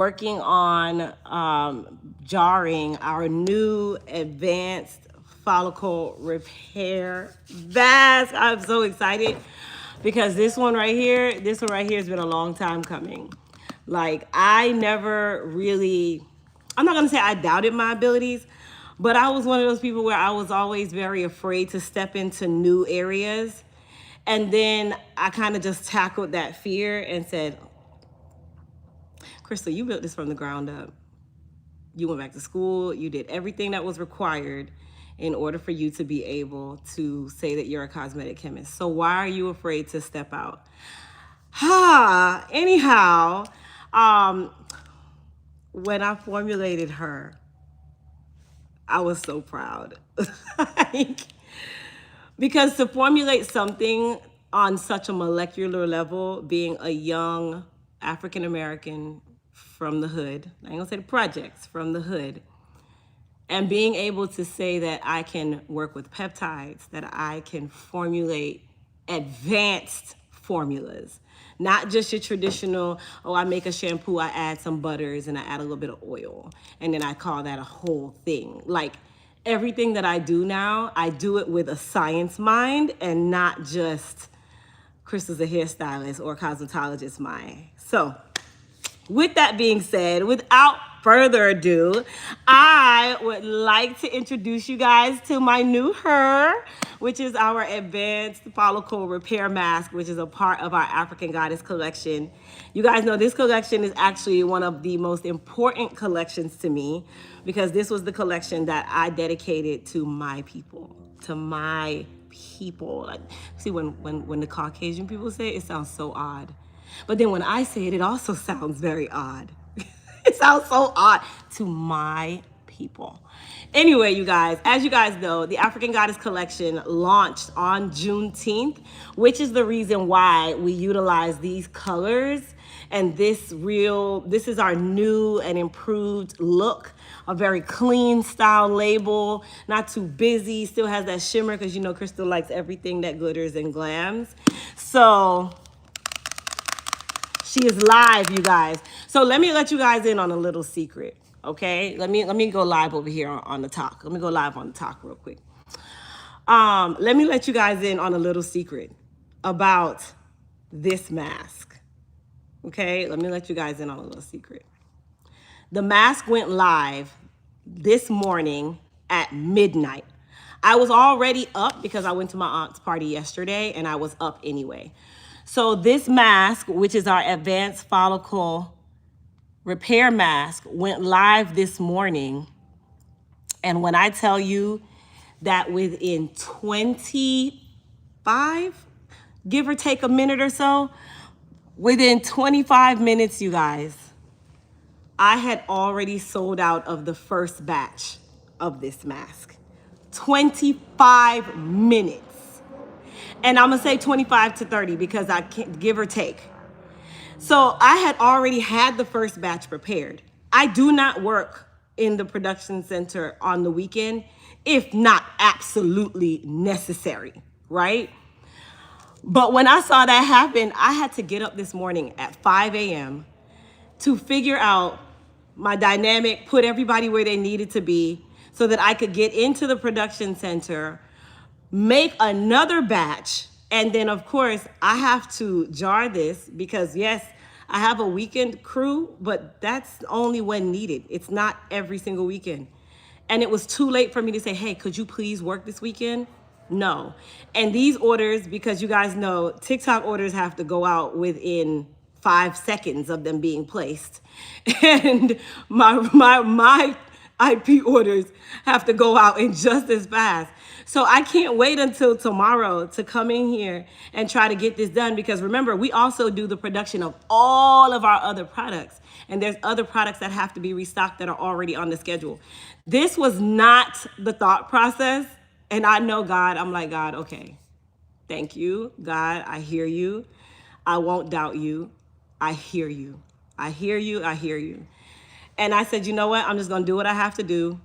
working on jarring our new advanced follicle repair mask. I'm so excited because this one right here has been a long time coming. Like, I never really, I'm not gonna say I doubted my abilities, but I was one of those people where I was always very afraid to step into new areas. And then I kind of just tackled that fear and said, Crystal, you built this from the ground up. You went back to school, you did everything that was required in order for you to be able to say that you're a cosmetic chemist. So why are you afraid to step out? Anyhow, when I formulated her, I was so proud. Like, because to formulate something on such a molecular level, being a young African American from the hood, I ain't gonna say the projects, from the hood, and being able to say that I can work with peptides, that I can formulate advanced formulas, not just your traditional, oh, I make a shampoo, I add some butters and I add a little bit of oil, and then I call that a whole thing. Like, everything that I do now, I do it with a science mind and not just Crystal's a hairstylist or a cosmetologist mind. So, with that being said, without further ado, I would like to introduce you guys to my new her, which is our advanced follicle repair mask, which is a part of our African Goddess collection. You guys know this collection is actually one of the most important collections to me, because this was the collection that I dedicated to my people, Like, see, when the Caucasian people say it, it sounds so odd. But then when I say it, it also sounds very odd. It sounds so odd to my people. Anyway, you guys, as you guys know, the African Goddess Collection launched on Juneteenth, which is the reason why we utilize these colors. And this is our new and improved look. A very clean style label, not too busy, still has that shimmer, because you know Crystal likes everything that glitters and glams. So she is live, you guys. So let me let you guys in on a little secret, okay? Let me go live over here on the talk. Let me go live on the talk real quick. Let me let you guys in on a little secret about this mask, okay? Let me let you guys in on a little secret. The mask went live this morning at midnight. I was already up because I went to my aunt's party yesterday, and I was up anyway. So this mask, which is our advanced follicle repair mask, went live this morning. And when I tell you that within 25, give or take a minute or so, within 25 minutes, you guys, I had already sold out of the first batch of this mask. 25 minutes. And I'm gonna say 25 to 30 because I can't, give or take. So I had already had the first batch prepared. I do not work in the production center on the weekend, if not absolutely necessary, right? But when I saw that happen, I had to get up this morning at 5 a.m. to figure out my dynamic, put everybody where they needed to be so that I could get into the production center, make another batch, and then of course I have to jar this because yes, I have a weekend crew, but that's only when needed. It's not every single weekend. And it was too late for me to say, hey, could you please work this weekend? No. And these orders, because you guys know, TikTok orders have to go out within 5 seconds of them being placed. And my IP orders have to go out in just as fast. So I can't wait until tomorrow to come in here and try to get this done, because remember, we also do the production of all of our other products. And there's other products that have to be restocked that are already on the schedule. This was not the thought process. And I know God, I'm like, God, okay, thank you. God, I hear you. I won't doubt you. I hear you. I hear you. I hear you. And I said, you know what? I'm just going to do what I have to do.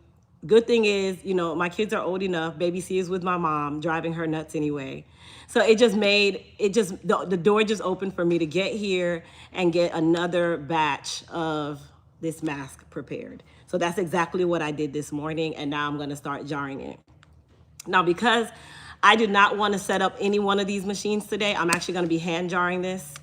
Good thing is, you know, my kids are old enough. Baby C is with my mom, driving her nuts anyway. So it just made, the door just opened for me to get here and get another batch of this mask prepared. So that's exactly what I did this morning, and now I'm gonna start jarring it. Now, because I did not want to set up any one of these machines today, I'm actually going to be hand jarring this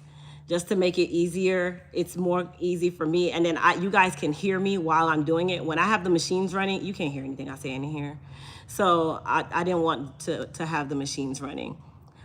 just to make it easier. It's more easy for me. And then you guys can hear me while I'm doing it. When I have the machines running, you can't hear anything I say in here. So I didn't want to have the machines running.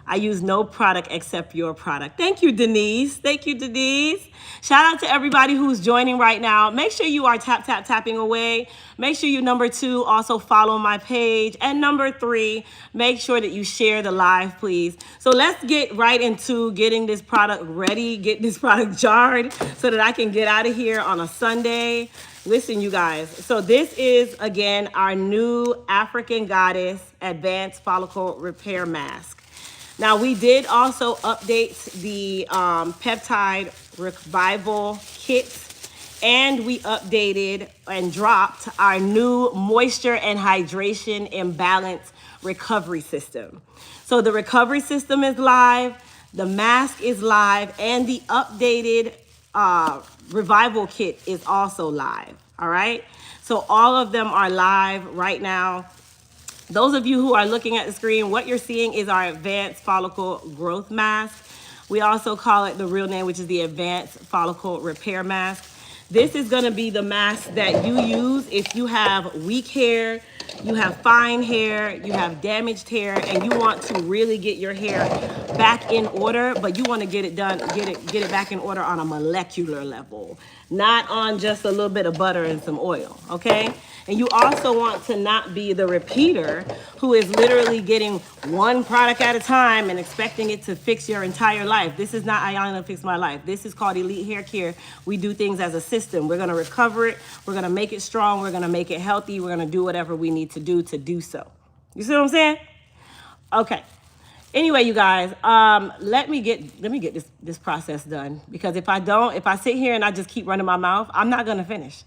I use no product except your product. Thank you, Denise. Thank you, Denise. Shout out to everybody who's joining right now. Make sure you are tapping away. Make sure you, number 2, also follow my page. And number 3, make sure that you share the live, please. So let's get right into getting this product ready, get this product jarred so that I can get out of here on a Sunday. Listen, you guys. So this is, again, our new African Goddess Advanced Follicle Repair Mask. Now, we did also update the Peptide Revival Kit, and we updated and dropped our new Moisture and Hydration Imbalance Recovery System. So the recovery system is live, the mask is live, and the updated Revival Kit is also live, all right? So all of them are live right now. Those of you who are looking at the screen, what you're seeing is our Advanced Follicle Growth Mask. We also call it the real name, which is the Advanced Follicle Repair Mask. This is gonna be the mask that you use if you have weak hair, you have fine hair, you have damaged hair, and you want to really get your hair back in order, but you wanna get it done, get it back in order on a molecular level, not on just a little bit of butter and some oil, okay? And you also want to not be the repeater who is literally getting one product at a time and expecting it to fix your entire life. This is not Ayana Fix My Life. This is called Elite Hair Care. We do things as a system. We're gonna recover it. We're gonna make it strong. We're gonna make it healthy. We're gonna do whatever we need to do so. You see what I'm saying? Okay. Anyway, you guys, let me get this process done, because if I sit here and I just keep running my mouth, I'm not gonna finish.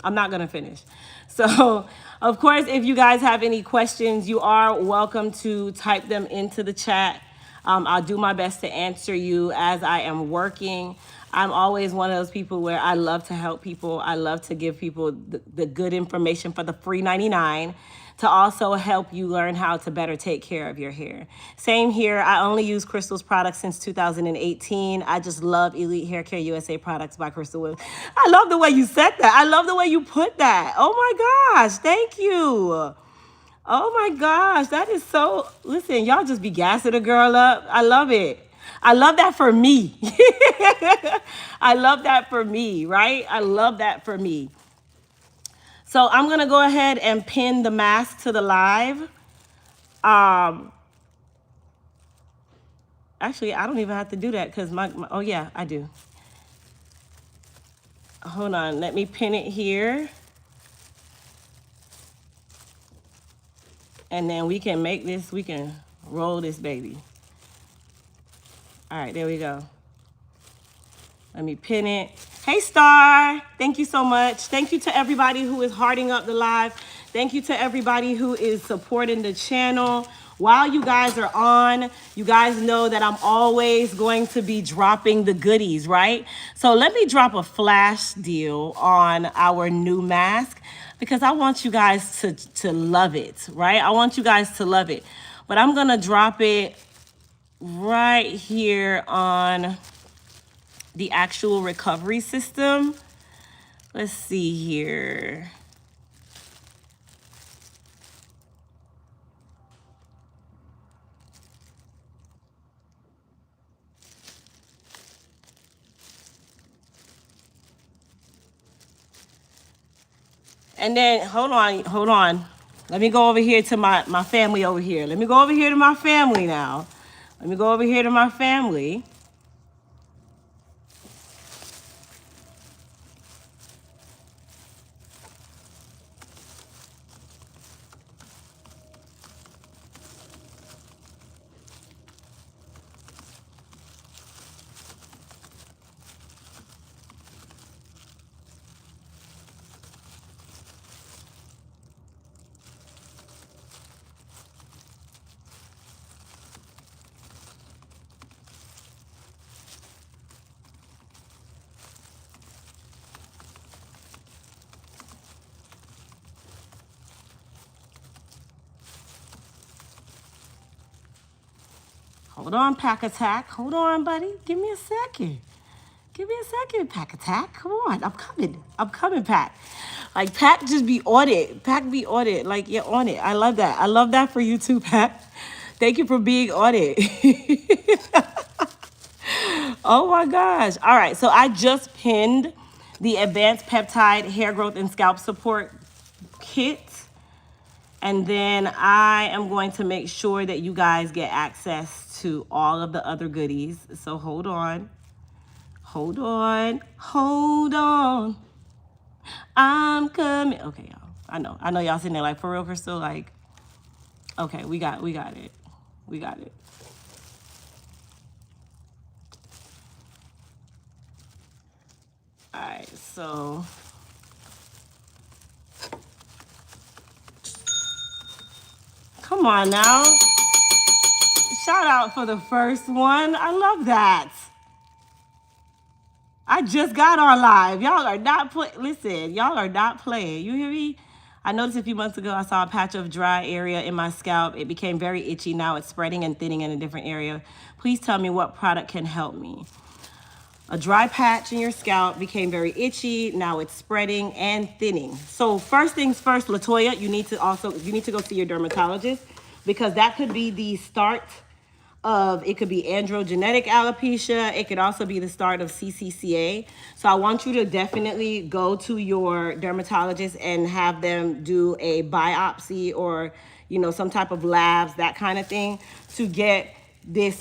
I'm not gonna finish. So, of course, if you guys have any questions, you are welcome to type them into the chat. I'll do my best to answer you as I am working. I'm always one of those people where I love to help people. I love to give people the good information for the free 99 to also help you learn how to better take care of your hair. Same here. I only use Crystal's products since 2018. I just love Elite Hair Care USA products by Crystal Williams. I love the way you said that. I love the way you put that. Oh my gosh, thank you. Oh my gosh, that is so, listen, y'all just be gassing a girl up. I love it. I love that for me. I love that for me, right? I love that for me. So I'm gonna go ahead and pin the mask to the live. Actually, I don't even have to do that because oh yeah, I do. Hold on, let me pin it here. And then we can make this, we can roll this baby. All right, there we go. Let me pin it. Hey, Star, thank you so much. Thank you to everybody who is hearting up the live. Thank you to everybody who is supporting the channel. While you guys are on, you guys know that I'm always going to be dropping the goodies, right? So let me drop a flash deal on our new mask because I want you guys to love it, right? I want you guys to love it. But I'm gonna drop it right here on the actual recovery system. Let's see here. And then, hold on. Let me go over here to my family over here. Let me go over here to my family now. Let me go over here to my family. Hold on, Pack Attack. Hold on, buddy. Give me a second. Give me a second, Pack Attack. Come on, I'm coming. I'm coming, Pack. Like, Pack just be on it. Pack be on it. Like, you're on it. I love that. I love that for you too, Pack. Thank you for being on it. Oh my gosh. All right, so I just pinned the Advanced Peptide Hair Growth and Scalp Support Kit. And then I am going to make sure that you guys get access to all of the other goodies. So hold on. Hold on. Hold on. I'm coming. Okay, y'all. I know y'all sitting there like, for real, Crystal? Like, okay, we got it. We got it. All right, so come on now. Shout out for the first one. I love that. I just got on live. Y'all are not listen, y'all are not playing. You hear me? I noticed a few months ago I saw a patch of dry area in my scalp. It became very itchy. Now it's spreading and thinning in a different area. Please tell me what product can help me. A dry patch in your scalp became very itchy. Now it's spreading and thinning. So first things first, Latoya, you need to go see your dermatologist, because that could be the start of, it could be androgenetic alopecia. It could also be the start of CCCA. So I want you to definitely go to your dermatologist and have them do a biopsy or, you know, some type of labs, that kind of thing, to get this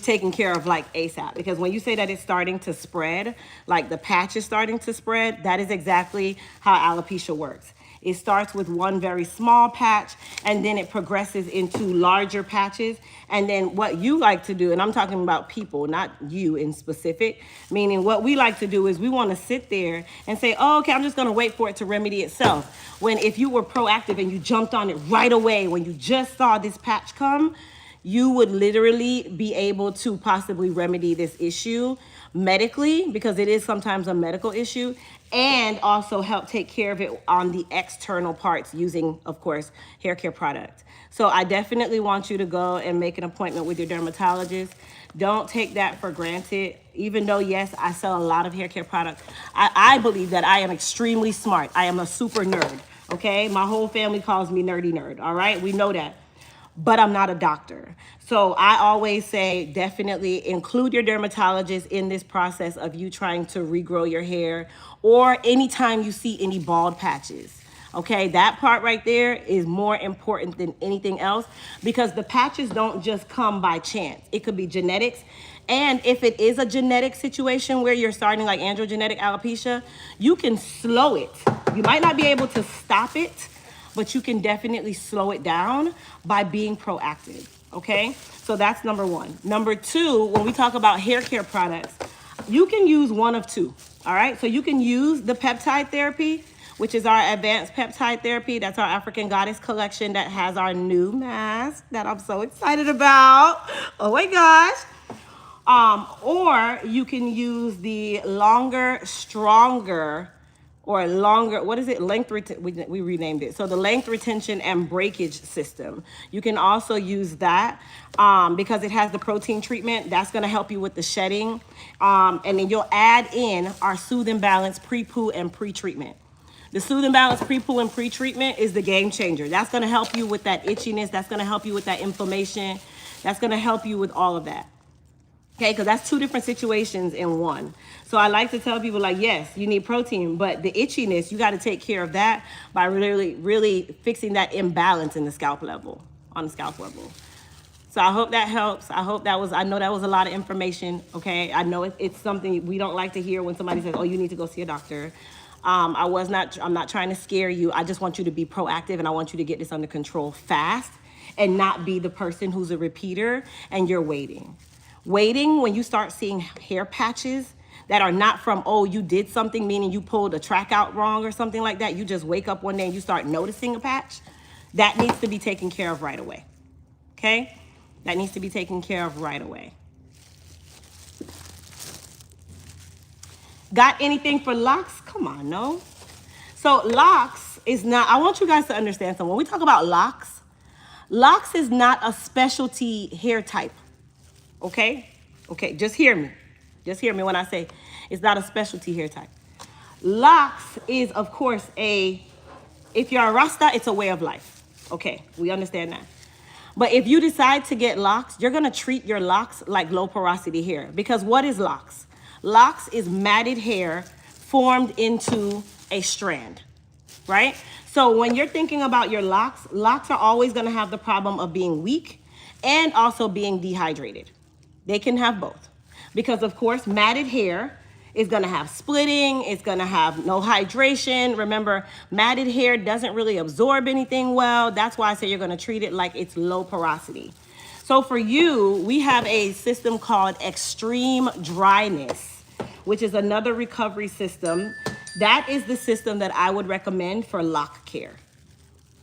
taken care of like ASAP. Because when you say that it's starting to spread, like the patch is starting to spread, that is exactly how alopecia works. It starts with one very small patch, and then it progresses into larger patches. And then what you like to do, and I'm talking about people, not you in specific, meaning what we like to do is we want to sit there and say, oh, okay, I'm just going to wait for it to remedy itself. When if you were proactive and you jumped on it right away, when you just saw this patch come, you would literally be able to possibly remedy this issue medically, because it is sometimes a medical issue, and also help take care of it on the external parts using, of course, hair care products. So I definitely want you to go and make an appointment with your dermatologist. Don't take that for granted. Even though, yes, I sell a lot of hair care products, I believe that I am extremely smart. I am a super nerd, okay? My whole family calls me nerdy nerd, all right? We know that. But I'm not a doctor. So I always say definitely include your dermatologist in this process of you trying to regrow your hair, or anytime you see any bald patches. Okay, that part right there is more important than anything else, because the patches don't just come by chance. It could be genetics. And if it is a genetic situation where you're starting like androgenetic alopecia, you can slow it. You might not be able to stop it, but you can definitely slow it down by being proactive, okay? So that's number one. Number two, when we talk about hair care products, you can use one of two, all right? So you can use the peptide therapy, which is our advanced peptide therapy. That's our African Goddess collection that has our new mask that I'm so excited about. Oh my gosh. Or you can use the longer, stronger, or longer, what is it? We renamed it. So the length retention and breakage system. You can also use that because it has the protein treatment. That's gonna help you with the shedding. And then you'll add in our Soothe and Balance pre-poo and pre-treatment. The Soothe and Balance pre-poo and pre-treatment is the game changer. That's gonna help you with that itchiness. That's gonna help you with that inflammation. That's gonna help you with all of that. Okay, because that's two different situations in one. So I like to tell people, like, yes, you need protein, but the itchiness, you got to take care of that by really, really fixing that imbalance in the scalp level, on the scalp level. So I hope that helps. I know that was a lot of information, okay? I know it's something we don't like to hear when somebody says, oh, you need to go see a doctor. I'm not trying to scare you. I just want you to be proactive, and I want you to get this under control fast and not be the person who's a repeater and you're waiting. Waiting, when you start seeing hair patches that are not from, oh, you did something, meaning you pulled a track out wrong or something like that. You just wake up one day and you start noticing a patch. That needs to be taken care of right away, okay? That needs to be taken care of right away. Got anything for locks? Come on, no. So locks is not, I want you guys to understand something. When we talk about locks Locks is not a specialty hair type, okay? Okay, just hear me. Just hear me when I say it's not a specialty hair type. Locks is, of course, if you're a Rasta, it's a way of life. Okay, we understand that. But if you decide to get locks, you're gonna treat your locks like low porosity hair. Because what is locks? Locks is matted hair formed into a strand, right? So when you're thinking about your locks, locks are always gonna have the problem of being weak and also being dehydrated. They can have both. Because of course, matted hair is gonna have splitting, it's gonna have no hydration. Remember, matted hair doesn't really absorb anything well. That's why I say you're gonna treat it like it's low porosity. So for you, we have a system called Extreme Dryness, which is another recovery system. That is the system that I would recommend for lock care.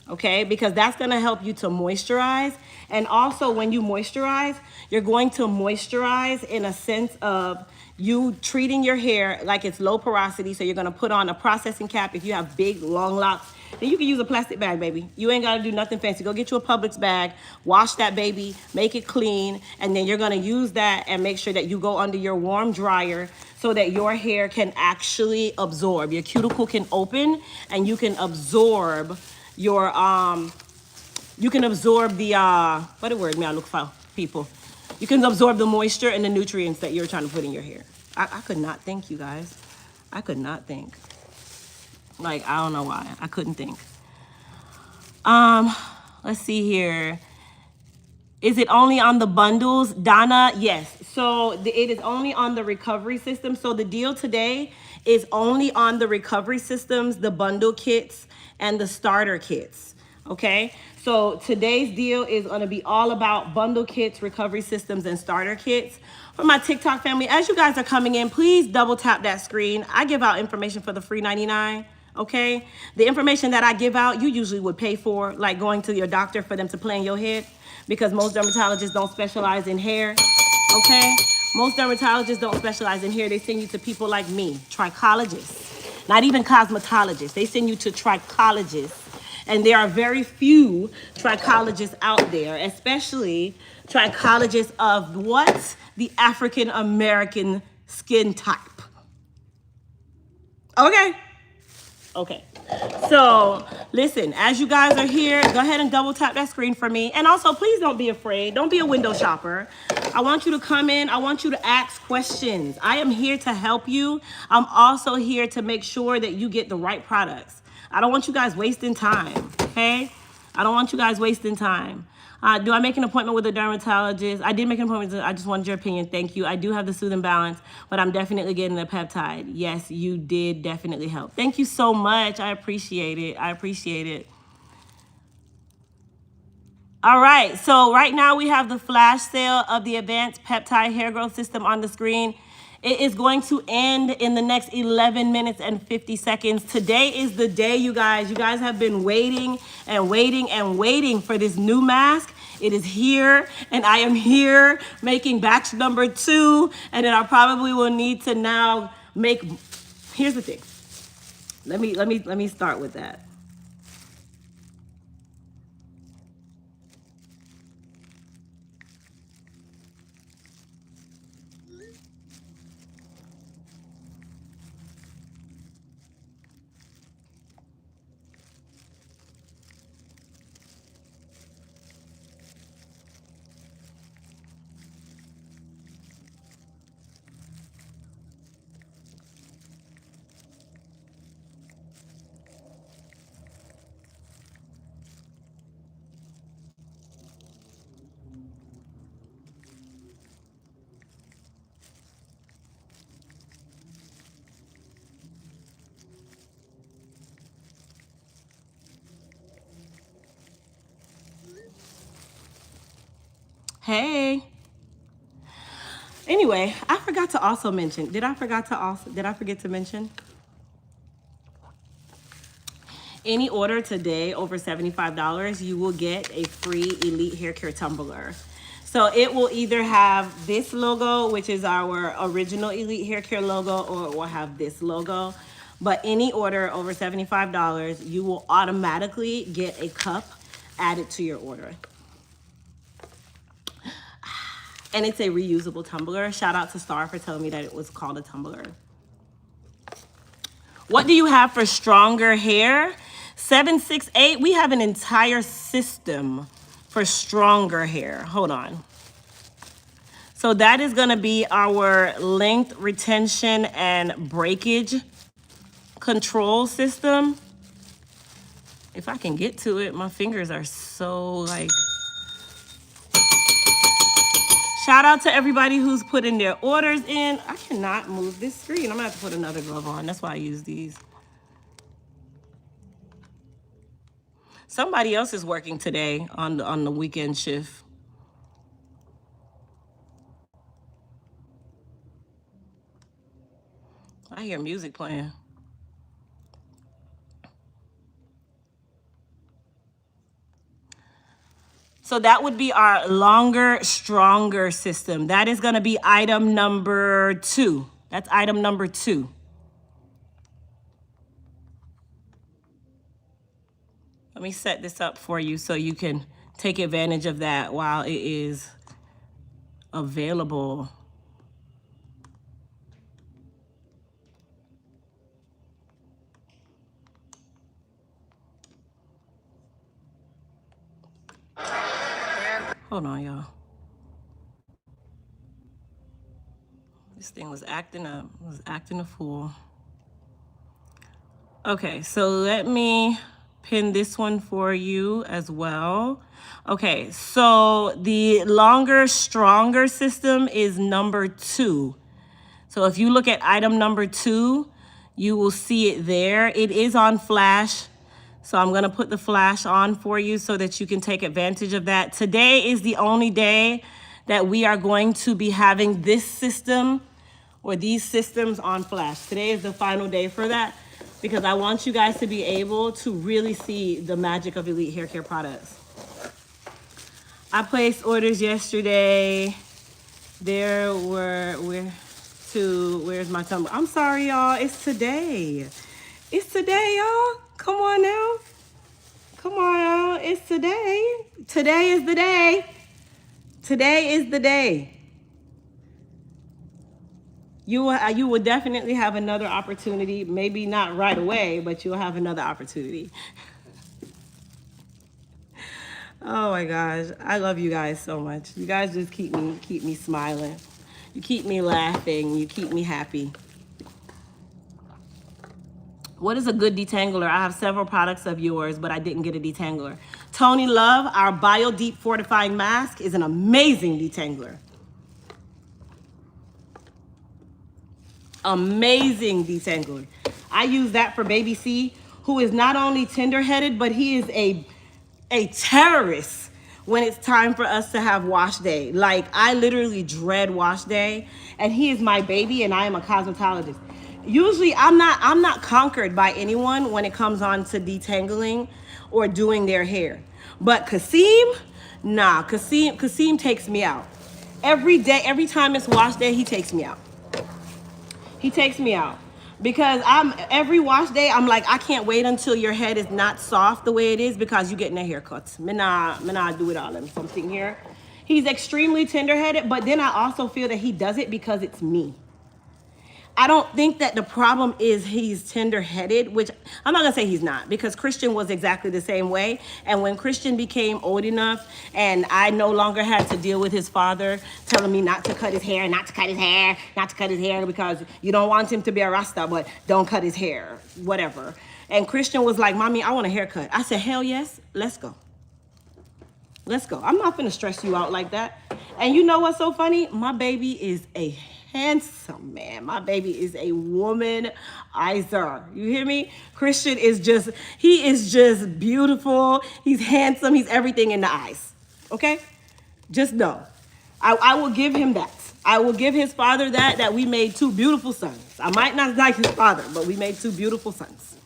Okay, because that's gonna help you to moisturize. And also when you moisturize, you're going to moisturize in a sense of you treating your hair like it's low porosity. So you're gonna put on a processing cap. If you have big, long locks, then you can use a plastic bag, baby. You ain't gotta do nothing fancy. Go get you a Publix bag, wash that baby, make it clean, and then you're gonna use that and make sure that you go under your warm dryer so that your hair can actually absorb. Your cuticle can open and you can absorb your you can absorb the what a word may I look for, people. You can absorb the moisture and the nutrients that you're trying to put in your hair. I could not think, you guys. I could not think. Like, I don't know why. I couldn't think. Let's see here. Is it only on the bundles? Donna, yes. So it is only on the recovery system. So the deal today is only on the recovery systems, the bundle kits, and the starter kits, okay? So today's deal is gonna be all about bundle kits, recovery systems, and starter kits. For my TikTok family, as you guys are coming in, please double tap that screen. I give out information for the free 99, okay? The information that I give out, you usually would pay for, like going to your doctor for them to play in your head, because most dermatologists don't specialize in hair, okay? Most dermatologists don't specialize in hair. They send you to people like me, trichologists, not even cosmetologists. They send you to trichologists. And there are very few trichologists out there, especially trichologists of what? The African American skin type. Okay? Okay. So listen, as you guys are here, go ahead and double tap that screen for me. And also, please don't be afraid. Don't be a window shopper. I want you to come in. I want you to ask questions. I am here to help you. I'm also here to make sure that you get the right products. I don't want you guys wasting time, okay? I don't want you guys wasting time. Do I make an appointment with a dermatologist? I did make an appointment. I just wanted your opinion. Thank you. I do have the Sooth and Balance, but I'm definitely getting the peptide. Yes, you did definitely help. Thank you so much. I appreciate it. I appreciate it. All right. So right now we have the flash sale of the Advanced Peptide Hair Growth System on the screen. It is going to end in the next 11 minutes and 50 seconds. Today is the day, you guys. You guys have been waiting and waiting and waiting for this new mask. It is here, and I am here making batch number 2, and then I probably will need to now make. Here's the thing. Let me start with that. Hey. Anyway, I forgot to also mention. Did I forget to mention? Any order today over $75, you will get a free Elite Hair Care tumbler. So it will either have this logo, which is our original Elite Hair Care logo, or it will have this logo. But any order over $75, you will automatically get a cup added to your order. And it's a reusable tumbler. Shout out to Star for telling me that it was called a tumbler. What do you have for stronger hair? 768, we have an entire system for stronger hair. Hold on. So that is gonna be our length, retention, and breakage control system. If I can get to it, my fingers are so like... Shout out to everybody who's putting their orders in. I cannot move this screen. I'm gonna have to put another glove on. That's why I use these. Somebody else is working today on the weekend shift. I hear music playing. So that would be our longer, stronger system. That is gonna be item number 2. That's item number 2. Let me set this up for you so you can take advantage of that while it is available. Hold on, y'all. This thing was acting up, was acting a fool. Okay, so let me pin this one for you as well. Okay, so the longer, stronger system is number 2. So if you look at item number 2, you will see it there. It is on flash. So I'm gonna put the flash on for you so that you can take advantage of that. Today is the only day that we are going to be having this system or these systems on flash. Today is the final day for that because I want you guys to be able to really see the magic of Elite Hair Care products. I placed orders yesterday. There were, where's my tumbler? I'm sorry, y'all, it's today. It's today, y'all. Come on now. Come on, y'all. It's today. Today is the day. Today is the day. You will definitely have another opportunity. Maybe not right away, but you'll have another opportunity. Oh my gosh. I love you guys so much. You guys just keep me smiling. You keep me laughing. You keep me happy. What is a good detangler? I have several products of yours, but I didn't get a detangler. Tony Love, our Bio Deep Fortifying Mask is an amazing detangler. Amazing detangler. I use that for baby C, who is not only tender-headed, but he is a terrorist when it's time for us to have wash day. Like, I literally dread wash day, and he is my baby, and I am a cosmetologist. Usually, I'm not conquered by anyone when it comes on to detangling or doing their hair. But Kasim, nah, Kasim takes me out. Every day, every time it's wash day, he takes me out. He takes me out. Because every wash day, I'm like, I can't wait until your head is not soft the way it is because you're getting a haircut. Me nah do it all in something here. He's extremely tender-headed, but then I also feel that he does it because it's me. I don't think that the problem is he's tender-headed, which I'm not gonna say he's not, because Christian was exactly the same way. And when Christian became old enough and I no longer had to deal with his father telling me not to cut his hair, not to cut his hair, not to cut his hair because you don't want him to be a Rasta, but don't cut his hair, whatever. And Christian was like, Mommy, I want a haircut. I said, hell yes, let's go. Let's go. I'm not gonna stress you out like that. And you know what's so funny? My baby is a handsome man. My baby is a womanizer. You hear me? Christian is just, he is just beautiful. He's handsome. He's everything in the eyes. Okay? Just know. I will give him that. I will give his father that we made 2 beautiful sons. I might not like his father, but we made 2 beautiful sons.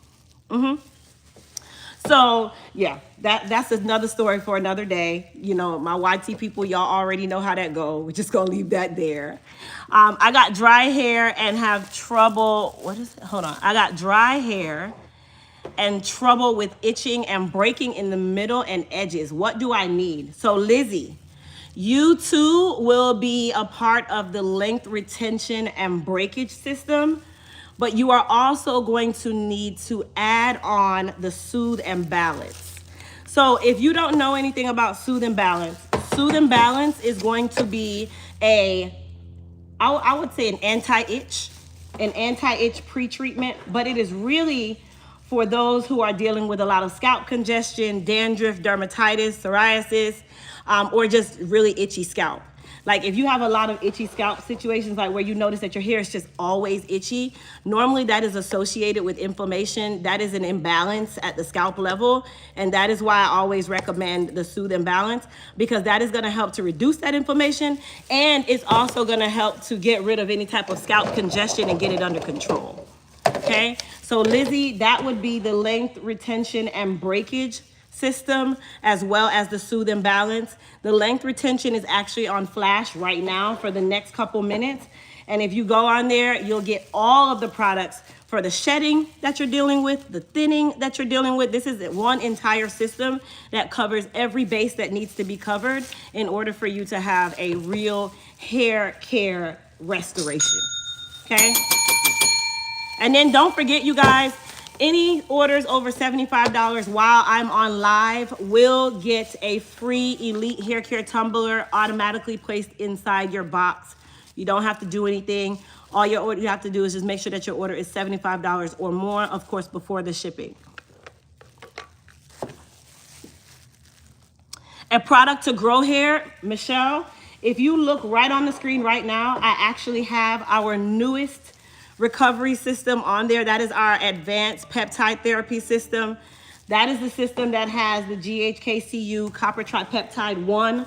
So yeah, that's another story for another day. You know, my YT people, y'all already know how that go. We're just gonna leave that there. I got dry hair and have trouble, what is it? Hold on. I got dry hair and trouble with itching and breaking in the middle and edges. What do I need? So Lizzie, You too will be a part of the length retention and breakage system, but you are also going to need to add on the soothe and balance. So if you don't know anything about soothe and balance is going to be I would say an anti-itch pre-treatment, but it is really for those who are dealing with a lot of scalp congestion, dandruff, dermatitis, psoriasis, or just really itchy scalp. Like if you have a lot of itchy scalp situations, like where you notice that your hair is just always itchy, normally that is associated with inflammation. That is an imbalance at the scalp level. And that is why I always recommend the Soothe and Balance, because that is gonna help to reduce that inflammation. And it's also gonna help to get rid of any type of scalp congestion and get it under control. Okay, so Lizzie, that would be the length, retention, and breakage system, as well as the Soothe and Balance. The length retention is actually on flash right now for the next couple minutes. And if you go on there, you'll get all of the products for the shedding that you're dealing with, the thinning that you're dealing with. This is one entire system that covers every base that needs to be covered in order for you to have a real hair care restoration. Okay? And then don't forget, you guys, any orders over $75 while I'm on live will get a free Elite Hair Care Tumbler automatically placed inside your box. You don't have to do anything. All you have to do is just make sure that your order is $75 or more, of course, before the shipping. A product to grow hair, Michelle, if you look right on the screen right now, I actually have our newest recovery system on there. That is our advanced peptide therapy system. That is the system that has the GHKCU copper tripeptide 1.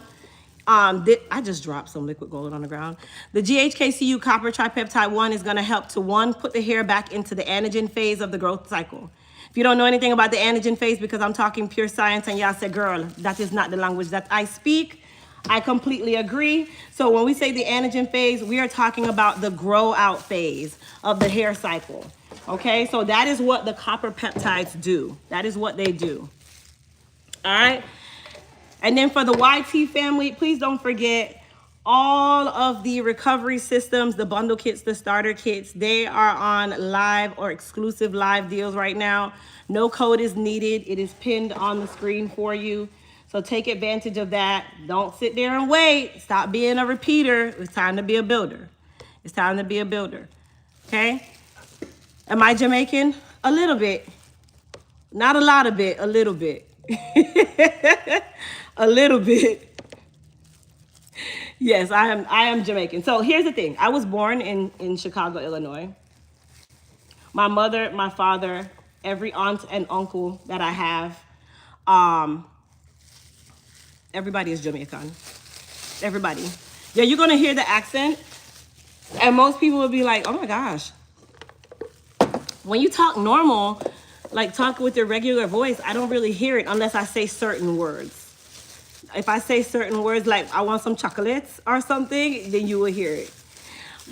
I just dropped some liquid gold on the ground. The GHKCU copper tripeptide 1 is going to help to, one, put the hair back into the anagen phase of the growth cycle. If you don't know anything about the anagen phase, because I'm talking pure science and y'all say, girl, that is not the language that I speak, I completely agree. So when we say the anagen phase, we are talking about the grow out phase of the hair cycle. Okay, so that is what the copper peptides do. That is what they do. All right. And then for the YT family, please don't forget all of the recovery systems, the bundle kits, the starter kits, they are on live or exclusive live deals right now. No code is needed. It is pinned on the screen for you. So take advantage of that. Don't sit there and wait. Stop being a repeater. It's time to be a builder. It's time to be a builder. Okay? Am I Jamaican? A little bit. Not a lot of bit, a little bit. A little bit. Yes, I am Jamaican. So here's the thing. I was born in Chicago, Illinois. My mother, my father, every aunt and uncle that I have, everybody is Jamaican. Everybody. Yeah, you're gonna hear the accent, and most people will be like, oh my gosh. When you talk normal, like talk with your regular voice, I don't really hear it unless I say certain words. If I say certain words like I want some chocolates or something, then you will hear it.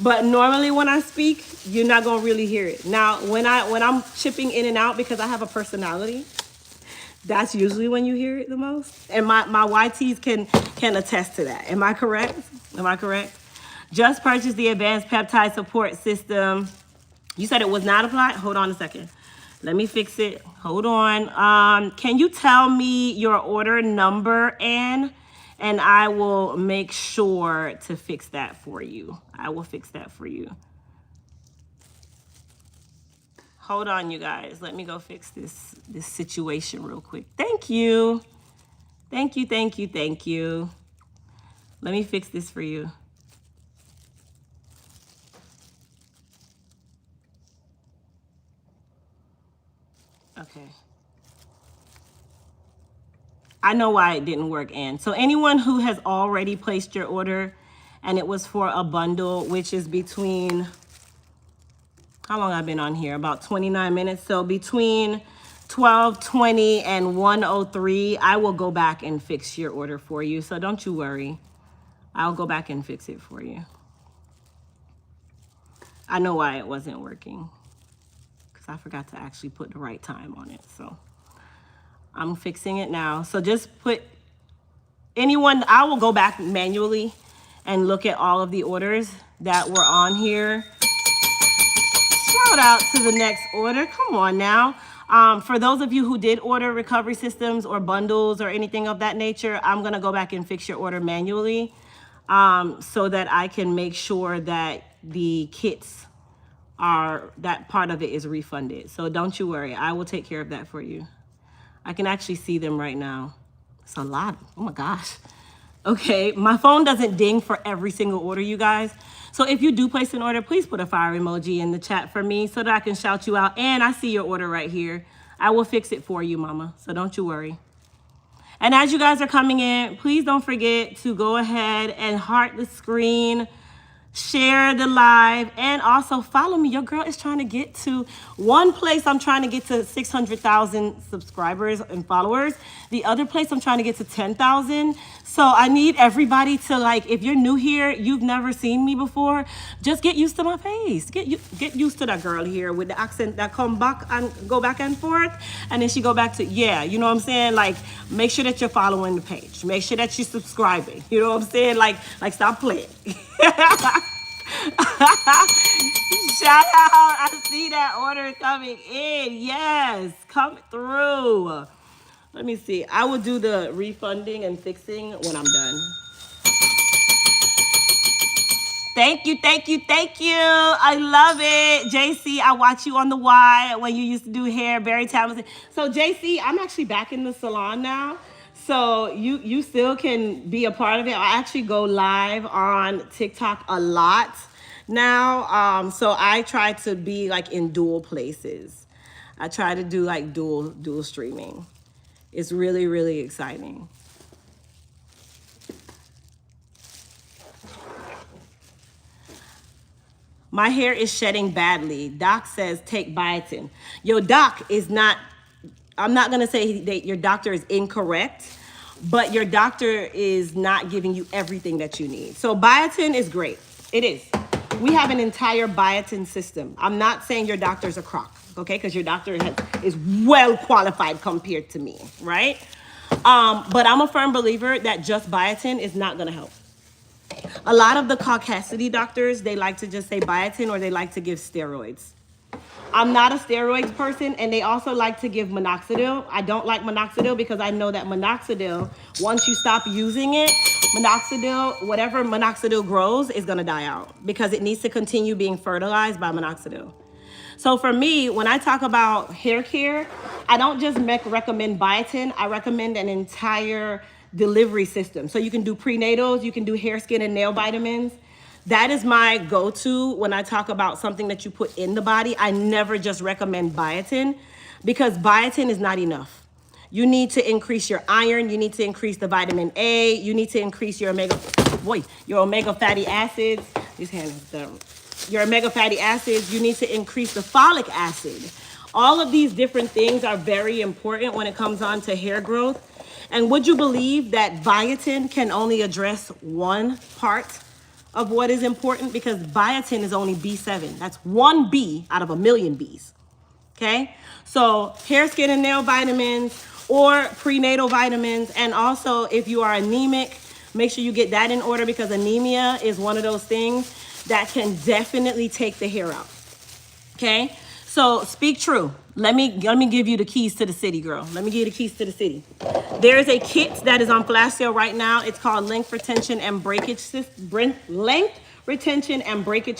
But normally when I speak, you're not gonna really hear it. Now, when I'm chipping in and out because I have a personality, that's usually when you hear it the most. And my YTs can attest to that. Am I correct? Am I correct? Just purchased the advanced peptide support system. You said it was not applied? Hold on a second. Let me fix it. Hold on. Can you tell me your order number, Ann? And I will make sure to fix that for you. I will fix that for you. Hold on, you guys. Let me go fix this situation real quick. Thank you. Thank you, thank you, thank you. Let me fix this for you. Okay. I know why it didn't work, Ann. So anyone who has already placed your order and it was for a bundle, which is between, how long I've been on here? About 29 minutes. So between 12:20 and 1:03, I will go back and fix your order for you. So don't you worry. I'll go back and fix it for you. I know why it wasn't working, because I forgot to actually put the right time on it. So I'm fixing it now. So just put anyone, I will go back manually and look at all of the orders that were on here. Shout out to the next order. Come on now. For those of you who did order recovery systems or bundles or anything of that nature, I'm going to go back and fix your order manually so that I can make sure that the kits that part of it is refunded. So don't you worry. I will take care of that for you. I can actually see them right now. It's a lot. Oh my gosh. Okay, my phone doesn't ding for every single order, you guys. So if you do place an order, please put a fire emoji in the chat for me so that I can shout you out. And I see your order right here. I will fix it for you, mama. So don't you worry. And as you guys are coming in, please don't forget to go ahead and heart the screen, share the live, and also follow me. Your girl is trying to get to one place. I'm trying to get to 600,000 subscribers and followers. The other place I'm trying to get to 10,000. So I need everybody to, like, if you're new here, you've never seen me before, just get used to my face. Get used to that girl here with the accent that come back and go back and forth. And then she go back to, yeah, you know what I'm saying? Like, make sure that you're following the page. Make sure that you're subscribing. You know what I'm saying? Like stop playing. Shout out. I see that order coming in. Yes, come through. Let me see. I will do the refunding and fixing when I'm done. Thank you, thank you, thank you. I love it. JC, I watch you on the Y when you used to do hair, very talented. So JC, I'm actually back in the salon now. So you still can be a part of it. I actually go live on TikTok a lot now. So I try to be like in dual places. I try to do like dual streaming. It's really, really exciting. My hair is shedding badly. Doc says take biotin. Your doc is not, I'm not gonna say that your doctor is incorrect, but your doctor is not giving you everything that you need. So biotin is great, it is. We have an entire biotin system. I'm not saying your doctor's a crock, okay? Because your doctor is well qualified compared to me, right? But I'm a firm believer that just biotin is not gonna help. A lot of the caucasity doctors, they like to just say biotin or they like to give steroids. I'm not a steroids person, and they also like to give minoxidil. I don't like minoxidil because I know that minoxidil, once you stop using it, minoxidil, whatever minoxidil grows is gonna die out because it needs to continue being fertilized by minoxidil. So for me, when I talk about hair care, I don't just recommend biotin, I recommend an entire delivery system. So you can do prenatals, you can do hair, skin, and nail vitamins. That is my go-to when I talk about something that you put in the body. I never just recommend biotin because biotin is not enough. You need to increase your iron, you need to increase the vitamin A, you need to increase your omega fatty acids. This hand is dumb. Your omega fatty acids, you need to increase the folic acid. All of these different things are very important when it comes on to hair growth. And would you believe that biotin can only address one part of what is important? Because biotin is only B7. That's one B out of a million Bs. Okay? So hair, skin, and nail vitamins or prenatal vitamins. And also if you are anemic, make sure you get that in order because anemia is one of those things that can definitely take the hair out. Okay? So speak true. Let me give you the keys to the city, girl. Let me give you the keys to the city. There's a kit that is on flash sale right now. It's called Length Retention and Breakage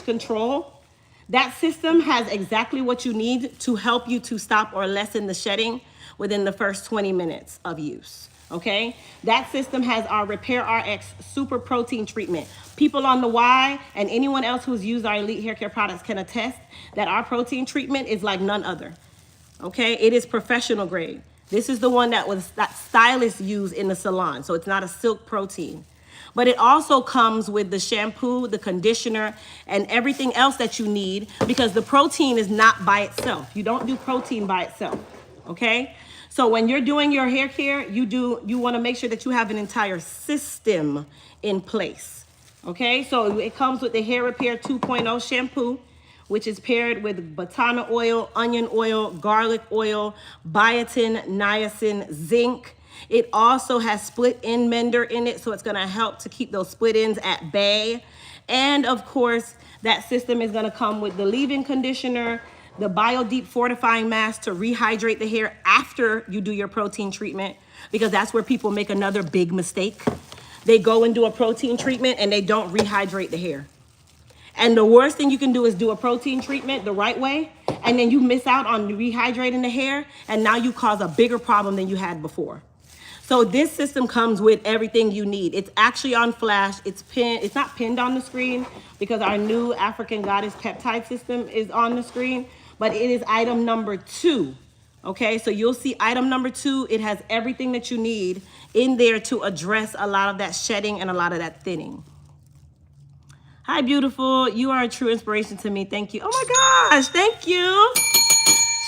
Control. That system has exactly what you need to help you to stop or lessen the shedding within the first 20 minutes of use. Okay? That system has our Repair RX Super Protein Treatment. People on the Y and anyone else who's used our Elite Hair Care products can attest that our protein treatment is like none other. Okay? It is professional grade. This is the one that stylists use in the salon. So it's not a silk protein. But it also comes with the shampoo, the conditioner, and everything else that you need because the protein is not by itself. You don't do protein by itself. Okay? So when you're doing your hair care, you want to make sure that you have an entire system in place. Okay? So it comes with the Hair Repair 2.0 shampoo, which is paired with batana oil, onion oil, garlic oil, biotin, niacin, zinc. It also has split end mender in it, so it's gonna help to keep those split ends at bay. And of course, that system is gonna come with the leave-in conditioner, the Bio Deep Fortifying Mask to rehydrate the hair after you do your protein treatment, because that's where people make another big mistake. They go and do a protein treatment and they don't rehydrate the hair. And the worst thing you can do is do a protein treatment the right way, and then you miss out on rehydrating the hair, and now you cause a bigger problem than you had before. So this system comes with everything you need. It's actually on flash. It's pinned. It's not pinned on the screen because our new African Goddess peptide system is on the screen, but it is item number 2. Okay, so you'll see item number 2. It has everything that you need in there to address a lot of that shedding and a lot of that thinning. Hi, beautiful. You are a true inspiration to me. Thank you. Oh my gosh, thank you.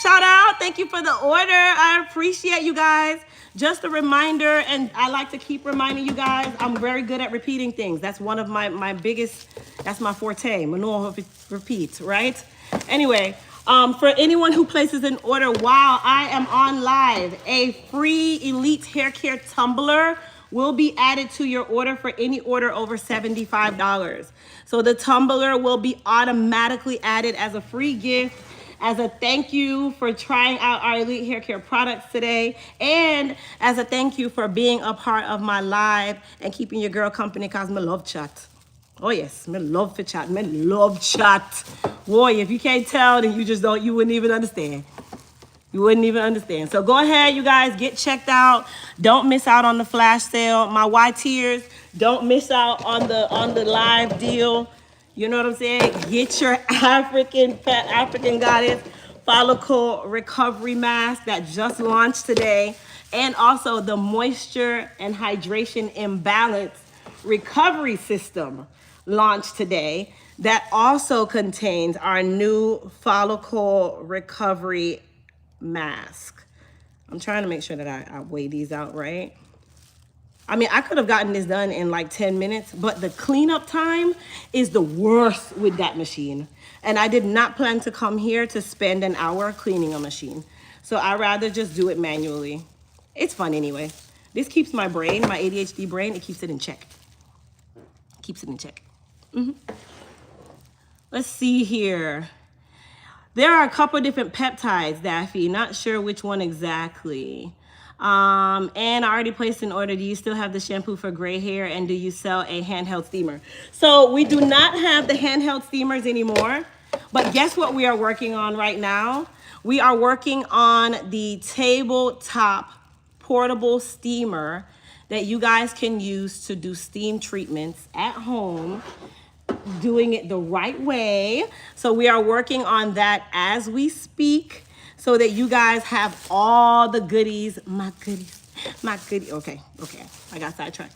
Shout out. Thank you for the order. I appreciate you guys. Just a reminder, and I like to keep reminding you guys, I'm very good at repeating things. That's one of my biggest, that's my forte. Manure repeat, right? Anyway, for anyone who places an order while I am on live, a free Elite Hair Care tumbler will be added to your order for any order over $75. So the tumbler will be automatically added as a free gift, as a thank you for trying out our Elite Hair Care products today, and as a thank you for being a part of my live and keeping your girl company, because me love chat. Oh yes, me love for chat, me love chat. Boy, if you can't tell, then you wouldn't even understand. You wouldn't even understand. So go ahead, you guys, get checked out. Don't miss out on the flash sale. My Y tiers, don't miss out on the live deal. You know what I'm saying? Get your African Goddess follicle recovery mask that just launched today, and also the moisture and hydration imbalance recovery system launched today that also contains our new follicle recovery mask. I'm trying to make sure that I weigh these out right. I mean, I could have gotten this done in like 10 minutes, but the cleanup time is the worst with that machine. And I did not plan to come here to spend an hour cleaning a machine. So I'd rather just do it manually. It's fun anyway. This keeps my brain, my ADHD brain, it keeps it in check. Keeps it in check. Let's see here. There are a couple of different peptides, Daffy. Not sure which one exactly. And I already placed an order. Do you still have the shampoo for gray hair? And do you sell a handheld steamer? So we do not have the handheld steamers anymore. But guess what we are working on right now? We are working on the tabletop portable steamer that you guys can use to do steam treatments at home, doing it the right way. So we are working on that as we speak, so that you guys have all the goodies. My goodies. Okay. I got sidetracked.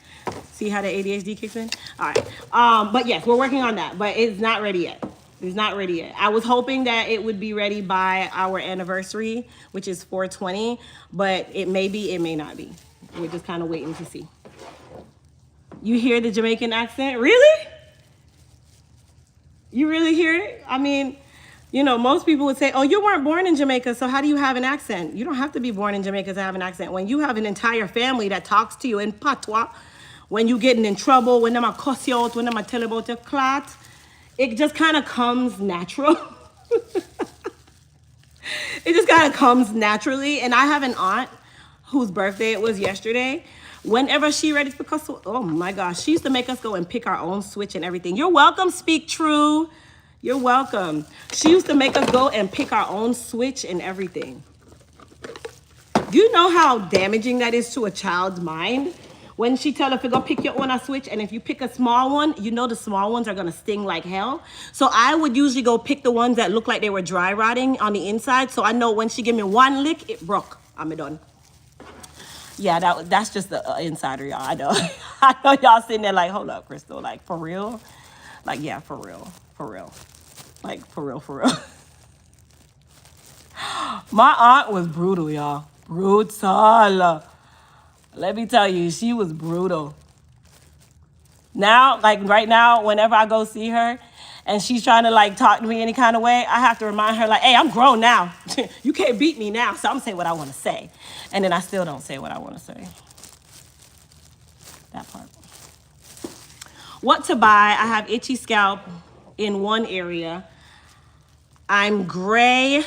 See how the ADHD kicks in? All right. But yes, we're working on that, but it's not ready yet. It's not ready yet. I was hoping that it would be ready by our anniversary, which is 4/20, but it may be, it may not be. We're just kind of waiting to see. You hear the Jamaican accent? Really? You really hear it? I mean, you know, most people would say, oh, you weren't born in Jamaica, so how do you have an accent? You don't have to be born in Jamaica to have an accent. When you have an entire family that talks to you in patois, when you're getting in trouble, when them a cuss you out, when them a tell about your clot, it just kind of comes natural. It just kind of comes naturally. And I have an aunt whose birthday it was yesterday. Whenever she ready to pick us, oh my gosh, she used to make us go and pick our own switch and everything. You're welcome, Speak True. You're welcome. She used to make us go and pick our own switch and everything. Do you know how damaging that is to a child's mind? When she tell her to go pick your own switch, and if you pick a small one, you know the small ones are gonna sting like hell. So I would usually go pick the ones that look like they were dry rotting on the inside, so I know when she give me one lick, it broke. I'm done. Yeah, that's just the insider, y'all. I know. I know y'all sitting there like, hold up, Crystal. Like, for real? Like, yeah, for real. For real. Like, for real, for real. My aunt was brutal, y'all. Brutal. Let me tell you, she was brutal. Now, like right now, whenever I go see her, and she's trying to like talk to me any kind of way, I have to remind her like, hey, I'm grown now. You can't beat me now. So I'm gonna say what I want to say. And then I still don't say what I want to say. That part. What to buy? I have itchy scalp in one area. I'm gray.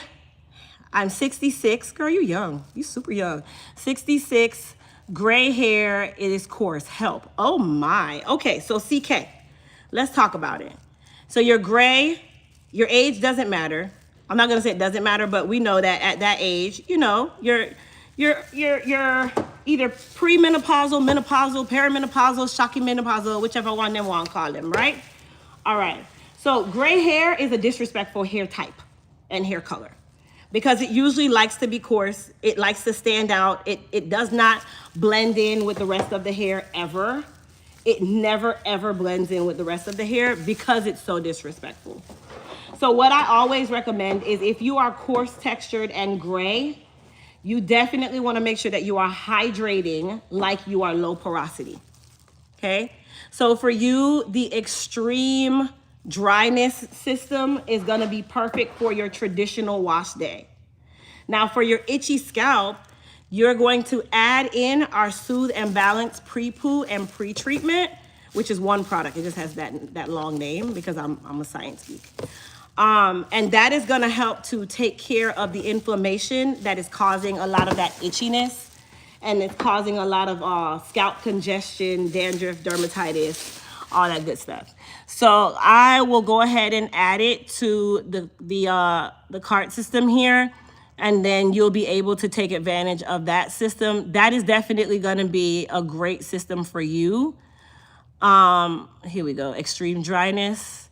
I'm 66. Girl, you young. You super young. 66. Gray hair. It is coarse. Help. Oh my. Okay, so CK. Let's talk about it. So you're gray. Your age doesn't matter. I'm not gonna say it doesn't matter, but we know that at that age, you know, you're either premenopausal, menopausal, perimenopausal, shocking menopausal, whichever one they want to call them, right? All right. So gray hair is a disrespectful hair type and hair color because it usually likes to be coarse. It likes to stand out. It does not blend in with the rest of the hair ever. It never ever blends in with the rest of the hair because it's so disrespectful. So what I always recommend is if you are coarse textured and gray, you definitely want to make sure that you are hydrating like you are low porosity, okay? So for you, the extreme dryness system is going to be perfect for your traditional wash day. Now for your itchy scalp, you're going to add in our Soothe and Balance pre-poo and pre-treatment, which is one product. It just has that long name because I'm a science geek. And that is gonna help to take care of the inflammation that is causing a lot of that itchiness, and it's causing a lot of scalp congestion, dandruff, dermatitis, all that good stuff. So I will go ahead and add it to the cart system here, and then you'll be able to take advantage of that system. That is definitely gonna be a great system for you. Here we go, extreme dryness.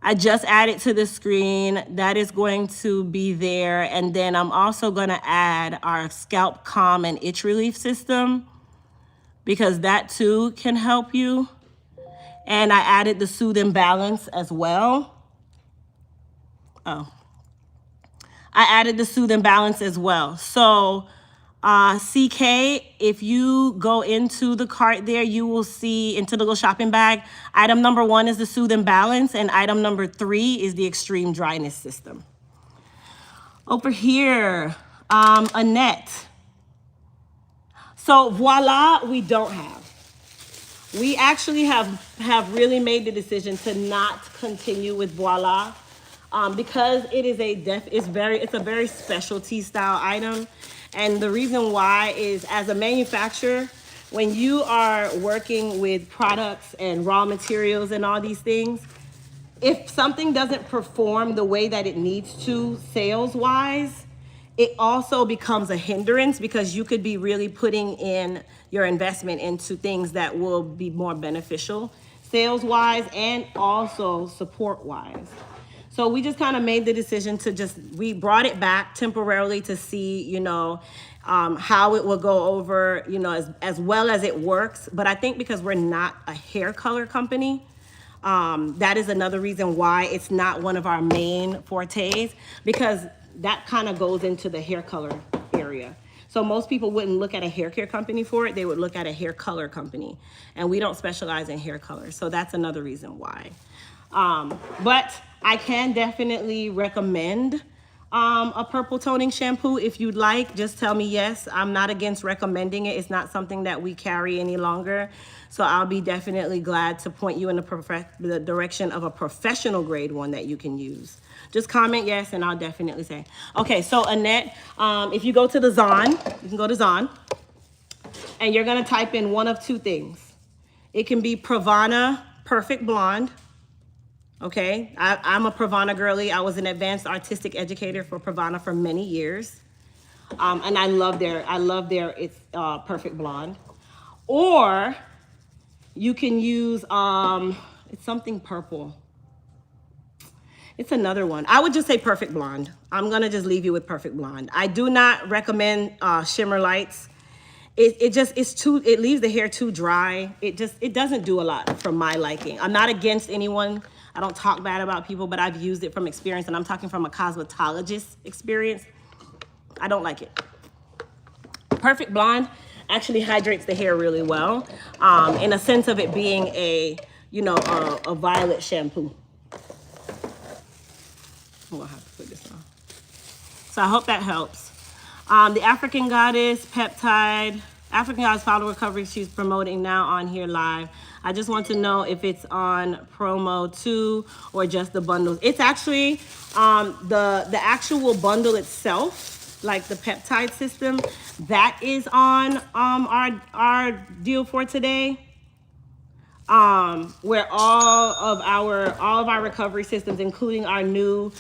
I just added to the screen. That is going to be there. And then I'm also gonna add our Scalp Calm and Itch Relief system because that too can help you. And I added the Soothe and Balance as well. I added the Soothe and Balance as well. So CK, if you go into the cart there, you will see into the little shopping bag, item number 1 is the Soothe and Balance, and item number 3 is the Extreme Dryness System. Over here, Annette. So voila, we don't have. We actually have really made the decision to not continue with voila because it is it's a very specialty style item. And the reason why is, as a manufacturer, when you are working with products and raw materials and all these things, if something doesn't perform the way that it needs to sales-wise, it also becomes a hindrance because you could be really putting in your investment into things that will be more beneficial sales-wise and also support-wise. So we just kind of made the decision to we brought it back temporarily to see, you know, how it will go over, you know, as well as it works. But I think because we're not a hair color company, that is another reason why it's not one of our main fortes, because that kind of goes into the hair color area. So most people wouldn't look at a hair care company for it. They would look at a hair color company. And we don't specialize in hair color. So that's another reason why. But I can definitely recommend a purple toning shampoo if you'd like. Just tell me yes. I'm not against recommending it. It's not something that we carry any longer. So I'll be definitely glad to point you in the direction of a professional grade one that you can use. Just comment yes, and I'll definitely say. Okay, so Annette, if you go to the Zon, you can go to Zon, and you're gonna type in one of two things. It can be Pravana Perfect Blonde. Okay, I'm a Pravana girly. I was an advanced artistic educator for Pravana for many years. And I love their it's Perfect Blonde. Or you can use, it's something purple. It's another one. I would just say Perfect Blonde. I'm gonna just leave you with Perfect Blonde. I do not recommend shimmer lights. It leaves the hair too dry. It doesn't do a lot for my liking. I'm not against anyone. I don't talk bad about people, but I've used it from experience, and I'm talking from a cosmetologist experience. I don't like it. Perfect Blonde actually hydrates the hair really well, in a sense of it being a violet shampoo. I'm gonna have to put this on. So I hope that helps. The African Goddess Peptide, African Goddess Follow Recovery, she's promoting now on here live. I just want to know if it's on promo too or just the bundles. It's actually the actual bundle itself, like the peptide system, that is on our deal for today. Where all of our recovery systems, including our new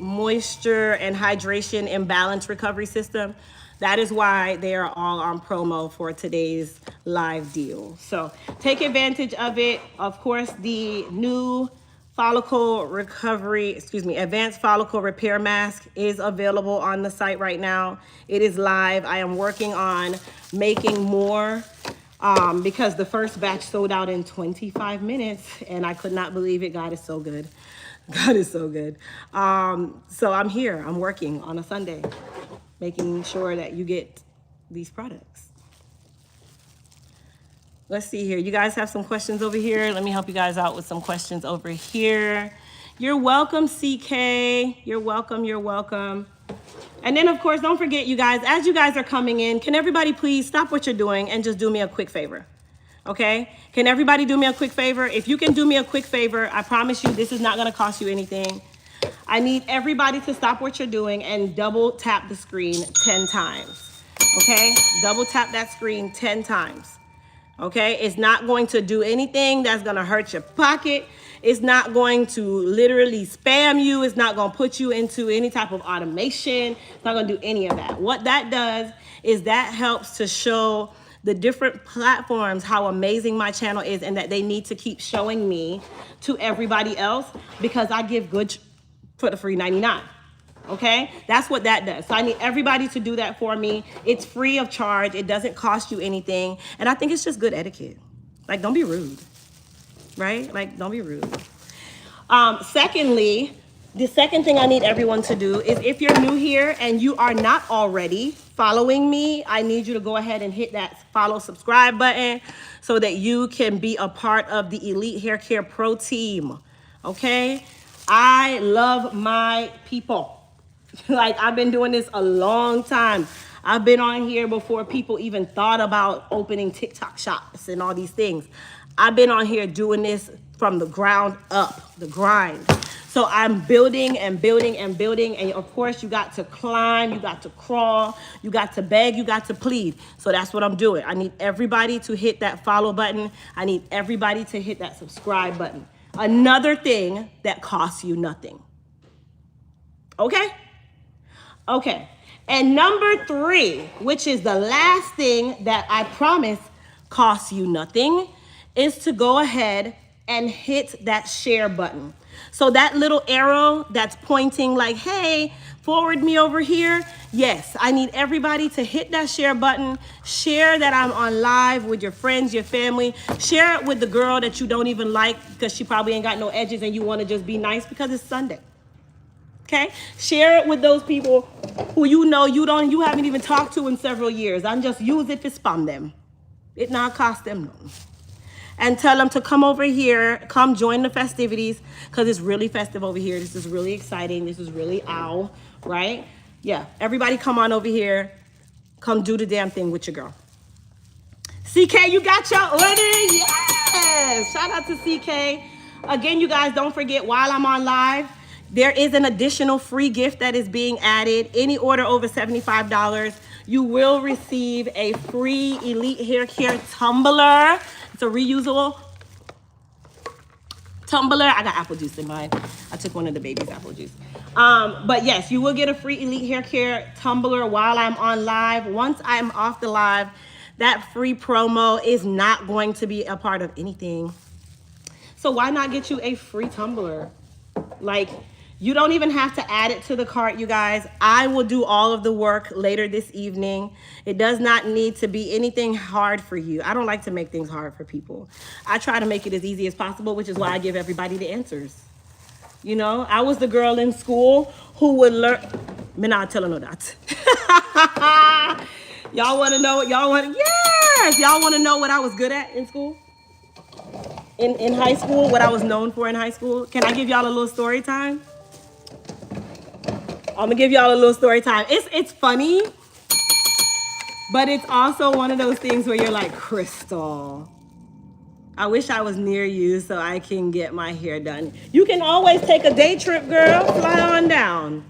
moisture and hydration and balance recovery system. That is why they are all on promo for today's live deal. So take advantage of it. Of course, the new advanced follicle repair mask is available on the site right now. It is live. I am working on making more because the first batch sold out in 25 minutes and I could not believe it. God is so good. God is so good. So I'm here. I'm working on a Sunday, making sure that you get these products. Let's see here. You guys have some questions over here. Let me help you guys out with some questions over here. You're welcome, CK. You're welcome. You're welcome. And then, of course, don't forget, you guys, as you guys are coming in, can everybody please stop what you're doing and just do me a quick favor? Okay? Can everybody do me a quick favor? If you can do me a quick favor, I promise you this is not going to cost you anything. I need everybody to stop what you're doing and double tap the screen 10 times. Okay? Double tap that screen 10 times. Okay? It's not going to do anything that's going to hurt your pocket. It's not going to literally spam you. It's not going to put you into any type of automation. It's not going to do any of that. What that does is that helps to show the different platforms how amazing my channel is and that they need to keep showing me to everybody else because I give good for the free 99. Okay, that's what that does. So I need everybody to do that for me. It's free of charge. It doesn't cost you anything. And I think it's just good etiquette. Like, don't be rude, right? Like, don't be rude. Secondly, the second thing I need everyone to do is if you're new here and you are not already following me, I need you to go ahead and hit that follow subscribe button so that you can be a part of the Elite Hair Care Pro team. Okay, I love my people. Like, I've been doing this a long time. I've been on here before people even thought about opening TikTok shops and all these things. I've been on here doing this from the ground up, the grind. So I'm building and building and building. And of course, you got to climb, you got to crawl, you got to beg, you got to plead. So that's what I'm doing. I need everybody to hit that follow button. I need everybody to hit that subscribe button. Another thing that costs you nothing. Okay? Okay. And number 3, which is the last thing that I promise costs you nothing, is to go ahead and hit that share button. So that little arrow that's pointing like, hey, forward me over here. Yes, I need everybody to hit that share button. Share that I'm on live with your friends, your family. Share it with the girl that you don't even like because she probably ain't got no edges and you want to just be nice because it's Sunday. Okay? Share it with those people who you know you haven't even talked to in several years. And just use it to spam them. It not cost them nothing. And tell them to come over here, come join the festivities, because it's really festive over here. This is really exciting. This is really ow, right? Yeah, everybody come on over here. Come do the damn thing with your girl. CK, you got your order? Yes! Shout out to CK. Again, you guys, don't forget, while I'm on live, there is an additional free gift that is being added. Any order over $75, you will receive a free Elite Hair Care tumbler. It's a reusable tumbler. I got apple juice in mine. I took one of the baby's apple juice. But yes, you will get a free Elite Hair Care tumbler while I'm on live. Once I'm off the live, that free promo is not going to be a part of anything. So why not get you a free tumbler? Like, you don't even have to add it to the cart, you guys. I will do all of the work later this evening. It does not need to be anything hard for you. I don't like to make things hard for people. I try to make it as easy as possible, which is why I give everybody the answers. You know, I was the girl in school who would learn. Me not telling no that. Y'all want to know what y'all want? Yes! Y'all want to know what I was good at in school? in high school, what I was known for in high school. Can I give y'all a little story time? I'm gonna give y'all a little story time. It's funny, but it's also one of those things where you're like, Crystal, I wish I was near you so I can get my hair done. You can always take a day trip, girl. Fly on down.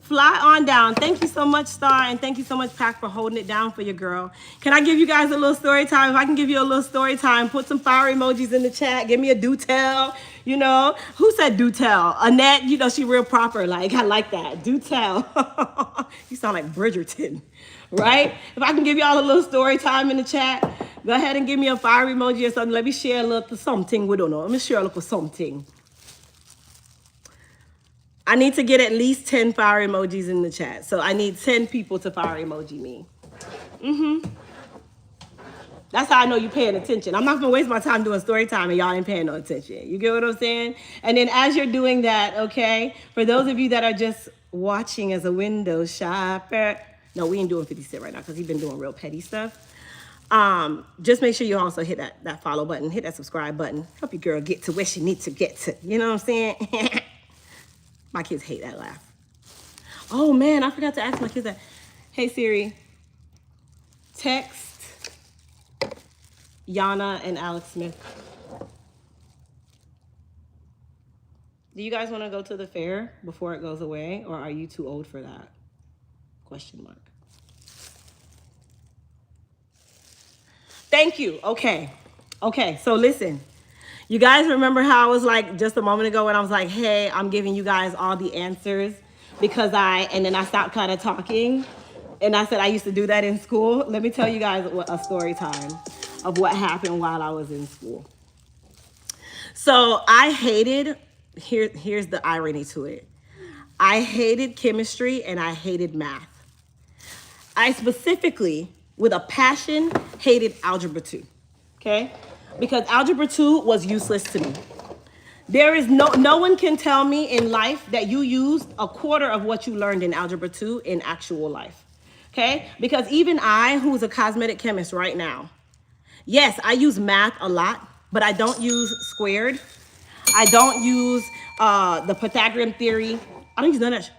Fly on down. Thank you so much, Star, and thank you so much, Pac, for holding it down for your girl. Can I give you guys a little story time? If I can give you a little story time, put some fire emojis in the chat. Give me a do tell. You know, who said do tell? Annette, you know, she real proper. Like, I like that. Do tell. You sound like Bridgerton, right? If I can give y'all a little story time in the chat, go ahead and give me a fire emoji or something. Let me share a little something. We don't know. Let me share a little something. I need to get at least 10 fire emojis in the chat. So I need 10 people to fire emoji me. That's how I know you're paying attention. I'm not gonna waste my time doing story time and y'all ain't paying no attention. You get what I'm saying? And then as you're doing that, okay, for those of you that are just watching as a window shopper, no, we ain't doing 50 Cent right now because he's been doing real petty stuff. Just make sure you also hit that follow button, hit that subscribe button. Help your girl get to where she needs to get to. You know what I'm saying? My kids hate that laugh. Oh man, I forgot to ask my kids that. Hey Siri, text Yana and Alex Smith. Do you guys want to go to the fair before it goes away, or are you too old for that? Question mark. Thank you. Okay, so listen. You guys remember how I was like just a moment ago when I was like, hey, I'm giving you guys all the answers because and then I stopped kind of talking. And I said I used to do that in school. Let me tell you guys a story time of what happened while I was in school. So I hated, here's the irony to it. I hated chemistry and I hated math. I specifically, with a passion, hated algebra 2, okay? Because algebra 2 was useless to me. There is no one can tell me in life that you used a quarter of what you learned in algebra 2 in actual life, okay? Because even I, who's a cosmetic chemist right now, yes, I use math a lot, but I don't use squared. I don't use the Pythagorean theory. I don't use none of that,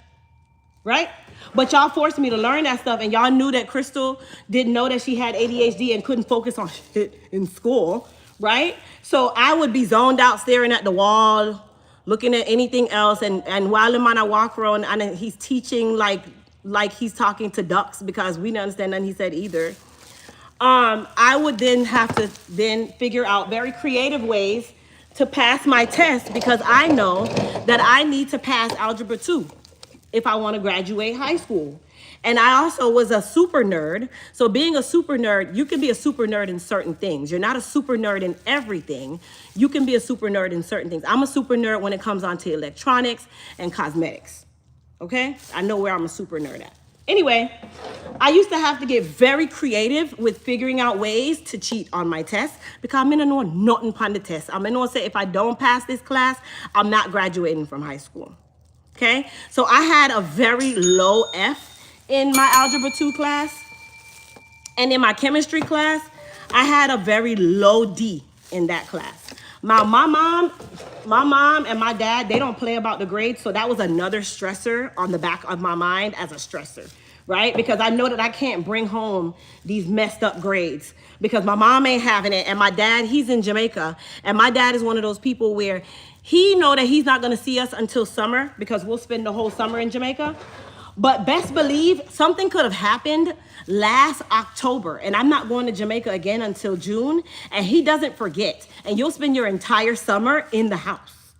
right? But y'all forced me to learn that stuff, and y'all knew that Crystal didn't know that she had ADHD and couldn't focus on shit in school, right? So I would be zoned out staring at the wall, looking at anything else, and while in my walk around, and he's teaching like he's talking to ducks because we didn't understand nothing he said either. I would then have to figure out very creative ways to pass my test because I know that I need to pass algebra 2 if I want to graduate high school. And I also was a super nerd. So being a super nerd, you can be a super nerd in certain things. You're not a super nerd in everything. You can be a super nerd in certain things. I'm a super nerd when it comes on to electronics and cosmetics. Okay? I know where I'm a super nerd at. Anyway, I used to have to get very creative with figuring out ways to cheat on my test because I'm in a know nothing upon the test. I'm in a say if I don't pass this class, I'm not graduating from high school. Okay? So I had a very low F in my algebra 2 class. And in my chemistry class, I had a very low D in that class. My mom and my dad, they don't play about the grades. So that was another stressor on the back of my mind as a stressor, right? Because I know that I can't bring home these messed up grades because my mom ain't having it. And my dad, he's in Jamaica. And my dad is one of those people where he know that he's not going to see us until summer because we'll spend the whole summer in Jamaica. But best believe something could have happened last October and I'm not going to Jamaica again until June and he doesn't forget and you'll spend your entire summer in the house.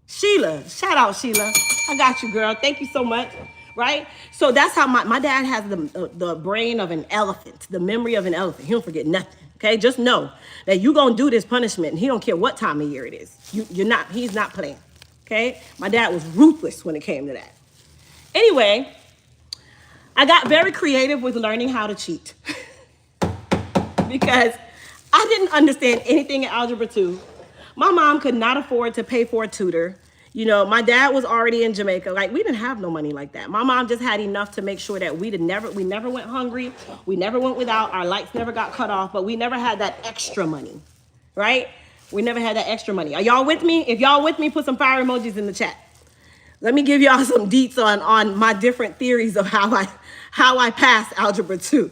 Sheila, shout out Sheila. I got you, girl. Thank you so much. Right? So that's how my dad has the brain of an elephant, the memory of an elephant. He don't forget nothing. Okay? Just know that you're going to do this punishment and he don't care what time of year it is. He's not playing. Okay? My dad was ruthless when it came to that. Anyway, I got very creative with learning how to cheat because I didn't understand anything in algebra 2. My mom could not afford to pay for a tutor. You know, my dad was already in Jamaica. Like, we didn't have no money like that. My mom just had enough to make sure that we never went hungry. We never went without. Our lights never got cut off, but we never had that extra money, right? We never had that extra money. Are y'all with me? If y'all with me, put some fire emojis in the chat. Let me give y'all some deets on my different theories of how I passed Algebra 2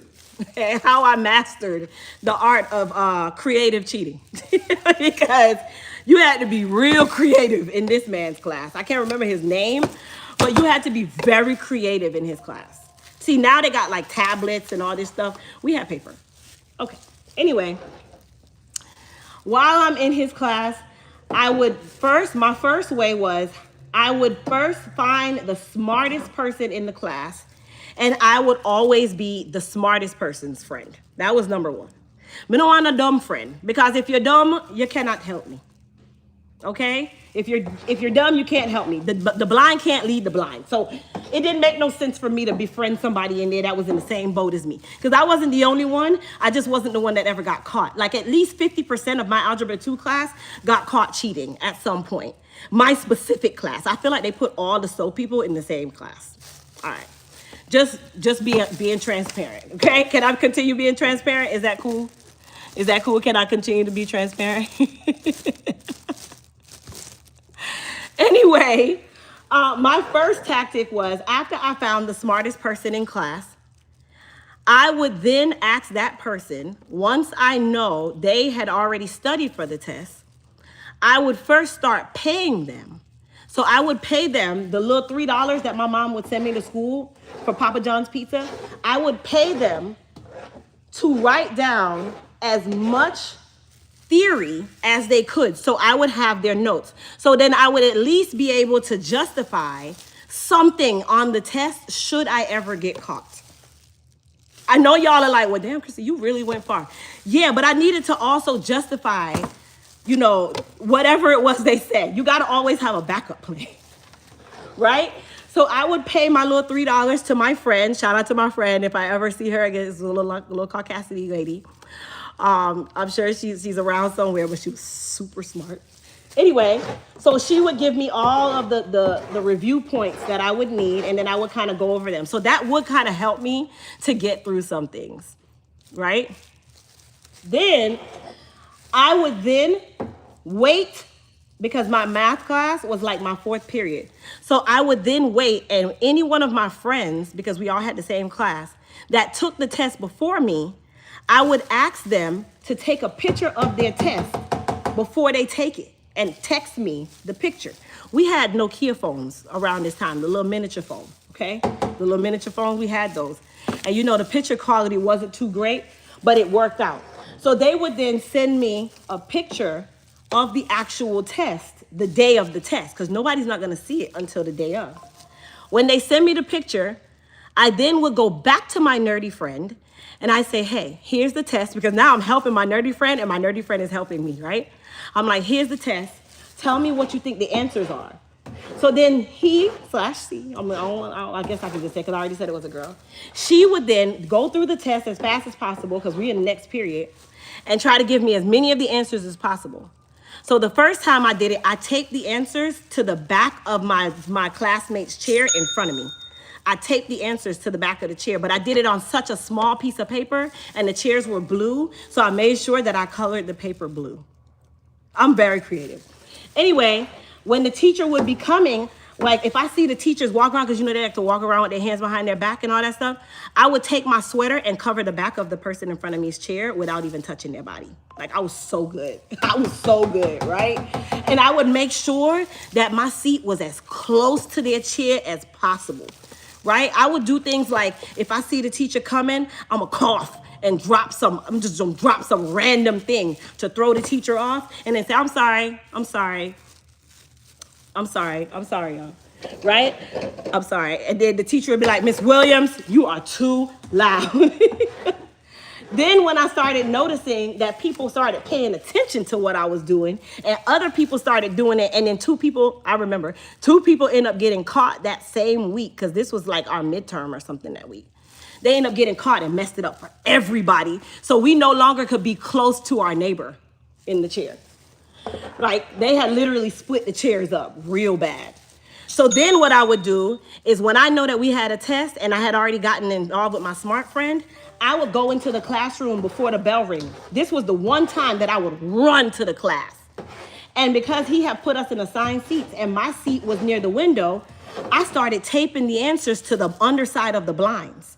and how I mastered the art of creative cheating. Because you had to be real creative in this man's class. I can't remember his name, but you had to be very creative in his class. See, now they got like tablets and all this stuff. We had paper. Okay. Anyway, while I'm in his class, my first way was I would first find the smartest person in the class, and I would always be the smartest person's friend. That was number one. I don't want a dumb friend, because if you're dumb, you cannot help me. Okay? If you're dumb, you can't help me. The blind can't lead the blind. So it didn't make no sense for me to befriend somebody in there that was in the same boat as me. Because I wasn't the only one. I just wasn't the one that ever got caught. Like at least 50% of my Algebra 2 class got caught cheating at some point. My specific class. I feel like they put all the SO people in the same class. All right. Just being transparent. Okay? Can I continue being transparent? Is that cool? Is that cool? Can I continue to be transparent? Anyway, my first tactic was after I found the smartest person in class, I would then ask that person, once I know they had already studied for the test, I would first start paying them. So I would pay them the little $3 that my mom would send me to school for Papa John's pizza. I would pay them to write down as much theory as they could. So I would have their notes. So then I would at least be able to justify something on the test should I ever get caught. I know y'all are like, well, damn, Chrissy, you really went far. Yeah, but I needed to also justify, you know, whatever it was they said. You got to always have a backup plan, right? So I would pay my little $3 to my friend. Shout out to my friend. If I ever see her again, it's a little Caucasian lady. I'm sure she's around somewhere, but she was super smart. Anyway, so she would give me all of the review points that I would need, and then I would kind of go over them. So that would kind of help me to get through some things, right? Then I would then wait, because my math class was like my fourth period. So I would then wait, and any one of my friends, because we all had the same class, that took the test before me, I would ask them to take a picture of their test before they take it and text me the picture. We had Nokia phones around this time, the little miniature phone, okay? The little miniature phones, we had those. And you know, the picture quality wasn't too great, but it worked out. So they would then send me a picture of the actual test, the day of the test, because nobody's not gonna see it until the day of. When they send me the picture, I then would go back to my nerdy friend and I say, hey, here's the test, because now I'm helping my nerdy friend and my nerdy friend is helping me, right? I'm like, here's the test. Tell me what you think the answers are. So then he/she, I guess I can just say, because I already said it was a girl. She would then go through the test as fast as possible, because we're in the next period, and try to give me as many of the answers as possible. So the first time I did it, I taped the answers to the back of my classmate's chair in front of me. I taped the answers to the back of the chair, but I did it on such a small piece of paper, and the chairs were blue, so I made sure that I colored the paper blue. I'm very creative. Anyway, when the teacher would be coming, like if I see the teachers walk around, because you know they like to walk around with their hands behind their back and all that stuff, I would take my sweater and cover the back of the person in front of me's chair without even touching their body. Like I was so good. I was so good, right? And I would make sure that my seat was as close to their chair as possible, right? I would do things like, if I see the teacher coming, I'm gonna cough and I'm just gonna drop some random thing to throw the teacher off, and then say, I'm sorry, y'all, right? I'm sorry. And then the teacher would be like, Miss Williams, you are too loud. Then when I started noticing that people started paying attention to what I was doing, and other people started doing it, and then two people end up getting caught that same week, because this was like our midterm or something that week. They end up getting caught and messed it up for everybody. So we no longer could be close to our neighbor in the chair. Like they had literally split the chairs up real bad. So then what I would do is, when I know that we had a test and I had already gotten involved with my smart friend, I would go into the classroom before the bell rang. This was the one time that I would run to the class. And because he had put us in assigned seats and my seat was near the window, I started taping the answers to the underside of the blinds.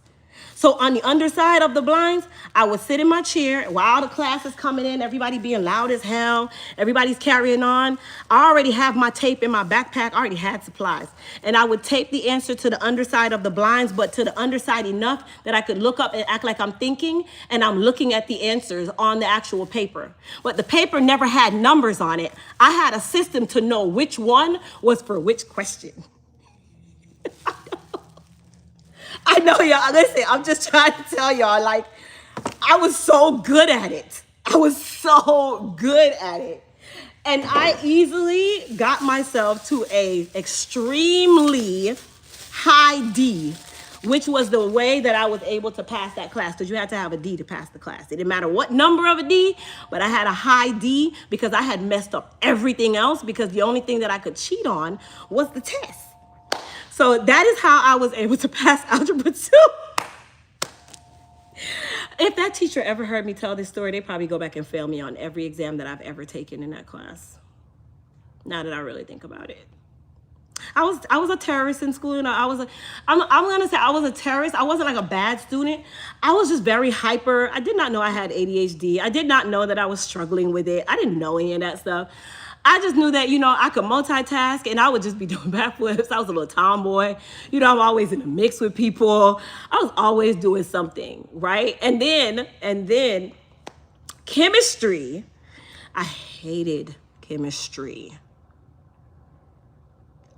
So on the underside of the blinds, I would sit in my chair while the class is coming in, everybody being loud as hell, everybody's carrying on. I already have my tape in my backpack, I already had supplies. And I would tape the answer to the underside of the blinds, but to the underside enough that I could look up and act like I'm thinking and I'm looking at the answers on the actual paper. But the paper never had numbers on it. I had a system to know which one was for which question. I know y'all, listen, I'm just trying to tell y'all, like, I was so good at it. I was so good at it. And I easily got myself to a extremely high D, which was the way that I was able to pass that class, because you had to have a D to pass the class. It didn't matter what number of a D, but I had a high D because I had messed up everything else, because the only thing that I could cheat on was the test. So that is how I was able to pass Algebra 2. If that teacher ever heard me tell this story, they'd probably go back and fail me on every exam that I've ever taken in that class. Now that I really think about it. I was a terrorist in school. You know, I'm gonna say I was a terrorist. I wasn't like a bad student. I was just very hyper. I did not know I had ADHD. I did not know that I was struggling with it. I didn't know any of that stuff. I just knew that, you know, I could multitask and I would just be doing backflips. I was a little tomboy. You know, I'm always in the mix with people. I was always doing something, right? And then chemistry. I hated chemistry.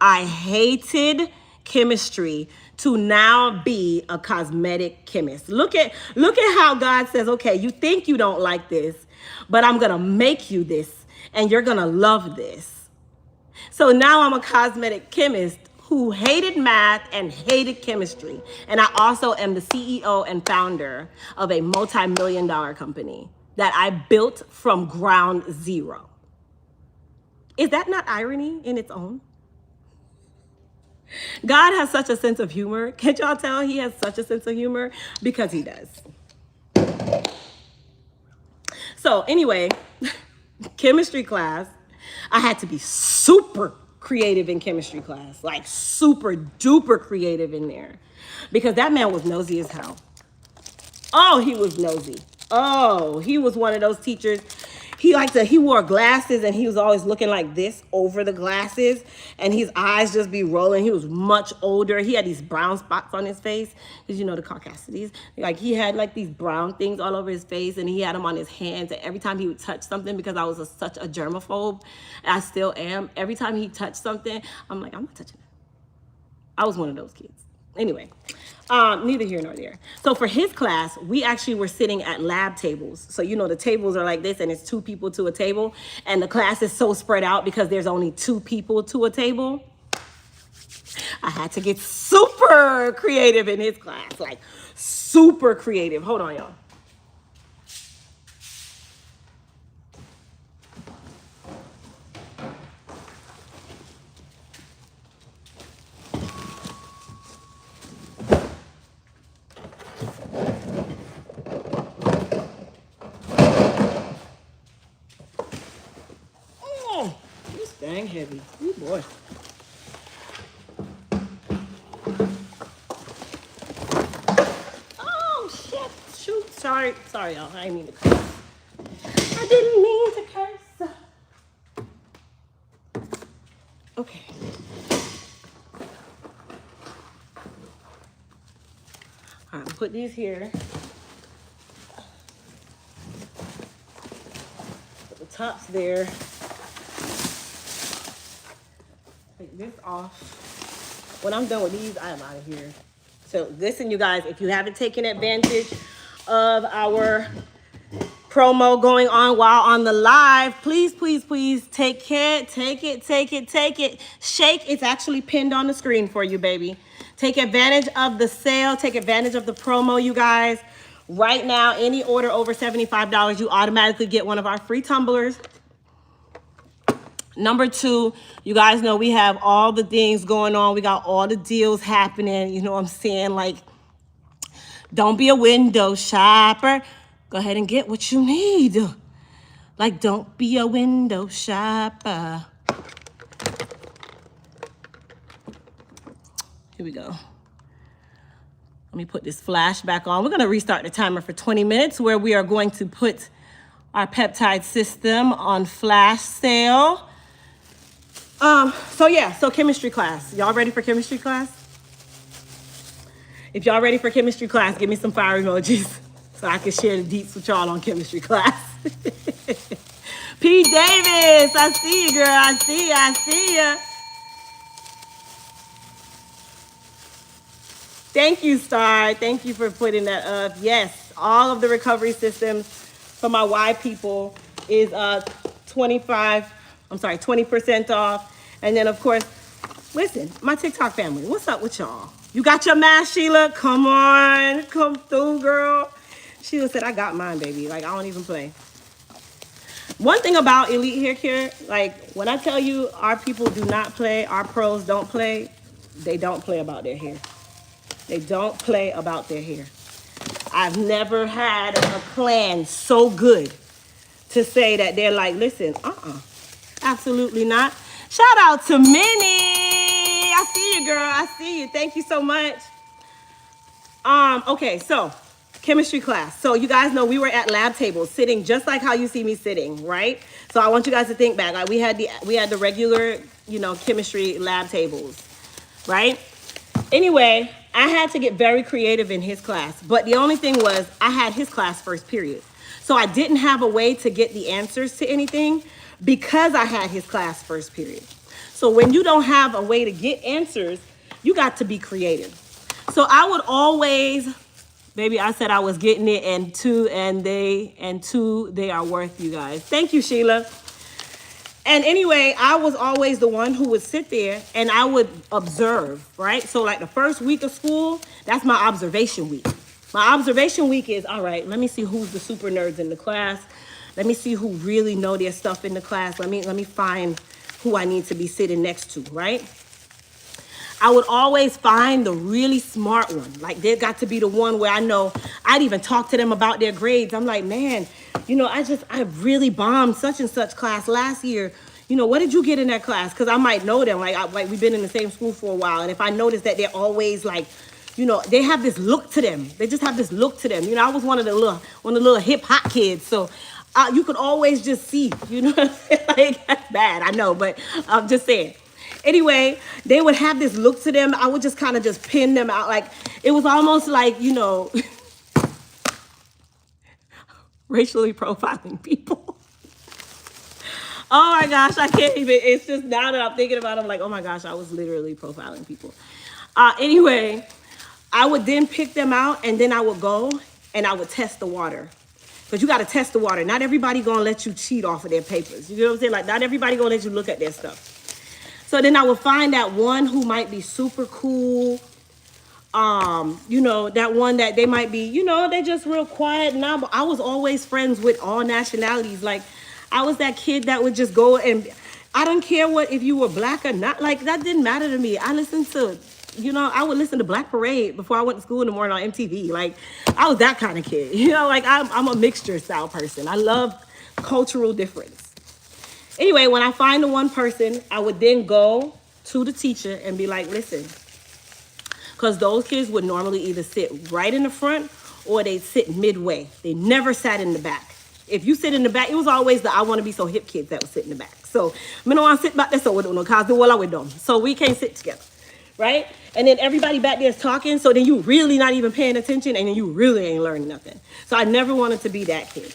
I hated chemistry to now be a cosmetic chemist. Look at how God says, okay, you think you don't like this, but I'm gonna make you this and you're gonna love this. So now I'm a cosmetic chemist who hated math and hated chemistry. And I also am the CEO and founder of a multi-million-dollar company that I built from ground zero. Is that not irony in its own? God has such a sense of humor. Can't y'all tell he has such a sense of humor? Because he does. So anyway, chemistry class, I had to be super creative in chemistry class, like super duper creative in there, because that man was nosy as hell. Oh, he was nosy. Oh, he was one of those teachers. He wore glasses and he was always looking like this over the glasses and his eyes just be rolling. He was much older. He had these brown spots on his face because, you know, the Caucasities. Like, he had like these brown things all over his face and he had them on his hands. And every time he would touch something, because I was such a germaphobe, I still am. Every time he touched something, I'm like, I'm not touching it. I was one of those kids. Anyway, neither here nor there. So for his class, we actually were sitting at lab tables. So, you know, the tables are like this and it's 2 people to a table. And the class is so spread out because there's only 2 people to a table. I had to get super creative in his class, like super creative. Hold on, y'all. Dang heavy. Ooh, boy. Oh, shit. Shoot. Sorry, y'all. I didn't mean to curse. I didn't mean to curse. Okay. All right, put these here. Put the tops there. Take this off. When I'm done with these, I am out of here. So listen, you guys, if you haven't taken advantage of our promo going on while on the live, please, please, please take it. Shake, it's actually pinned on the screen for you, baby. Take advantage of the sale. Take advantage of the promo, you guys. Right now, any order over $75, you automatically get one of our free tumblers. Number 2, you guys know we have all the things going on. We got all the deals happening. You know what I'm saying? Like, don't be a window shopper. Go ahead and get what you need. Like, don't be a window shopper. Here we go. Let me put this flash back on. We're gonna restart the timer for 20 minutes where we are going to put our peptide system on flash sale. So chemistry class. Y'all ready for chemistry class? If y'all ready for chemistry class, give me some fire emojis so I can share the deets with y'all on chemistry class. P. Davis, I see you, girl. I see ya. Thank you, Star. Thank you for putting that up. Yes, all of the recovery systems for my Y people is 20% off. And then, of course, listen, my TikTok family, what's up with y'all? You got your mask, Sheila? Come on, come through, girl. Sheila said, I got mine, baby. Like, I don't even play. One thing about Elite Hair Care, like, when I tell you our people do not play, our pros don't play, they don't play about their hair. They don't play about their hair. I've never had a plan so good to say that they're like, listen, absolutely not. Shout out to Minnie. I see you, girl. I see you. Thank you so much. Okay, so chemistry class. So you guys know we were at lab tables sitting just like how you see me sitting, right? So I want you guys to think back. Like we had the regular, chemistry lab tables, right? Anyway, I had to get very creative in his class, but the only thing was I had his class first period. So I didn't have a way to get the answers to anything because I had his class first period. So when you don't have a way to get answers, you got to be creative. So I would always, baby, I said I was getting it, and two they are worth, you guys. Thank you, Sheila. And anyway, I was always the one who would sit there and I would observe, right? So like the first week of school, that's my observation week. My observation week is, all right, let me see who's the super nerds in the class. Let me see who really know their stuff in the class. Let me find who I need to be sitting next to, right? I would always find the really smart one. Like they got to be the one where I know I'd even talk to them about their grades. I'm like, man, I really bombed such and such class last year. What did you get in that class? Because I might know them. Like we've been in the same school for a while. And if I notice that they're always like, they have this look to them. They just have this look to them. I was one of the little hip hop kids. So you could always just see, like that's bad. I know, but I'm just saying. Anyway, they would have this look to them. I would just kind of just pin them out. Like it was almost like, racially profiling people. Oh my gosh, I can't even. It's just now that I'm thinking about it, I'm like, oh my gosh, I was literally profiling people. Anyway, I would then pick them out and then I would go and I would test the water. Because you got to test the water. Not everybody going to let you cheat off of their papers. You know what I'm saying? Like not everybody going to let you look at their stuff. So then I would find that one who might be super cool. That one that they might be, they're just real quiet. And I was always friends with all nationalities. Like I was that kid that would just go and I don't care if you were black or not. Like that didn't matter to me. I listened to, I would listen to Black Parade before I went to school in the morning on MTV. Like I was that kind of kid, like I'm a mixture style person. I love cultural difference. Anyway, when I find the one person, I would then go to the teacher and be like, listen, because those kids would normally either sit right in the front or they'd sit midway. They never sat in the back. If you sit in the back, it was always the I want to be so hip kids that would sit in the back. So I don't want to sit back there, so we don't know because with them. So we can't sit together, right? And then everybody back there is talking, so then you really not even paying attention and then you really ain't learning nothing. So I never wanted to be that kid.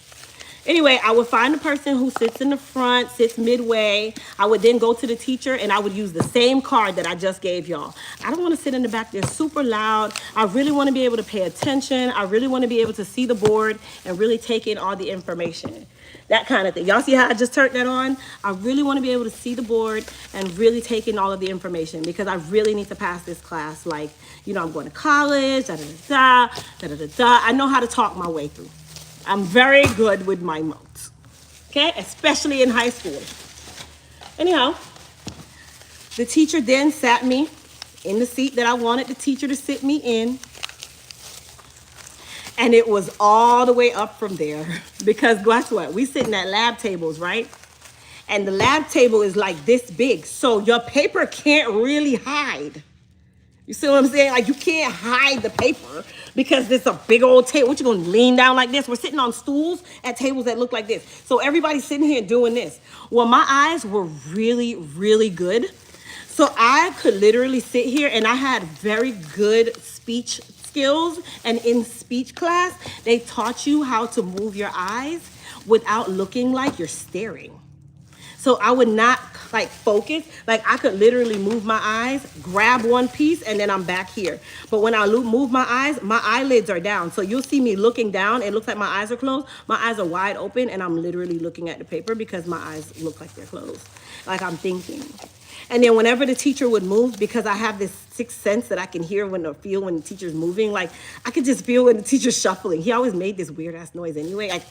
Anyway, I would find the person who sits in the front, sits midway. I would then go to the teacher and I would use the same card that I just gave y'all. I don't want to sit in the back there super loud. I really want to be able to pay attention. I really want to be able to see the board and really take in all the information. That kind of thing. Y'all see how I just turned that on? I really want to be able to see the board and really take in all of the information because I really need to pass this class. Like, I'm going to college, I know how to talk my way through. I'm very good with my notes, okay? Especially in high school. Anyhow, the teacher then sat me in the seat that I wanted the teacher to sit me in. And it was all the way up from there. Because guess what? We sitting at lab tables, right? And the lab table is like this big. So your paper can't really hide. You see what I'm saying? Like, you can't hide the paper because it's a big old table. What, you gonna lean down like this? We're sitting on stools at tables that look like this. So everybody's sitting here doing this. Well, my eyes were really, really good. So I could literally sit here, and I had very good speech skills. And in speech class, they taught you how to move your eyes without looking like you're staring. So I would not like focus. Like, I could literally move my eyes, grab one piece, and then I'm back here. But when I move my eyes, my eyelids are down. So you'll see me looking down. It looks like my eyes are closed. My eyes are wide open, and I'm literally looking at the paper because my eyes look like they're closed. Like, I'm thinking. And then whenever the teacher would move, because I have this sixth sense that I can hear when or feel when the teacher's moving, like, I could just feel when the teacher's shuffling. He always made this weird ass noise anyway, like,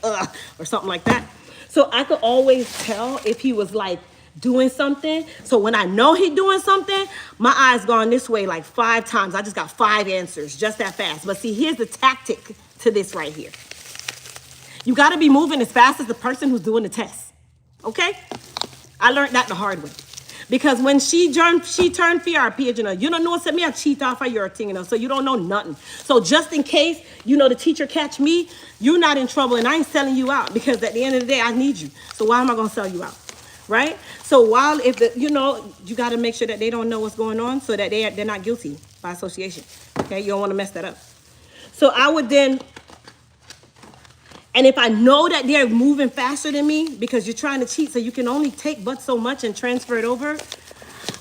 or something like that. So I could always tell if he was like doing something. So when I know he's doing something, my eyes gone this way like 5 times. I just got 5 answers just that fast. But see, here's the tactic to this right here. You got to be moving as fast as the person who's doing the test. Okay? I learned that the hard way. Because when she turned PRP, you don't know what me I cheat off of your thing, so you don't know nothing. So just in case, the teacher catch me, you're not in trouble, and I ain't selling you out, because at the end of the day, I need you. So why am I gonna sell you out, right? So while you got to make sure that they don't know what's going on, so that they're not guilty by association. Okay, you don't want to mess that up. So I would then. And if I know that they're moving faster than me, because you're trying to cheat, so you can only take but so much and transfer it over,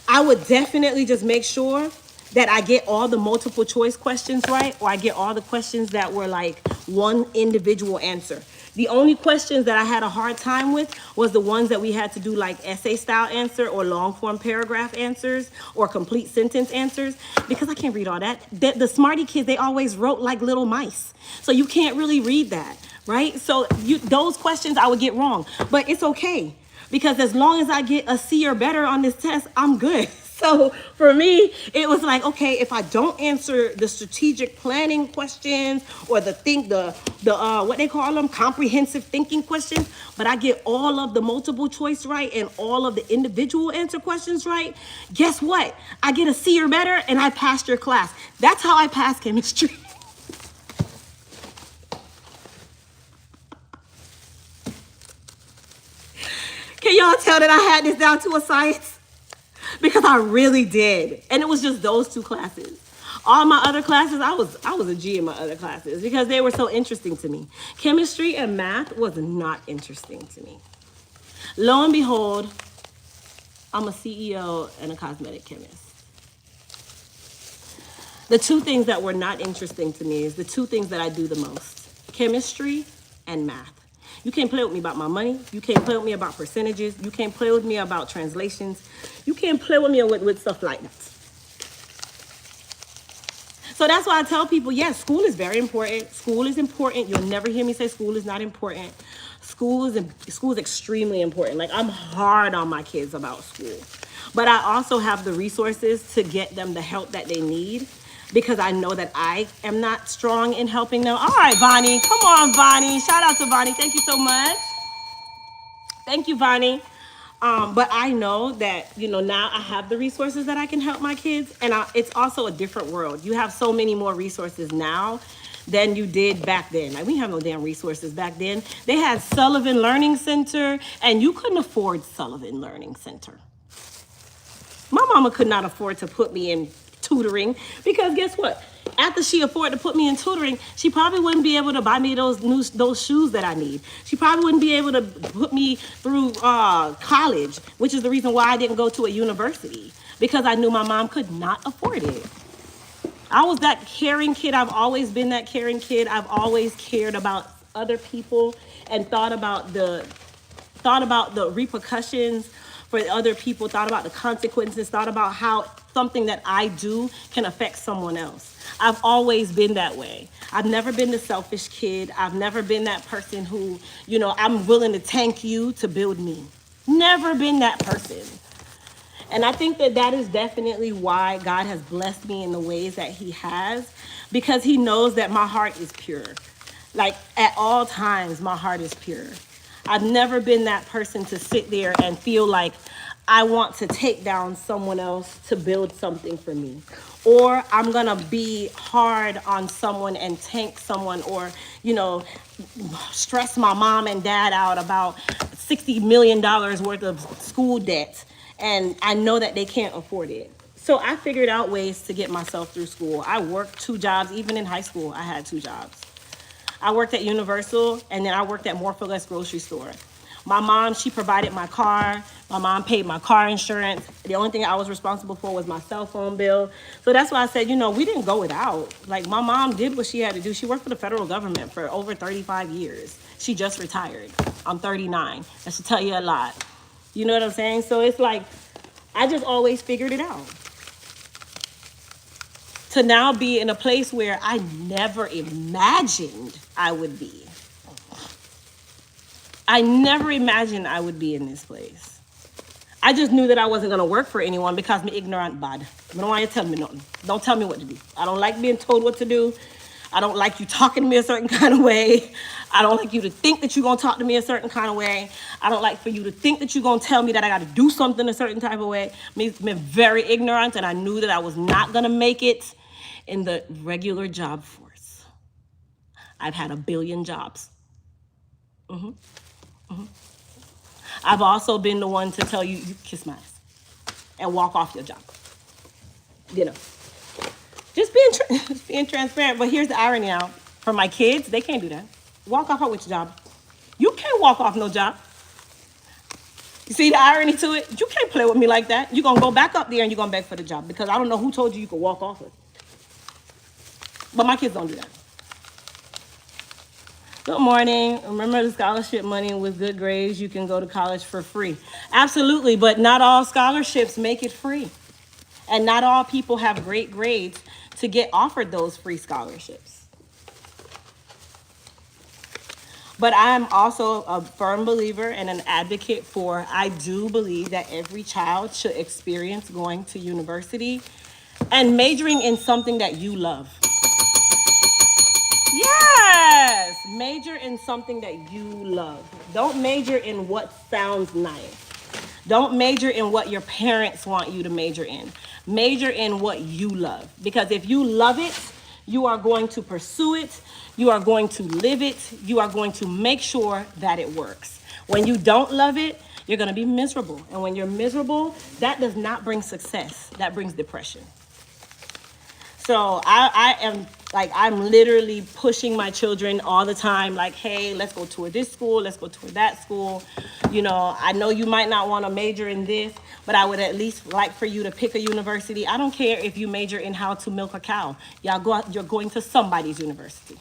I would definitely just make sure that I get all the multiple choice questions right, or I get all the questions that were like one individual answer. The only questions that I had a hard time with was the ones that we had to do like essay style answer, or long form paragraph answers, or complete sentence answers, because I can't read all that. The smarty kids, they always wrote like little mice. So you can't really read that, right? So those questions I would get wrong, but it's okay, because as long as I get a C or better on this test, I'm good. So for me, it was like, okay, if I don't answer the strategic planning questions, or the what they call them, comprehensive thinking questions, but I get all of the multiple choice right and all of the individual answer questions right, guess what? I get a C or better, and I passed your class. That's how I passed chemistry. Can y'all tell that I had this down to a science? Because I really did. And it was just those 2 classes. All my other classes, I was a G in my other classes, because they were so interesting to me. Chemistry and math was not interesting to me. Lo and behold, I'm a CEO and a cosmetic chemist. The 2 things that were not interesting to me is the 2 things that I do the most: chemistry and math. You can't play with me about my money. You can't play with me about percentages. You can't play with me about translations. You can't play with me with stuff like that. So that's why I tell people, yes, school is very important. School is important. You'll never hear me say school is not important. School is extremely important. Like, I'm hard on my kids about school. But I also have the resources to get them the help that they need, because I know that I am not strong in helping them. All right, Vonnie. Come on, Vonnie. Shout out to Vonnie. Thank you so much. Thank you, Vonnie. But I know that, now I have the resources that I can help my kids. And it's also a different world. You have so many more resources now than you did back then. Like, we have no damn resources back then. They had Sullivan Learning Center, and you couldn't afford Sullivan Learning Center. My mama could not afford to put me in tutoring, because guess what? After she afforded to put me in tutoring, she probably wouldn't be able to buy me those shoes that I need. She probably wouldn't be able to put me through college, which is the reason why I didn't go to a university, because I knew my mom could not afford it. I was that caring kid. I've always been that caring kid. I've always cared about other people and thought about the repercussions for other people, thought about the consequences, thought about how something that I do can affect someone else. I've always been that way. I've never been the selfish kid. I've never been that person who, I'm willing to tank you to build me. Never been that person. And I think that is definitely why God has blessed me in the ways that he has, because he knows that my heart is pure. Like at all times, my heart is pure. I've never been that person to sit there and feel like I want to take down someone else to build something for me. Or I'm gonna be hard on someone and tank someone, or, you know, stress my mom and dad out about $60 million worth of school debt. And I know that they can't afford it. So I figured out ways to get myself through school. I worked 2 jobs. Even in high school, I had 2 jobs. I worked at Universal, and then I worked at More for Less grocery store. My mom, she provided my car. My mom paid my car insurance. The only thing I was responsible for was my cell phone bill. So that's why I said, you know, we didn't go without. Like, my mom did what she had to do. She worked for the federal government for over 35 years. She just retired. I'm 39. That should tell you a lot. You know what I'm saying? So it's like, I just always figured it out. To now be in a place where I never imagined I would be. I never imagined I would be in this place. I just knew that I wasn't gonna work for anyone because I'm ignorant bad. I don't want you to tell me nothing. Don't tell me what to do. I don't like being told what to do. I don't like you talking to me a certain kind of way. I don't like you to think that you're gonna talk to me a certain kind of way. I don't like for you to think that you're gonna tell me that I gotta do something a certain type of way. I've been very ignorant, and I knew that I was not gonna make it in the regular job force. I've had a billion jobs. I've also been the one to tell you, you kiss my ass and walk off your job. You know, just being transparent. But here's the irony now. For my kids, they can't do that. Walk off with your job. You can't walk off no job. You see the irony to it? You can't play with me like that. You're going to go back up there and you're going to beg for the job, because I don't know who told you could walk off it. But my kids don't do that. Good morning. Remember the scholarship money with good grades, you can go to college for free. Absolutely, but not all scholarships make it free. And not all people have great grades to get offered those free scholarships. But I'm also a firm believer and an advocate for, I do believe that every child should experience going to university and majoring in something that you love. Yes, major in something that you love. Don't major in what sounds nice. Don't major in what your parents want you to major in. Major in what you love. Because if you love it, you are going to pursue it. You are going to live it. You are going to make sure that it works. When you don't love it, you're going to be miserable. And when you're miserable, that does not bring success. That brings depression. So I am like, I'm literally pushing my children all the time. Like, hey, let's go tour this school. Let's go tour that school. You know, I know you might not want to major in this, but I would at least like for you to pick a university. I don't care if you major in how to milk a cow. Y'all go out, you're going to somebody's university.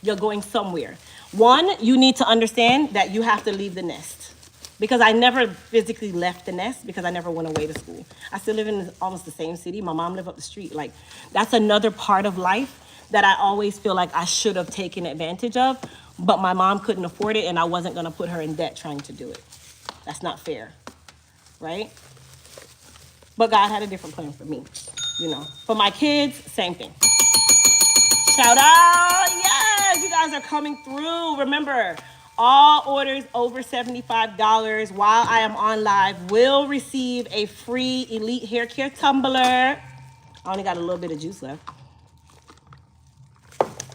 You're going somewhere. One, you need to understand that you have to leave the nest. Because I never physically left the nest, because I never went away to school. I still live in almost the same city. My mom lived up the street. Like, that's another part of life that I always feel like I should have taken advantage of, but my mom couldn't afford it, and I wasn't gonna put her in debt trying to do it. That's not fair, right? But God had a different plan for me, you know. For my kids, same thing. Shout out, yes, you guys are coming through. Remember, all orders over $75 while I am on live will receive a free Elite Hair Care tumbler. I only got a little bit of juice left.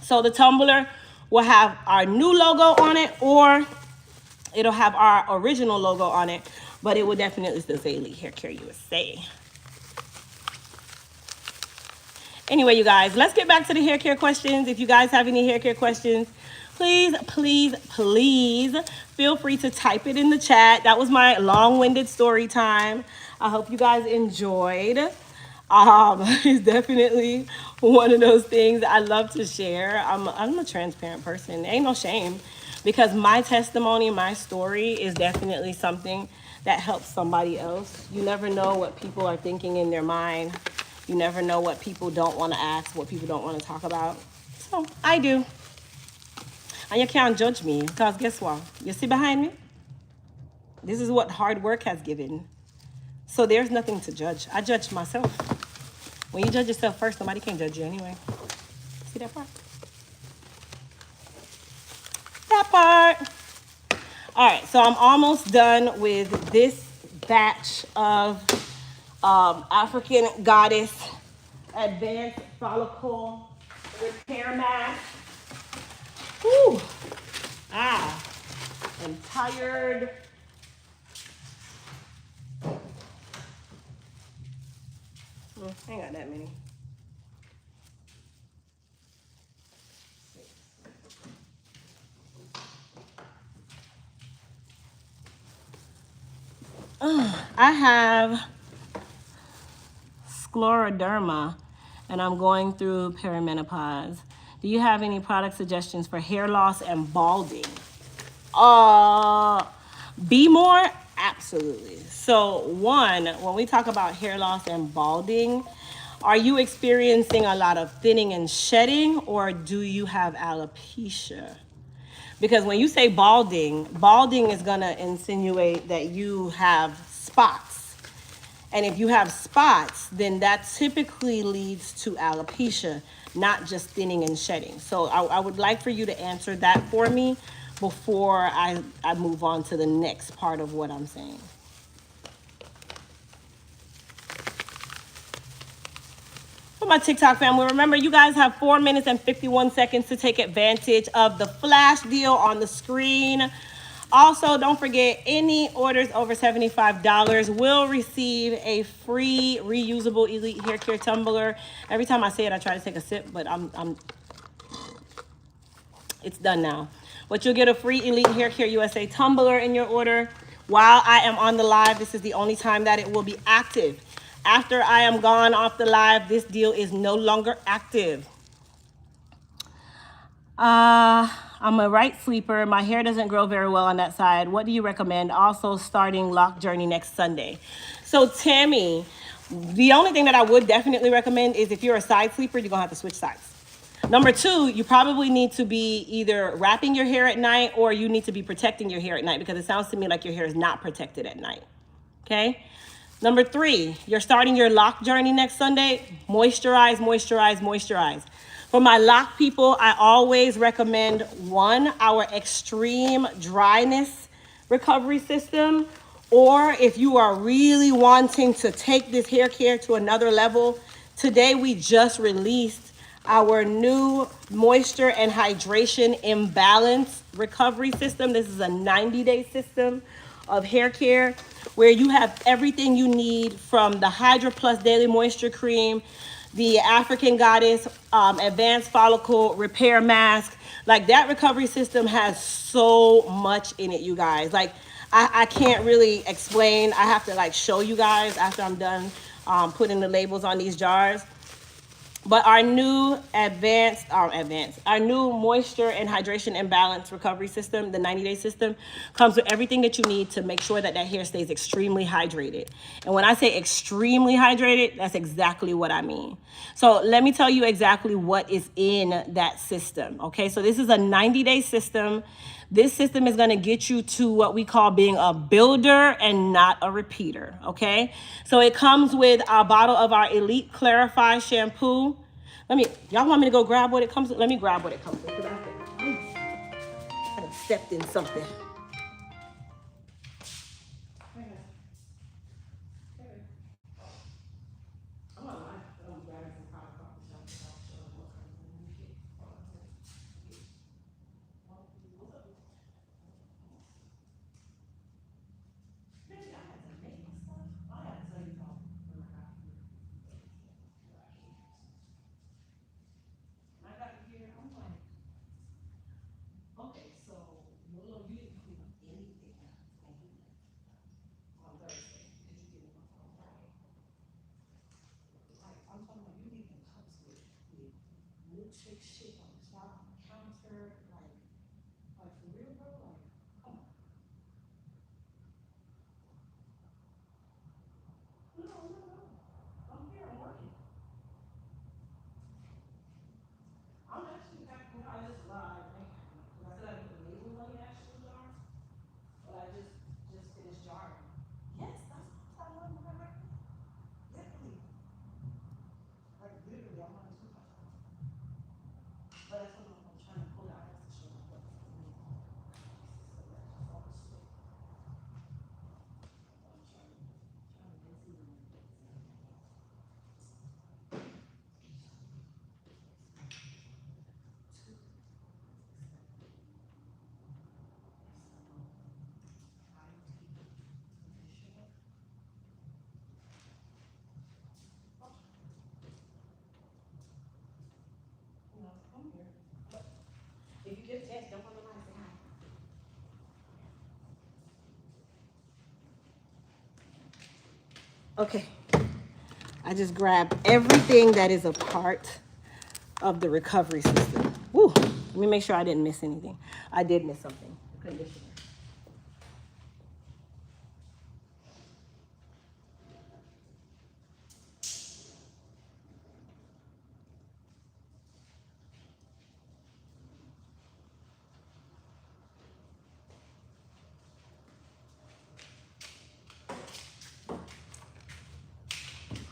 So the tumbler will have our new logo on it, or it'll have our original logo on it, but it will definitely still say Elite Hair Care USA. Anyway, you guys, let's get back to the hair care questions. If you guys have any hair care questions, please, please, please feel free to type it in the chat. That was my long-winded story time. I hope you guys enjoyed. It's definitely one of those things I love to share. I'm a transparent person. Ain't no shame, because my testimony, my story is definitely something that helps somebody else. You never know what people are thinking in their mind. You never know what people don't want to ask, what people don't want to talk about. So I do. And you can't judge me, because guess what? You see behind me? This is what hard work has given. So there's nothing to judge. I judge myself. When you judge yourself first, nobody can judge you anyway. See that part? All right, so I'm almost done with this batch of African Goddess Advanced Follicle Repair Mask. Whew. Ah, I'm tired. I ain't got that many. I have Scleroderma, and I'm going through perimenopause. Do you have any product suggestions for hair loss and balding? Uh, be more? Absolutely. So, one, when we talk about hair loss and balding, are you experiencing a lot of thinning and shedding, or do you have alopecia? Because when you say balding, balding is gonna insinuate that you have spots. And if you have spots, then that typically leads to alopecia, not just thinning and shedding. So I would like for you to answer that for me before I move on to the next part of what I'm saying. For my TikTok family, remember you guys have 4 minutes and 51 seconds to take advantage of the flash deal on the screen. Also, don't forget, any orders over $75 will receive a free reusable Elite Hair Care tumbler. Every time I say it, I try to take a sip, but it's done now. But you'll get a free Elite Hair Care USA tumbler in your order. While I am on the live, this is the only time that it will be active. After I am gone off the live, this deal is no longer active. I'm a right sleeper. My hair doesn't grow very well on that side. What do you recommend? Also starting Lock Journey next Sunday. So Tammy, the only thing that I would definitely recommend is if you're a side sleeper, you're gonna have to switch sides. Number two, you probably need to be either wrapping your hair at night or you need to be protecting your hair at night, because it sounds to me like your hair is not protected at night. Okay? Number three, you're starting your lock journey next Sunday. Moisturize, moisturize, moisturize. For my lock people, I always recommend one, our extreme dryness recovery system. Or if you are really wanting to take this hair care to another level, today we just released our new moisture and hydration imbalance recovery system. This is a 90-day system of hair care where you have everything you need, from the Hydra Plus Daily Moisture Cream, the African Goddess Advanced Follicle Repair Mask. Like, that recovery system has so much in it, you guys. Like, I can't really explain. I have to like show you guys after I'm done putting the labels on these jars. But our new our new moisture and hydration imbalance recovery system, the 90-day system, comes with everything that you need to make sure that that hair stays extremely hydrated. And when I say extremely hydrated, that's exactly what I mean. So let me tell you exactly what is in that system. Okay, so this is a 90-day system. This system is going to get you to what we call being a builder and not a repeater, okay? So it comes with a bottle of our Elite Clarify shampoo. Y'all want me to go grab what it comes with? Let me grab what it comes with. I done stepped in something. Okay, so you didn't clean up anything on Thursday. Did you get it on Friday? Like, I'm talking about you leaving cups with milkshake shit on the top, on the counter, like for real, bro? Like, come on. No. I'm here, I'm working. I'm actually back when I just live. Like I said, I put the labels on the actual jar, but I just finished jarring. Yes, that's what I'm talking about. Literally. Like literally, I'm on the toothbrush. But that's what I'm trying to pull out to show you what. If you get a chance, jump on the line and say hi. Okay. I just grabbed everything that is a part of the recovery system. Woo. Let me make sure I didn't miss anything. I did miss something. Conditioner.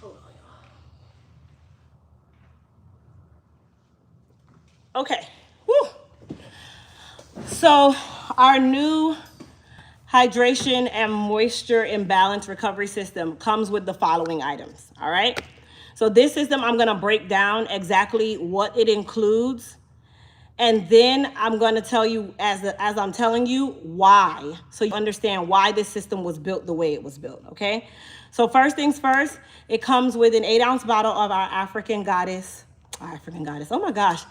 Hold on, y'all. Okay. Woo. So our new hydration and moisture imbalance recovery system comes with the following items. All right. So this system, I'm going to break down exactly what it includes. And then I'm going to tell you as I'm telling you why, so you understand why this system was built the way it was built, okay? So first things first, it comes with an 8-ounce bottle of our African goddess, oh my gosh,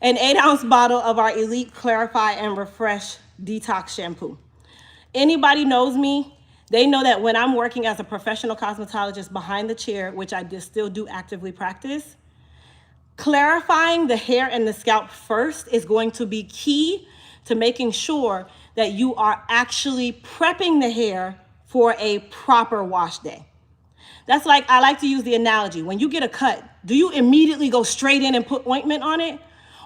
an 8-ounce bottle of our Elite Clarify and Refresh Detox Shampoo. Anybody knows me, they know that when I'm working as a professional cosmetologist behind the chair, which I still do actively practice, clarifying the hair and the scalp first is going to be key to making sure that you are actually prepping the hair for a proper wash day. That's like, I like to use the analogy. When you get a cut, do you immediately go straight in and put ointment on it?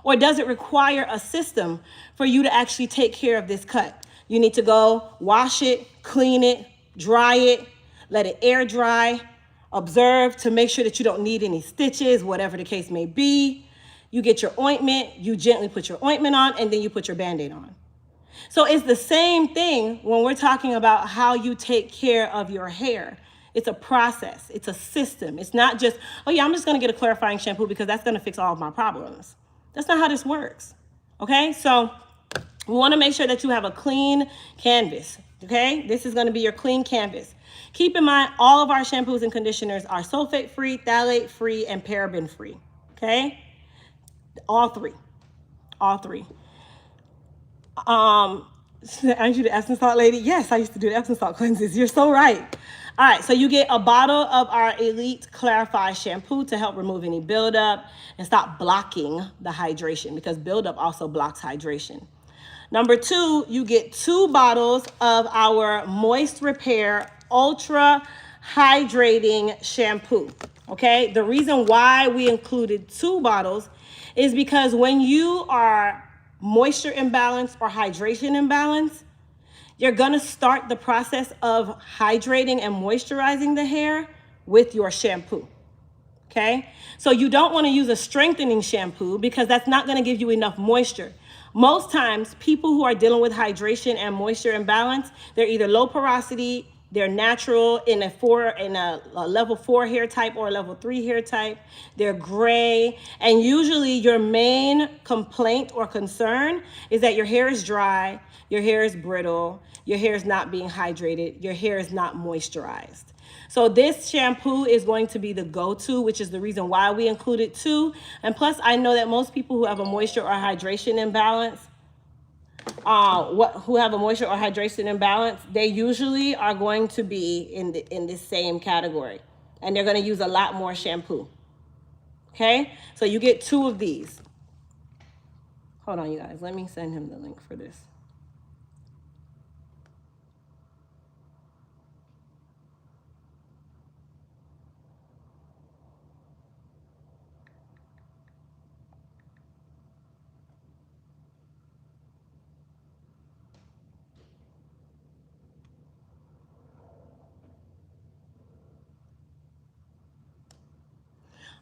Or does it require a system for you to actually take care of this cut? You need to go wash it, clean it, dry it, let it air dry, observe to make sure that you don't need any stitches, whatever the case may be. You get your ointment, you gently put your ointment on, and then you put your Band-Aid on. So it's the same thing when we're talking about how you take care of your hair. It's a process, it's a system. It's not just, oh yeah, I'm just gonna get a clarifying shampoo because that's gonna fix all of my problems. That's not how this works, okay? So we wanna make sure that you have a clean canvas, okay? This is gonna be your clean canvas. Keep in mind, all of our shampoos and conditioners are sulfate-free, phthalate-free, and paraben-free, okay? All three. Aren't you the Epsom salt lady? Yes, I used to do the Epsom salt cleanses. You're so right. All right, so you get a bottle of our Elite Clarify shampoo to help remove any buildup and stop blocking the hydration, because buildup also blocks hydration. Number 2, you get 2 bottles of our Moist Repair Ultra Hydrating Shampoo, okay? The reason why we included 2 bottles is because when you are moisture imbalance or hydration imbalance, you're gonna start the process of hydrating and moisturizing the hair with your shampoo, okay? So you don't wanna use a strengthening shampoo because that's not gonna give you enough moisture. Most times, people who are dealing with hydration and moisture imbalance, they're either low porosity, they're natural in a level 4 hair type or a level 3 hair type. They're gray. And usually your main complaint or concern is that your hair is dry, your hair is brittle, your hair is not being hydrated, your hair is not moisturized. So this shampoo is going to be the go-to, which is the reason why we included 2. And plus, I know that most people who have a moisture or hydration imbalance, they usually are going to be in this same category, and they're going to use a lot more shampoo. Okay, so you get 2 of these. Hold on, you guys. Let me send him the link for this.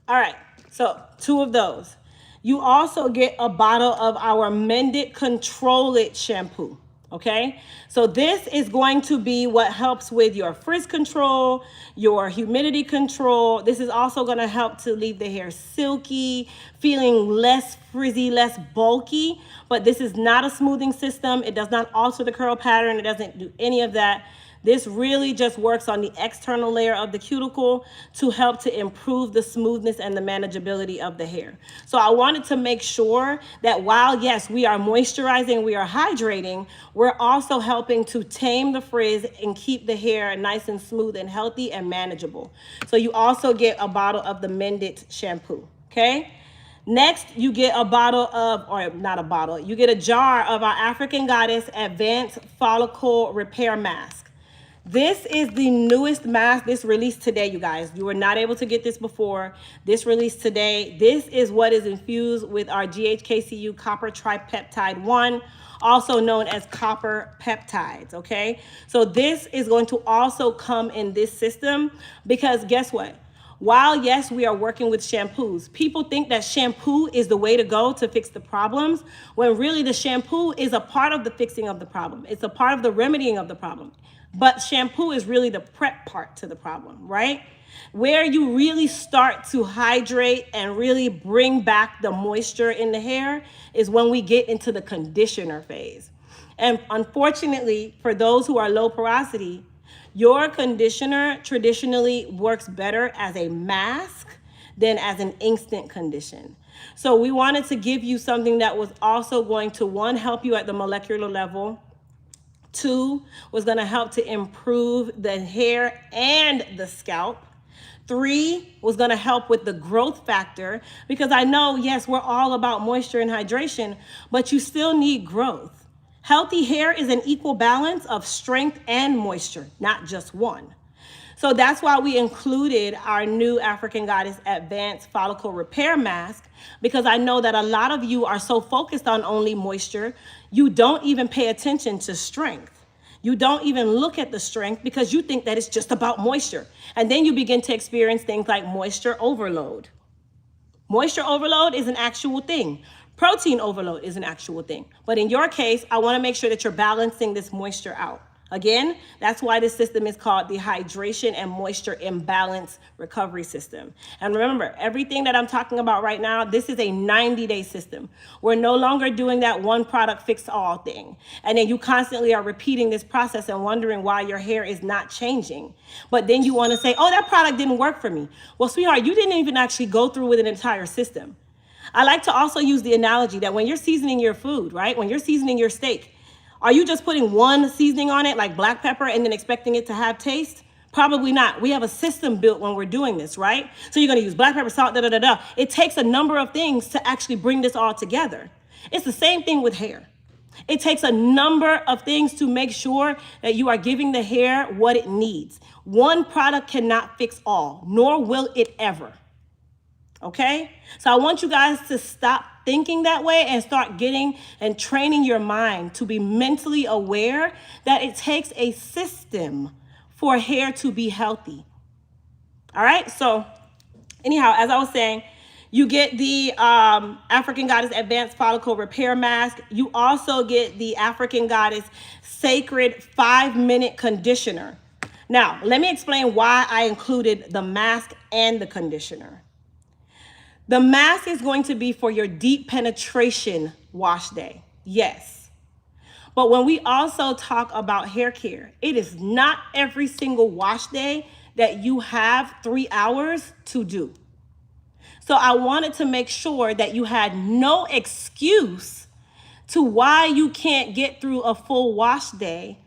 All right, so 2 of those. You also get a bottle of our Mended Control It shampoo, okay? So this is going to be what helps with your frizz control, your humidity control. This is also gonna help to leave the hair silky, feeling less frizzy, less bulky, but this is not a smoothing system. It does not alter the curl pattern. It doesn't do any of that. This really just works on the external layer of the cuticle to help to improve the smoothness and the manageability of the hair. So I wanted to make sure that while, yes, we are moisturizing, we are hydrating, we're also helping to tame the frizz and keep the hair nice and smooth and healthy and manageable. So you also get a bottle of the Mendit shampoo, okay? Next, you get a bottle of, or not a bottle, you get a jar of our African Goddess Advanced Follicle Repair Mask. This is the newest mask. This released today, you guys. You were not able to get this before. This released today. This is what is infused with our GHKCU copper tripeptide 1, also known as copper peptides, okay? So this is going to also come in this system because guess what? While, yes, we are working with shampoos, people think that shampoo is the way to go to fix the problems, when really the shampoo is a part of the fixing of the problem. It's a part of the remedying of the problem. But shampoo is really the prep part to the problem, right? Where you really start to hydrate and really bring back the moisture in the hair is when we get into the conditioner phase. And unfortunately, for those who are low porosity, your conditioner traditionally works better as a mask than as an instant condition. So we wanted to give you something that was also going to, one, help you at the molecular level, two, was going to help to improve the hair and the scalp. Three, was going to help with the growth factor, because I know, yes, we're all about moisture and hydration, but you still need growth. Healthy hair is an equal balance of strength and moisture, not just one. So that's why we included our new African Goddess Advanced Follicle Repair Mask, because I know that a lot of you are so focused on only moisture, you don't even pay attention to strength. You don't even look at the strength because you think that it's just about moisture. And then you begin to experience things like moisture overload. Moisture overload is an actual thing. Protein overload is an actual thing. But in your case, I want to make sure that you're balancing this moisture out. Again, that's why this system is called the Hydration and Moisture Imbalance Recovery System. And remember, everything that I'm talking about right now, this is a 90-day system. We're no longer doing that one product fix all thing. And then you constantly are repeating this process and wondering why your hair is not changing. But then you want to say, oh, that product didn't work for me. Well, sweetheart, you didn't even actually go through with an entire system. I like to also use the analogy that when you're seasoning your food, right? When you're seasoning your steak, are you just putting one seasoning on it, like black pepper, and then expecting it to have taste? Probably not. We have a system built when we're doing this, right? So you're gonna use black pepper, salt, da-da-da-da. It takes a number of things to actually bring this all together. It's the same thing with hair. It takes a number of things to make sure that you are giving the hair what it needs. One product cannot fix all, nor will it ever. Okay? So I want you guys to stop thinking that way and start getting and training your mind to be mentally aware that it takes a system for hair to be healthy. All right? So anyhow, as I was saying, you get the African Goddess Advanced Follicle Repair Mask. You also get the African Goddess Sacred 5-Minute Conditioner. Now, let me explain why I included the mask and the conditioner. The mask is going to be for your deep penetration wash day, yes. But when we also talk about hair care, it is not every single wash day that you have 3 hours to do. So I wanted to make sure that you had no excuse to why you can't get through a full wash day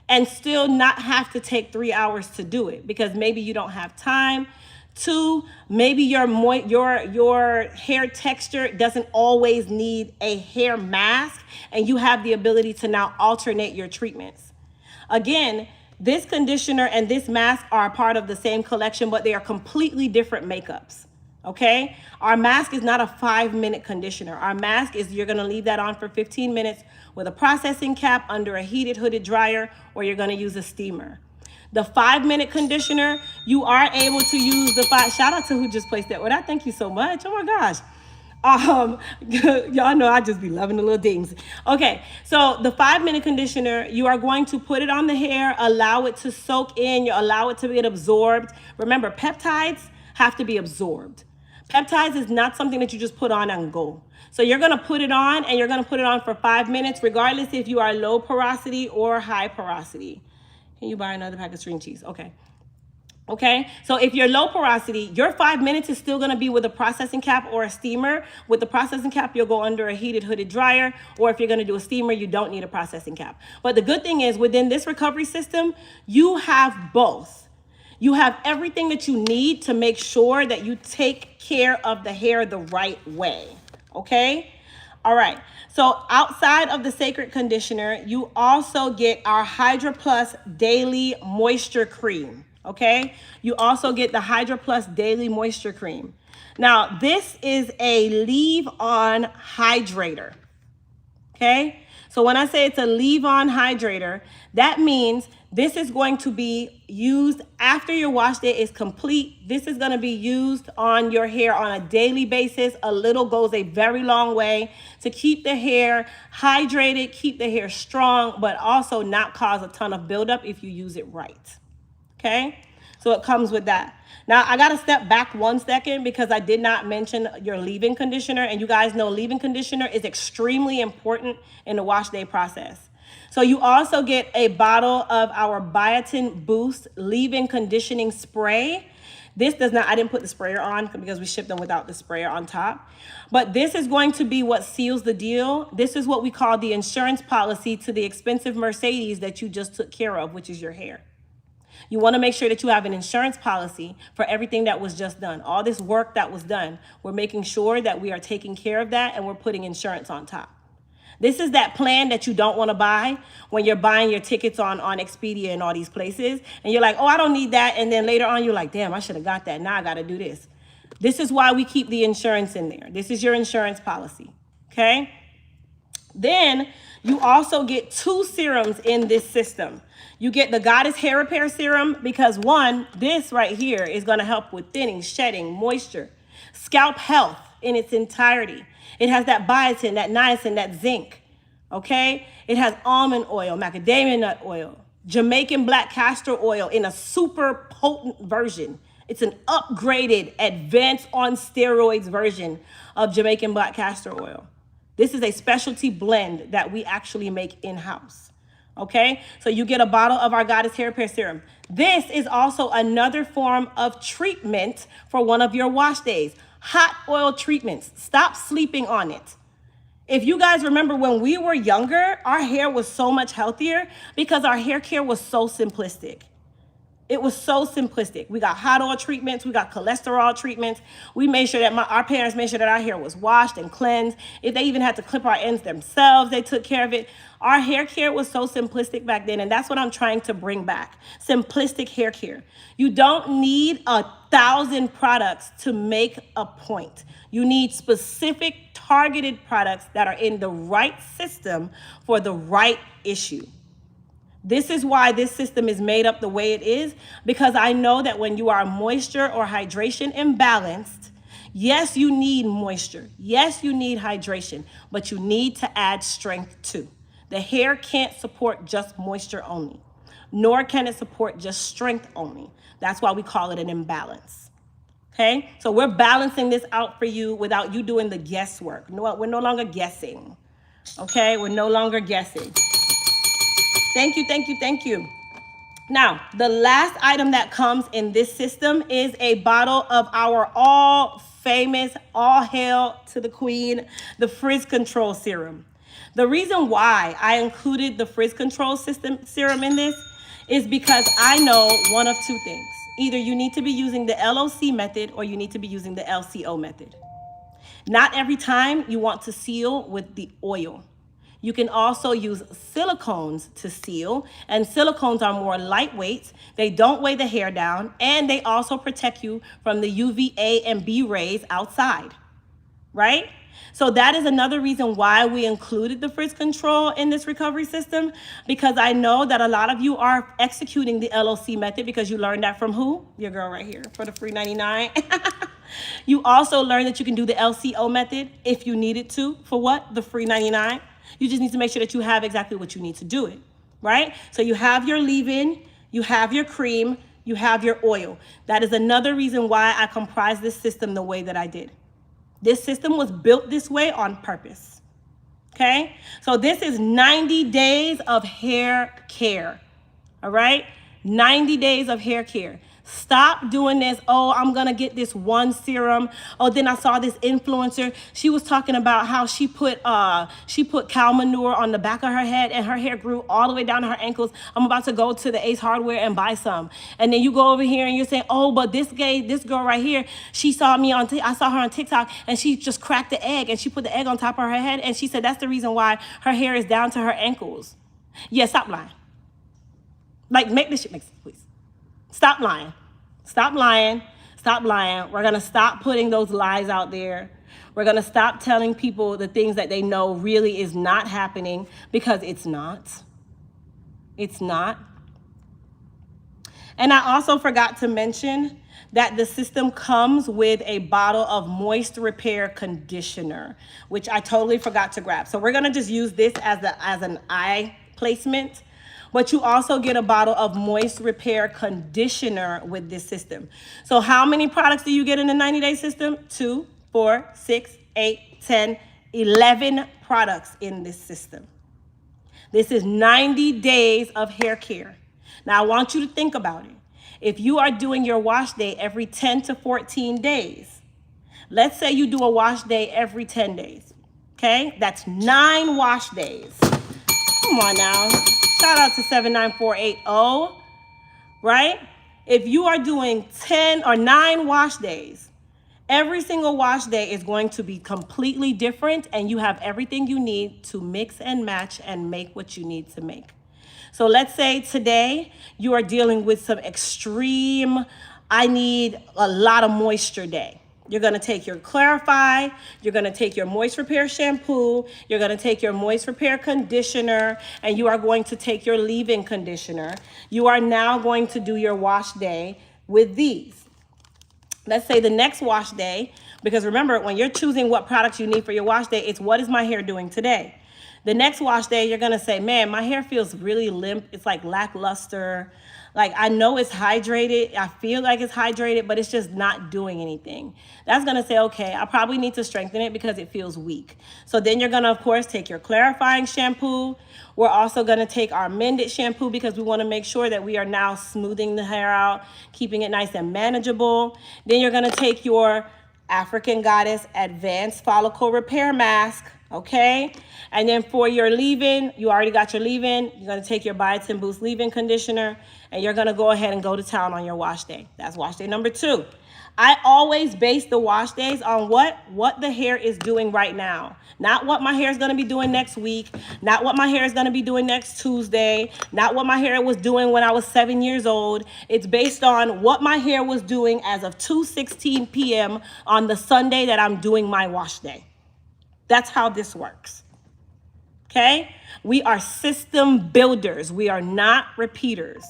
and still not have to take 3 hours to do it, because maybe you don't have time. Two, maybe your hair texture doesn't always need a hair mask, and you have the ability to now alternate your treatments. Again, this conditioner and this mask are a part of the same collection, but they are completely different makeups. Okay? Our mask is not a 5-minute conditioner. Our mask is, you're gonna leave that on for 15 minutes with a processing cap under a heated hooded dryer, or you're gonna use a steamer. The 5-minute conditioner, you are able to use the shout out to who just placed that order. Thank you so much. Oh my gosh. Y'all know I just be loving the little dings. Okay, so the 5-minute conditioner, you are going to put it on the hair, allow it to soak in, you allow it to get absorbed. Remember, peptides have to be absorbed. Peptides is not something that you just put on and go. So you're gonna put it on, and you're gonna put it on for 5 minutes, regardless if you are low porosity or high porosity. Can you buy another pack of string cheese? Okay. Okay, so if you're low porosity, your 5 minutes is still gonna be with a processing cap or a steamer. With the processing cap, you'll go under a heated hooded dryer, or if you're gonna do a steamer, you don't need a processing cap. But the good thing is within this recovery system, you have both. You have everything that you need to make sure that you take care of the hair the right way, okay? All right, so outside of the Sacred Conditioner, you also get our Hydra Plus Daily Moisture Cream. Okay, you also get the Hydra Plus Daily Moisture Cream. Now, this is a leave-on hydrator. Okay, so when I say it's a leave-on hydrator, that means this is going to be used after your wash day is complete. This is going to be used on your hair on a daily basis. A little goes a very long way to keep the hair hydrated, keep the hair strong, but also not cause a ton of buildup if you use it right. Okay, so it comes with that. Now, I got to step back 1 second because I did not mention your leave-in conditioner. And you guys know leave-in conditioner is extremely important in the wash day process. So you also get a bottle of our Biotin Boost leave-in conditioning spray. This does not, I didn't put the sprayer on because we shipped them without the sprayer on top. But this is going to be what seals the deal. This is what we call the insurance policy to the expensive Mercedes that you just took care of, which is your hair. You want to make sure that you have an insurance policy for everything that was just done. All this work that was done, we're making sure that we are taking care of that and we're putting insurance on top. This is that plan that you don't want to buy when you're buying your tickets on Expedia and all these places. And you're like, oh, I don't need that. And then later on, you're like, damn, I should have got that. Now I got to do this. This is why we keep the insurance in there. This is your insurance policy. Okay. Then you also get 2 serums in this system. You get the Goddess Hair Repair Serum because one, this right here is going to help with thinning, shedding, moisture, scalp health in its entirety. It has that biotin, that niacin, that zinc, okay? It has almond oil, macadamia nut oil, Jamaican black castor oil in a super potent version. It's an upgraded, advanced on steroids version of Jamaican black castor oil. This is a specialty blend that we actually make in-house. Okay, so you get a bottle of our Goddess Hair Repair Serum. This is also another form of treatment for one of your wash days. Hot oil treatments. Stop sleeping on it. If you guys remember when we were younger, our hair was so much healthier because our hair care was so simplistic. It was so simplistic. We got hot oil treatments. We got cholesterol treatments. We made sure that our parents made sure that our hair was washed and cleansed. If they even had to clip our ends themselves, they took care of it. Our hair care was so simplistic back then, and that's what I'm trying to bring back. Simplistic hair care. You don't need 1,000 products to make a point. You need specific targeted products that are in the right system for the right issue. This is why this system is made up the way it is, because I know that when you are moisture or hydration imbalanced, yes, you need moisture. Yes, you need hydration, but you need to add strength too. The hair can't support just moisture only, nor can it support just strength only. That's why we call it an imbalance. Okay, so we're balancing this out for you without you doing the guesswork. No, we're no longer guessing. Okay, we're no longer guessing. Thank you, thank you, thank you. Now, the last item that comes in this system is a bottle of our all famous, all hail to the queen, the Frizz Control Serum. The reason why I included the Frizz Control Serum in this is because I know one of 2 things. Either you need to be using the LOC method or you need to be using the LCO method. Not every time you want to seal with the oil. You can also use silicones to seal, and silicones are more lightweight. They don't weigh the hair down, and they also protect you from the UVA and B rays outside, right? So that is another reason why we included the Frizz Control in this recovery system, because I know that a lot of you are executing the LOC method because you learned that from who? Your girl right here for the free 99. You also learned that you can do the LCO method if you needed to. For what? The free 99. You just need to make sure that you have exactly what you need to do it, right? So you have your leave-in, you have your cream, you have your oil. That is another reason why I comprised this system the way that I did. This system was built this way on purpose, okay? So this is 90 days of hair care, all right? 90 days of hair care. Stop doing this. Oh, I'm gonna get this one serum. Oh, then I saw this influencer. She was talking about how she put cow manure on the back of her head and her hair grew all the way down to her ankles. I'm about to go to the Ace Hardware and buy some. And then you go over here and you're saying, oh, but this girl right here, she saw me I saw her on TikTok and she just cracked the egg and she put the egg on top of her head and she said that's the reason why her hair is down to her ankles. Yeah, stop lying. Like, make this shit make sense, please. Stop lying. Stop lying. Stop lying. We're going to stop putting those lies out there. We're going to stop telling people the things that they know really is not happening because it's not. It's not. And I also forgot to mention that the system comes with a bottle of moist repair conditioner, which I totally forgot to grab. So we're going to just use this as an eye placement. But you also get a bottle of moist repair conditioner with this system. So how many products do you get in the 90-day system? 2, 4, 6, 8, 10, 11 products in this system. This is 90 days of hair care. Now I want you to think about it. If you are doing your wash day every 10 to 14 days, let's say you do a wash day every 10 days, okay? That's 9 wash days. Come on now. Shout out to 79480, right? If you are doing 10 or 9 wash days, every single wash day is going to be completely different and you have everything you need to mix and match and make what you need to make. So let's say today you are dealing with some extreme, I need a lot of moisture day. You're gonna take your Clarify, you're gonna take your Moist Repair shampoo, you're gonna take your Moist Repair conditioner, and you are going to take your leave-in conditioner. You are now going to do your wash day with these. Let's say the next wash day, because remember, when you're choosing what products you need for your wash day, it's what is my hair doing today? The next wash day, you're gonna say, man, my hair feels really limp. It's like lackluster. Like, I know it's hydrated. I feel like it's hydrated, but it's just not doing anything. That's gonna say, okay, I probably need to strengthen it because it feels weak. So then you're gonna, of course, take your clarifying shampoo. We're also gonna take our mended shampoo because we wanna make sure that we are now smoothing the hair out, keeping it nice and manageable. Then you're gonna take your African Goddess Advanced Follicle Repair Mask, okay? And then for your leave-in, you already got your leave-in. You're gonna take your Biotin Boost leave-in conditioner and you're gonna go ahead and go to town on your wash day. That's wash day number 2. I always base the wash days on what the hair is doing right now. Not what my hair is gonna be doing next week, not what my hair is gonna be doing next Tuesday, not what my hair was doing when I was 7 years old. It's based on what my hair was doing as of 2:16 p.m. on the Sunday that I'm doing my wash day. That's how this works, okay? We are system builders. We are not repeaters.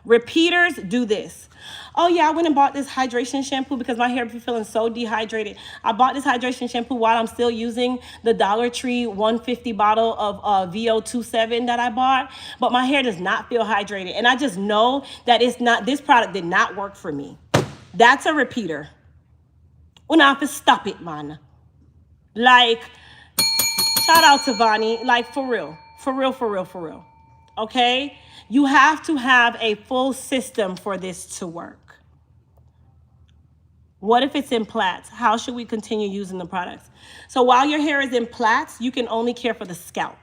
Repeaters do this. Oh yeah, I went and bought this hydration shampoo because my hair be feeling so dehydrated. I bought this hydration shampoo while I'm still using the Dollar Tree 150 bottle of VO27 that I bought, but my hair does not feel hydrated. And I just know that this product did not work for me. That's a repeater. Well, now if stop it, man. Like, shout out to Vonnie, like for real, okay? You have to have a full system for this to work. What if it's in plaits? How should we continue using the products? So while your hair is in plaits, you can only care for the scalp.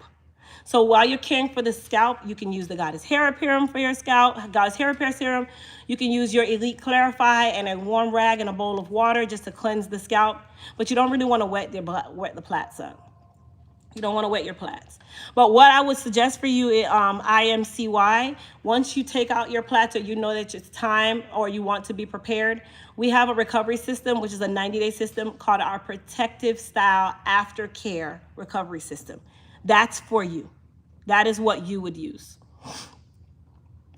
So while you're caring for the scalp, you can use the Goddess Hair Repair for your scalp, Goddess Hair Repair Serum. You can use your Elite Clarify and a warm rag and a bowl of water just to cleanse the scalp. But you don't really want to wet the plaits up. You don't want to wet your plaits. But what I would suggest for you is IMCY, once you take out your plaits or you know that it's time or you want to be prepared, we have a recovery system, which is a 90-day system called our Protective Style Aftercare Recovery System. That's for you. That is what you would use.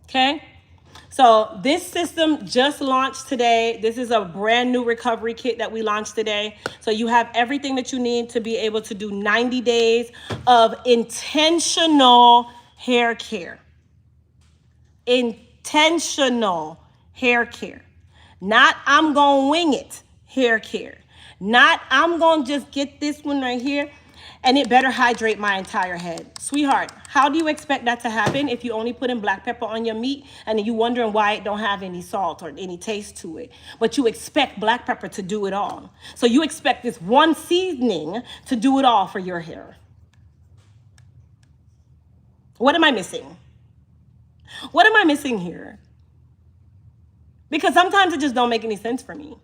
Okay? So this system just launched today. This is a brand new recovery kit that we launched today. So you have everything that you need to be able to do 90 days of intentional hair care. Intentional hair care. Not I'm gonna wing it hair care. Not I'm gonna just get this one right here And it better hydrate my entire head. Sweetheart, how do you expect that to happen if you only put in black pepper on your meat and then you wondering why it don't have any salt or any taste to it? But you expect black pepper to do it all. So you expect this one seasoning to do it all for your hair. What am I missing? What am I missing here? Because sometimes it just don't make any sense for me.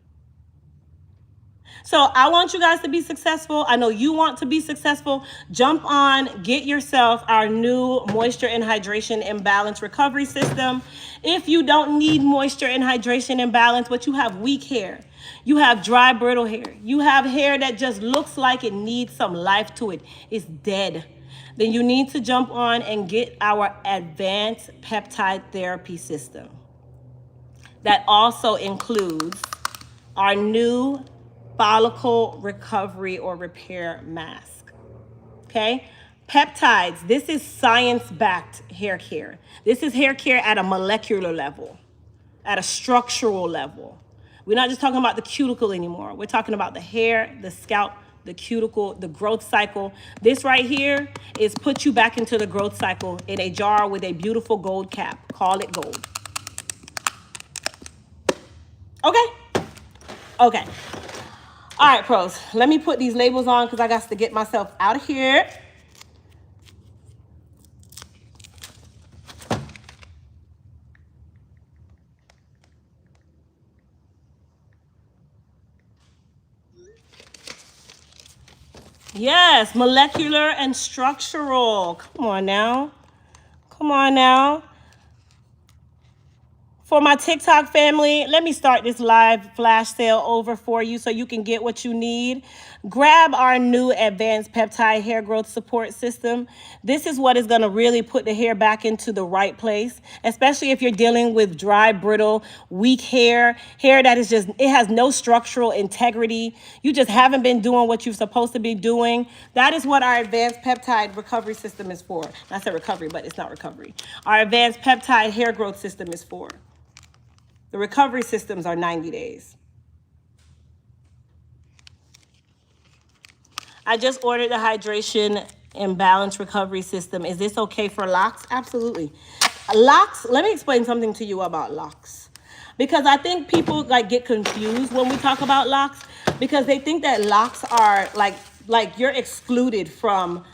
So I want you guys to be successful. I know you want to be successful. Jump on, get yourself our new moisture and hydration and balance recovery system. If you don't need moisture and hydration and balance, but you have weak hair, you have dry, brittle hair, you have hair that just looks like it needs some life to it, it's dead, then you need to jump on and get our advanced peptide therapy system. That also includes our new follicle recovery or repair mask. Okay? Peptides, this is science-backed hair care. This is hair care at a molecular level, at a structural level. We're not just talking about the cuticle anymore. We're talking about the hair, the scalp, the cuticle, the growth cycle. This right here is put you back into the growth cycle in a jar with a beautiful gold cap. Call it gold. Okay? Okay. All right, pros. Let me put these labels on because I got to get myself out of here. Yes, molecular and structural. Come on now. Come on now. For my TikTok family, let me start this live flash sale over for you so you can get what you need. Grab our new advanced peptide hair growth support system. This is what is going to really put the hair back into the right place, especially if you're dealing with dry, brittle, weak hair that is just, it has no structural integrity. You just haven't been doing what you're supposed to be doing. That is what our advanced peptide recovery system is for. I said recovery, but it's not recovery. Our advanced peptide hair growth system is for. The recovery systems are 90 days. I just ordered the hydration and balance recovery system. Is this okay for locks? Absolutely. Locks, let me explain something to you about locks. Because I think people get confused when we talk about locks because they think that locks are like you're excluded from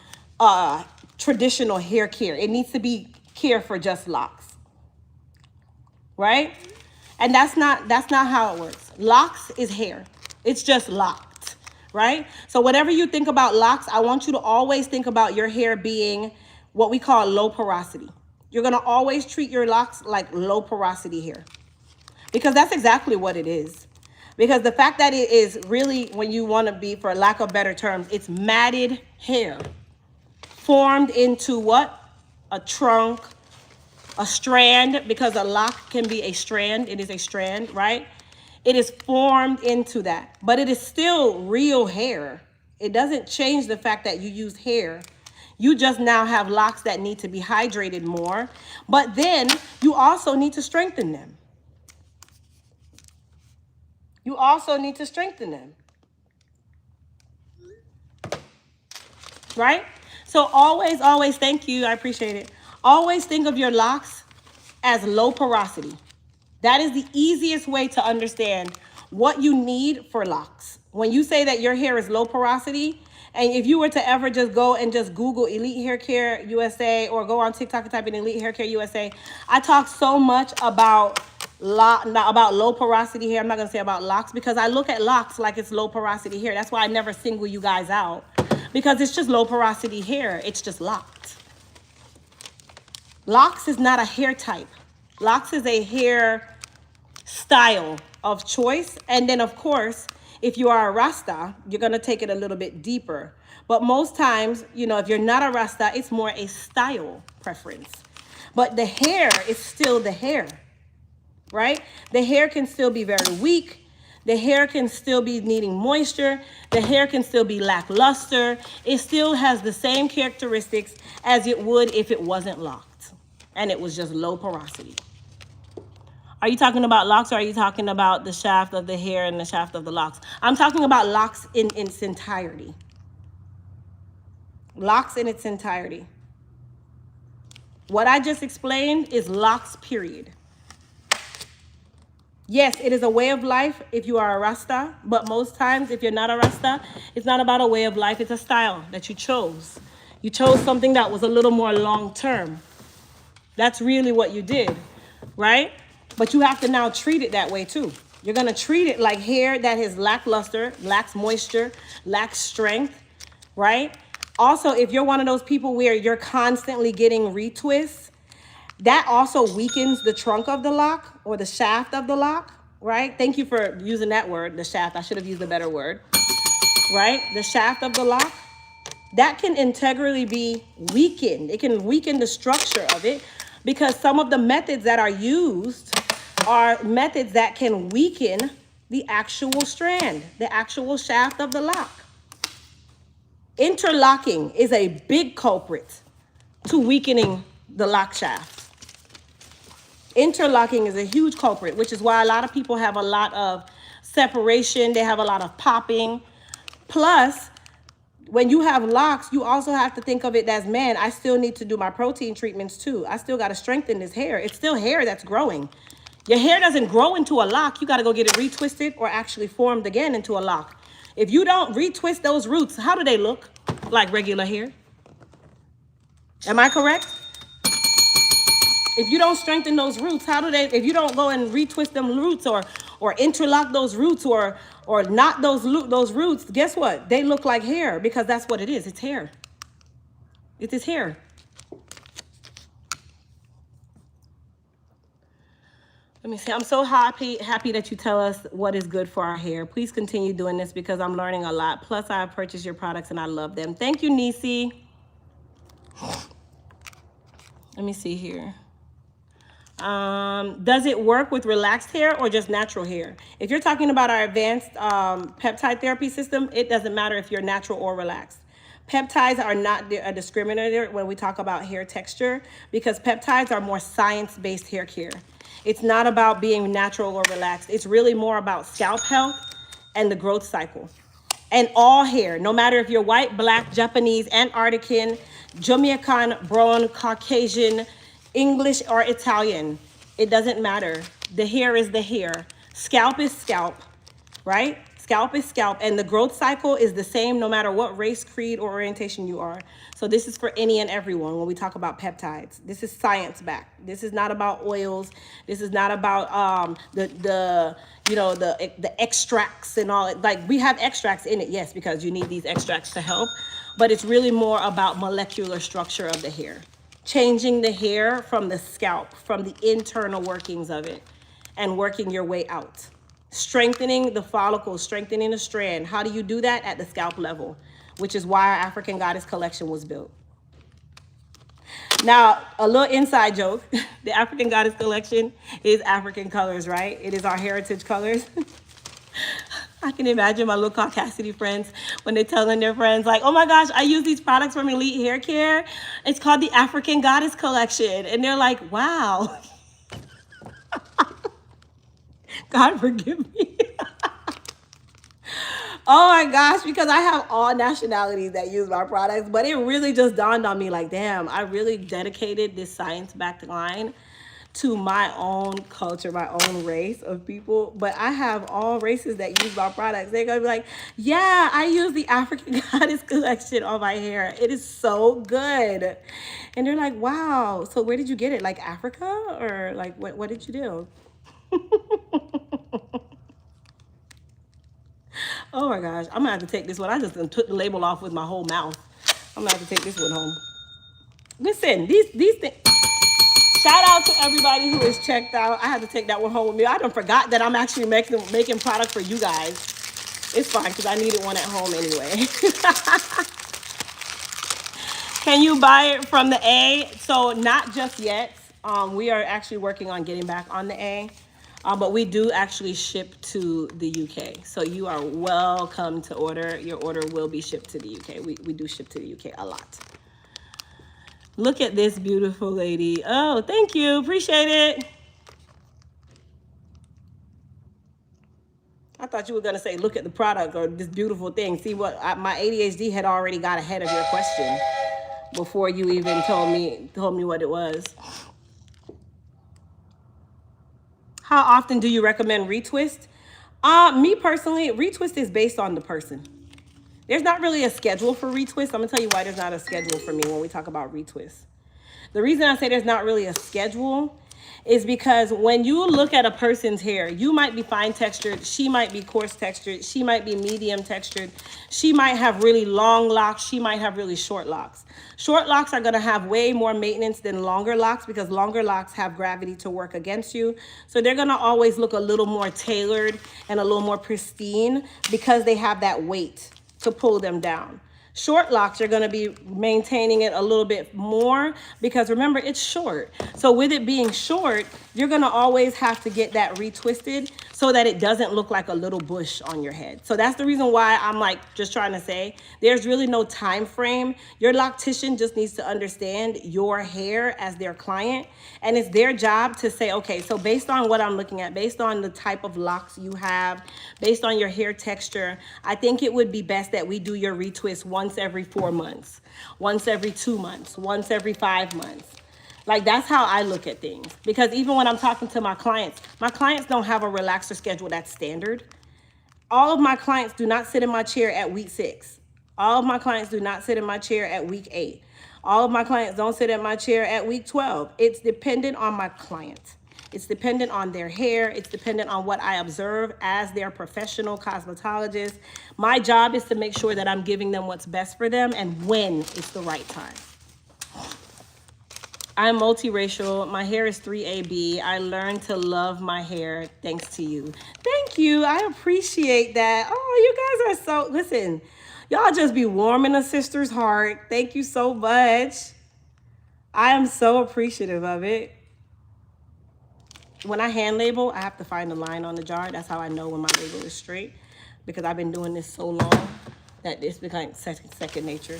traditional hair care. It needs to be care for just locks. Right? And that's not how it works. Locks is hair. It's just locked, right? So whenever you think about locks, I want you to always think about your hair being what we call low porosity. You're going to always treat your locks like low porosity hair because that's exactly what it is. Because the fact that it is really, when you want to be, for lack of better terms, it's matted hair formed into what? A trunk, a strand, because a lock can be a strand. It is a strand, right? It is formed into that, but it is still real hair. It doesn't change the fact that you use hair. You just now have locks that need to be hydrated more, but then you also need to strengthen them. You also need to strengthen them. Right? So always, thank you. I appreciate it. Always think of your locks as low porosity. That is the easiest way to understand what you need for locks. When you say that your hair is low porosity, and if you were to ever just go and just Google Elite Hair Care USA or go on TikTok and type in Elite Hair Care USA, I talk so much about low porosity hair. I'm not going to say about locks because I look at locks like it's low porosity hair. That's why I never single you guys out because it's just low porosity hair. It's just locked. Locks is not a hair type. Locks is a hair style of choice. And then, of course, if you are a Rasta, you're going to take it a little bit deeper. But most times, if you're not a Rasta, it's more a style preference. But the hair is still the hair, right? The hair can still be very weak. The hair can still be needing moisture. The hair can still be lackluster. It still has the same characteristics as it would if it wasn't locked and it was just low porosity. Are you talking about locks or are you talking about the shaft of the hair and the shaft of the locks? I'm talking about locks in its entirety. Locks in its entirety. What I just explained is locks, period. Yes, it is a way of life if you are a Rasta, but most times if you're not a Rasta, it's not about a way of life, it's a style that you chose. You chose something that was a little more long term. That's really what you did, right? But you have to now treat it that way too. You're gonna treat it like hair that is lackluster, lacks moisture, lacks strength, right? Also, if you're one of those people where you're constantly getting retwists, that also weakens the trunk of the lock or the shaft of the lock, right? Thank you for using that word, the shaft. I should have used a better word, right? The shaft of the lock, that can integrally be weakened. It can weaken the structure of it because some of the methods that are used are methods that can weaken the actual strand, the actual shaft of the lock. Interlocking is a big culprit to weakening the lock shaft. Interlocking is a huge culprit, which is why a lot of people have a lot of separation. They have a lot of popping. Plus, when you have locks, you also have to think of it as, man, I still need to do my protein treatments too. I still got to strengthen this hair. It's still hair that's growing. Your hair doesn't grow into a lock. You got to go get it retwisted or actually formed again into a lock. If you don't retwist those roots, how do they look? Like regular hair. Am I correct? If you don't strengthen those roots, how do they, if you don't go and retwist them roots or interlock those roots or knot those roots, guess what? They look like hair because that's what it is. It's hair. It is hair. Let me see. I'm so happy that you tell us what is good for our hair. Please continue doing this because I'm learning a lot. Plus, I have purchased your products and I love them. Thank you, Nisi. Let me see here. Does it work with relaxed hair or just natural hair? If you're talking about our advanced peptide therapy system, it doesn't matter if you're natural or relaxed. Peptides are not a discriminator when we talk about hair texture because peptides are more science-based hair care. It's not about being natural or relaxed. It's really more about scalp health and the growth cycle. And all hair, no matter if you're white, black, Japanese, Antarctican, Jamaican, brown, Caucasian, English, or Italian, it doesn't matter. The hair is the hair. Scalp is scalp, right? Scalp is scalp, and the growth cycle is the same no matter what race, creed, or orientation you are. So this is for any and everyone when we talk about peptides. This is science-backed. This is not about oils. This is not about the extracts and all. Like, we have extracts in it, yes, because you need these extracts to help, but it's really more about molecular structure of the hair. Changing the hair from the scalp, from the internal workings of it, and working your way out. Strengthening the follicle, strengthening the strand. How do you do that? At the scalp level, which is why our African Goddess collection was built. Now, a little inside joke. The African Goddess collection is African colors, right? It is our heritage colors. I can imagine my little Caucasity friends when they're telling their friends, like, oh my gosh, I use these products from Elite Hair Care. It's called the African Goddess Collection. And they're like, wow. God forgive me. Oh my gosh, because I have all nationalities that use my products, but it really just dawned on me like, damn, I really dedicated this science-backed line to my own culture, my own race of people. But I have all races that use my products. They're gonna be like, yeah, I use the African Goddess collection on my hair. It is so good. And they're like, wow, so where did you get it? Like Africa? Or like, what did you do? Oh my gosh, I'm gonna have to take this one. I just took the label off with my whole mouth. I'm gonna have to take this one home. Listen, these things. Shout out to everybody who is checked out. I had to take that one home with me. I done forgot that I'm actually making product for you guys. It's fine because I needed one at home anyway. Can you buy it from the A? So not just yet. We are actually working on getting back on the A. But we do actually ship to the UK. So you are welcome to order. Your order will be shipped to the UK. We do ship to the UK a lot. Look at this beautiful lady. Oh, thank you. Appreciate it. thought you were gonna say, look at the product or this beautiful thing. See what my ADHD had already got ahead of your question before you even told me what it was. How often do you recommend retwist? Me personally, retwist is based on the person. There's not really a schedule for retwist. I'm gonna tell you why there's not a schedule for me when we talk about retwist. The reason I say there's not really a schedule is because when you look at a person's hair, you might be fine textured, she might be coarse textured, she might be medium textured, she might have really long locks, she might have really short locks. Short locks are gonna have way more maintenance than longer locks because longer locks have gravity to work against you. So they're gonna always look a little more tailored and a little more pristine because they have that weight to pull them down. Short locks, you're going to be maintaining it a little bit more because remember, it's short. So with it being short, you're going to always have to get that retwisted so that it doesn't look like a little bush on your head. So that's the reason why I'm like just trying to say there's really no time frame. Your loctician just needs to understand your hair as their client, and it's their job to say, okay, so based on what I'm looking at, based on the type of locks you have, based on your hair texture, I think it would be best that we do your retwist once every 4 months, once every 2 months, once every 5 months. Like, that's how I look at things. Because even when I'm talking to my clients don't have a relaxer schedule that's standard. All of my clients do not sit in my chair at week 6. All of my clients do not sit in my chair at week 8. All of my clients don't sit in my chair at week 12. It's dependent on my client. It's dependent on their hair. It's dependent on what I observe as their professional cosmetologist. My job is to make sure that I'm giving them what's best for them and when it's the right time. I'm multiracial. My hair is 3AB. I learned to love my hair thanks to you. Thank you. I appreciate that. Oh, you guys are so, listen, y'all just be warming a sister's heart. Thank you so much. I am so appreciative of it. When I hand label, I have to find a line on the jar. That's how I know when my label is straight, because I've been doing this so long that it's become second nature.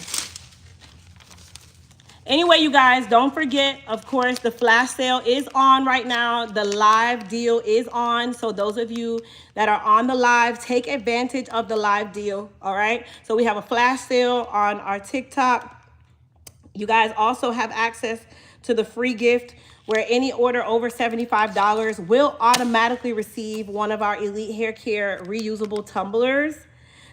Anyway, you guys, don't forget, of course, the flash sale is on right now. The live deal is on. So those of you that are on the live, take advantage of the live deal, all right? So we have a flash sale on our TikTok. You guys also have access to the free gift where any order over $75 will automatically receive one of our Elite Hair Care reusable tumblers.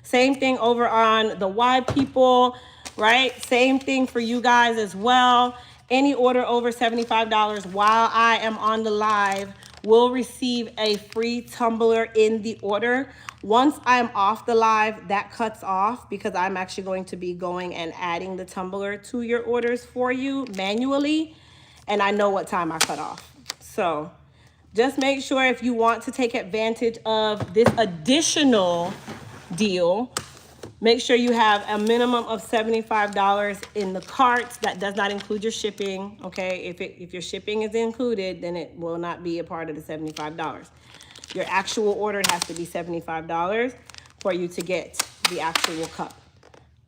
Same thing over on the Y People, right? Same thing for you guys as well. Any order over $75 while I am on the live will receive a free tumbler in the order. Once I'm off the live, that cuts off because I'm actually going to be going and adding the tumbler to your orders for you manually. And I know what time I cut off. So just make sure if you want to take advantage of this additional deal, make sure you have a minimum of $75 in the cart. That does not include your shipping, okay? If your shipping is included, then it will not be a part of the $75. Your actual order has to be $75 for you to get the actual cup,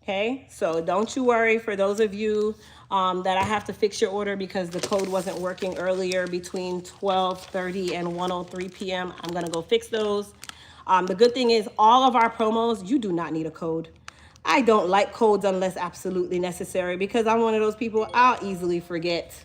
okay? So don't you worry. For those of you that I have to fix your order because the code wasn't working earlier between 12:30 and 1:03 p.m., I'm gonna go fix those. The good thing is all of our promos, you do not need a code. I don't like codes unless absolutely necessary because I'm one of those people, I'll easily forget.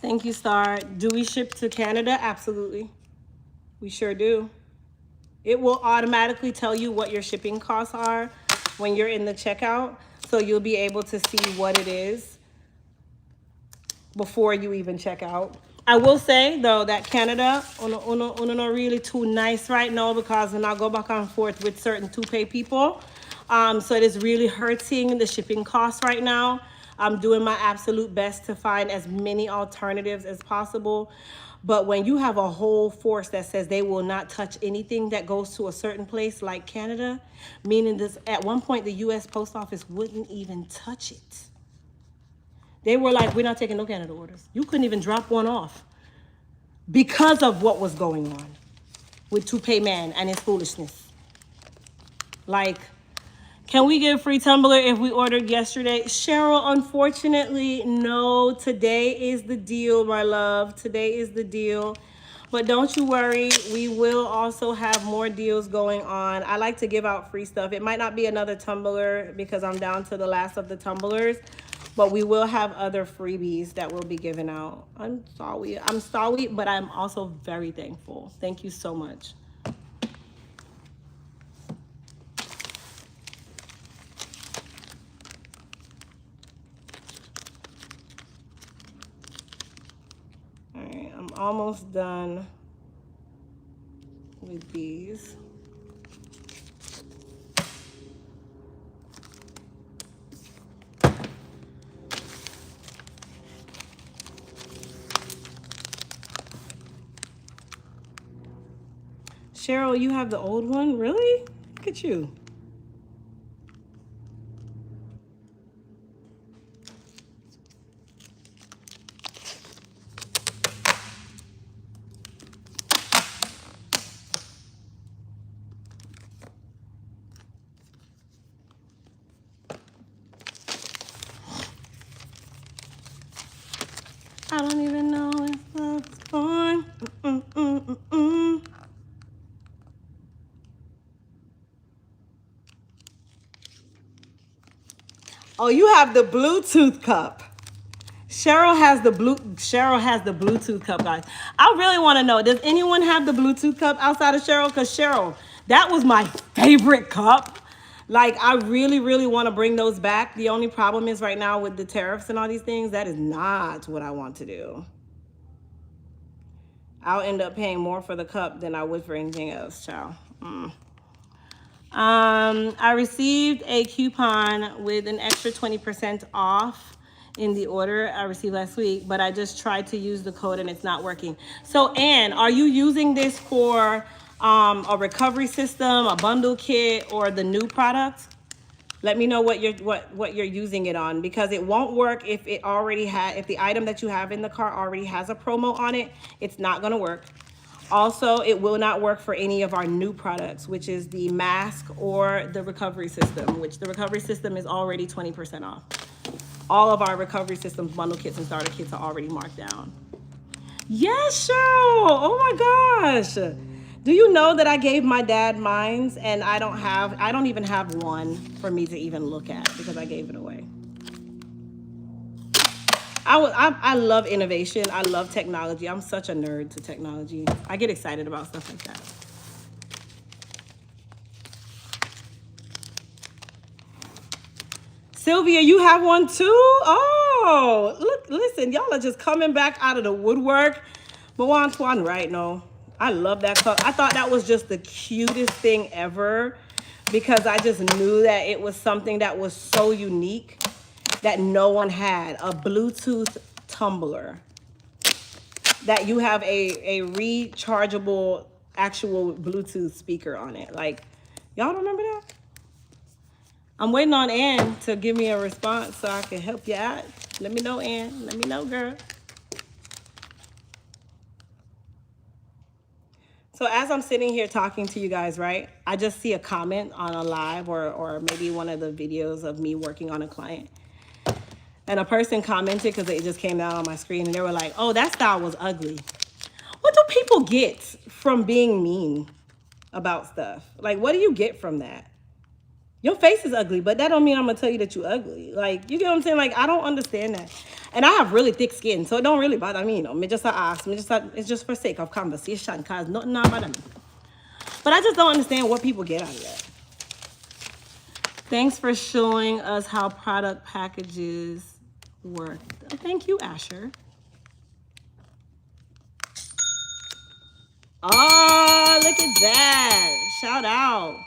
Thank you, Star. Do we ship to Canada? Absolutely. We sure do. It will automatically tell you what your shipping costs are when you're in the checkout. So you'll be able to see what it is before you even check out. I will say, though, that Canada, uno not really too nice right now because when I go back and forth with certain to-pay people. So it is really hurting the shipping costs right now. I'm doing my absolute best to find as many alternatives as possible. But when you have a whole force that says they will not touch anything that goes to a certain place like Canada, meaning this, at one point the US Post Office wouldn't even touch it. They were like, we're not taking no Canada orders. You couldn't even drop one off because of what was going on with Toupee Man and his foolishness. Like, can we get a free tumbler if we ordered yesterday? Cheryl, unfortunately, no. Today is the deal, my love. Today is the deal. But don't you worry. We will also have more deals going on. I like to give out free stuff. It might not be another tumbler because I'm down to the last of the tumblers. But we will have other freebies that we'll be giving out. I'm sorry, but I'm also very thankful. Thank you so much. All right, I'm almost done with these. Cheryl, you have the old one? Really? Look at you. I don't even know if love's born. Oh, you have the Bluetooth cup. Cheryl has the Bluetooth cup, guys. I really want to know, does anyone have the Bluetooth cup outside of Cheryl? Because Cheryl, that was my favorite cup. Like, I really, really want to bring those back. The only problem is right now with the tariffs and all these things, that is not what I want to do. I'll end up paying more for the cup than I would for anything else, child. I received a coupon with an extra 20% off in the order I received last week, but I just tried to use the code and it's not working. So Anne, are you using this for a recovery system, a bundle kit, or the new product? Let me know what you're using it on, because it won't work if it already if the item that you have in the cart already has a promo on it. It's not gonna work. Also, it will not work for any of our new products, which is the mask or the recovery system, which the recovery system is already 20% off. All of our recovery systems, bundle kits and starter kits are already marked down. Yes, Cheryl. Oh my gosh. Do you know that I gave my dad mines and I don't even have one for me to even look at because I gave it away. I love innovation. I love technology. I'm such a nerd to technology. I get excited about stuff like that. Sylvia, you have one too? Oh, look, listen, y'all are just coming back out of the woodwork. But Antoine, right? No, I love that cup. I thought that was just the cutest thing ever because I just knew that it was something that was so unique that no one had. A Bluetooth tumbler that you have a rechargeable actual Bluetooth speaker on it. Like, y'all don't remember that? I'm waiting on Ann to give me a response so I can help you out. Let me know, Ann. Let me know, girl. So as I'm sitting here talking to you guys, right, I just see a comment on a live or maybe one of the videos of me working on a client. And a person commented because it just came down on my screen and they were like, oh, that style was ugly. What do people get from being mean about stuff? Like, what do you get from that? Your face is ugly, but that don't mean I'm gonna tell you that you're ugly. Like, you get what I'm saying? Like, I don't understand that. And I have really thick skin, so it don't really bother me, you know. It's just for sake of conversation, cause nothing bother me. But I just don't understand what people get out of that. Thanks for showing us how product packages work. Thank you, Asher. Oh, look at that. Shout out.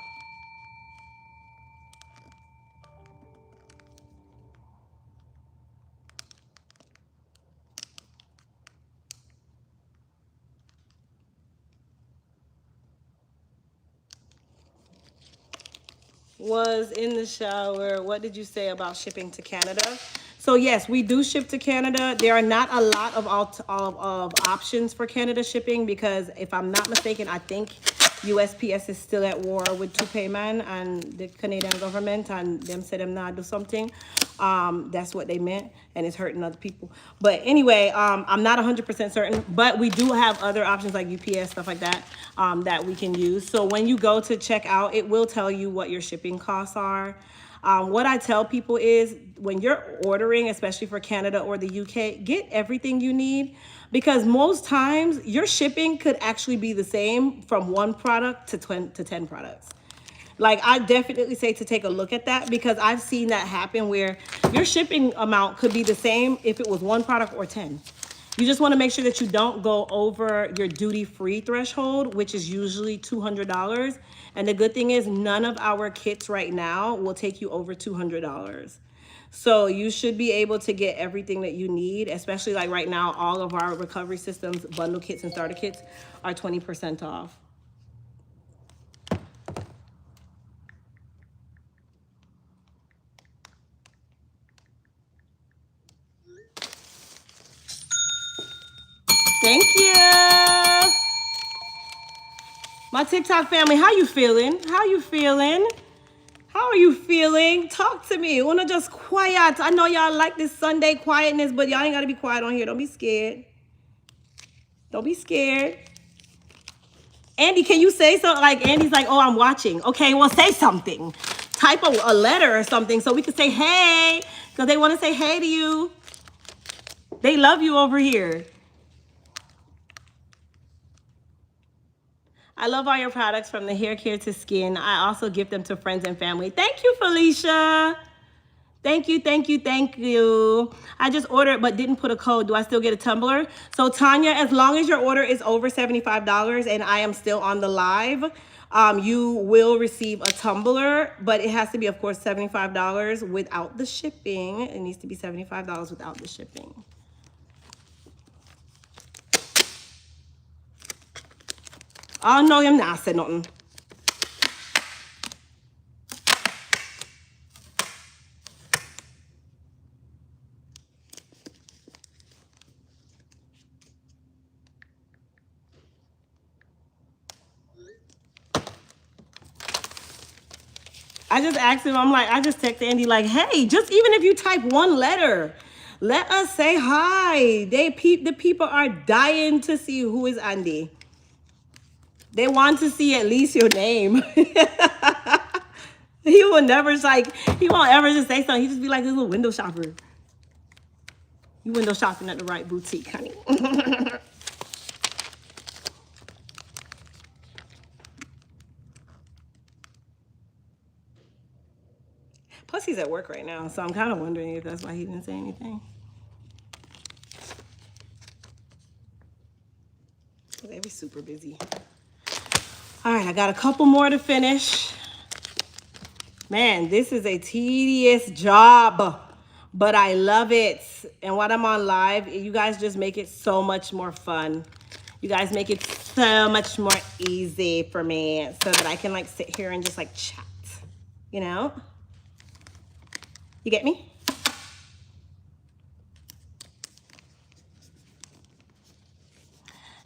was in the shower. What did you say about shipping to Canada? So yes, we do ship to Canada. There are not a lot of options for Canada shipping because if I'm not mistaken, I think USPS is still at war with Two Payman and the Canadian government, and them said them not do something. That's what they meant, and it's hurting other people. But anyway, I'm not 100% certain, but we do have other options like UPS, stuff like that, that we can use. So when you go to check out, it will tell you what your shipping costs are. What I tell people is when you're ordering, especially for Canada or the UK, get everything you need because most times your shipping could actually be the same from one product to 10 products. Like I definitely say to take a look at that because I've seen that happen where your shipping amount could be the same if it was one product or 10. You just want to make sure that you don't go over your duty-free threshold, which is usually $200. And the good thing is none of our kits right now will take you over $200. So you should be able to get everything that you need, especially like right now, all of our recovery systems, bundle kits and starter kits are 20% off. Thank you. My TikTok family, how you feeling? How you feeling? How are you feeling? Talk to me. Wanna just quiet. I know y'all like this Sunday quietness, but y'all ain't gotta be quiet on here. Don't be scared. Don't be scared. Andy, can you say something? Like Andy's like, oh, I'm watching. Okay, well, say something. Type a letter or something so we can say hey, because they want to say hey to you. They love you over here. I love all your products from the hair care to skin. I also give them to friends and family. Thank you, Felicia. Thank you, thank you, thank you. I just ordered but didn't put a code. Do I still get a tumbler? So Tanya, as long as your order is over $75 and I am still on the live, you will receive a tumbler, but it has to be, of course, $75 without the shipping. It needs to be $75 without the shipping. Oh, no, I'm not saying nothing. I just asked him, I just texted Andy like, hey, just even if you type one letter, let us say hi. The people are dying to see who is Andy. They want to see at least your name. He will never he won't ever just say something. He just be like this little window shopper. You window shopping at the right boutique, honey. Plus he's at work right now, so I'm kind of wondering if that's why he didn't say anything. They be super busy. All right, I got a couple more to finish. Man, this is a tedious job, but I love it. And when I'm on live, you guys just make it so much more fun. You guys make it so much more easy for me so that I can like sit here and just like chat, you know? You get me?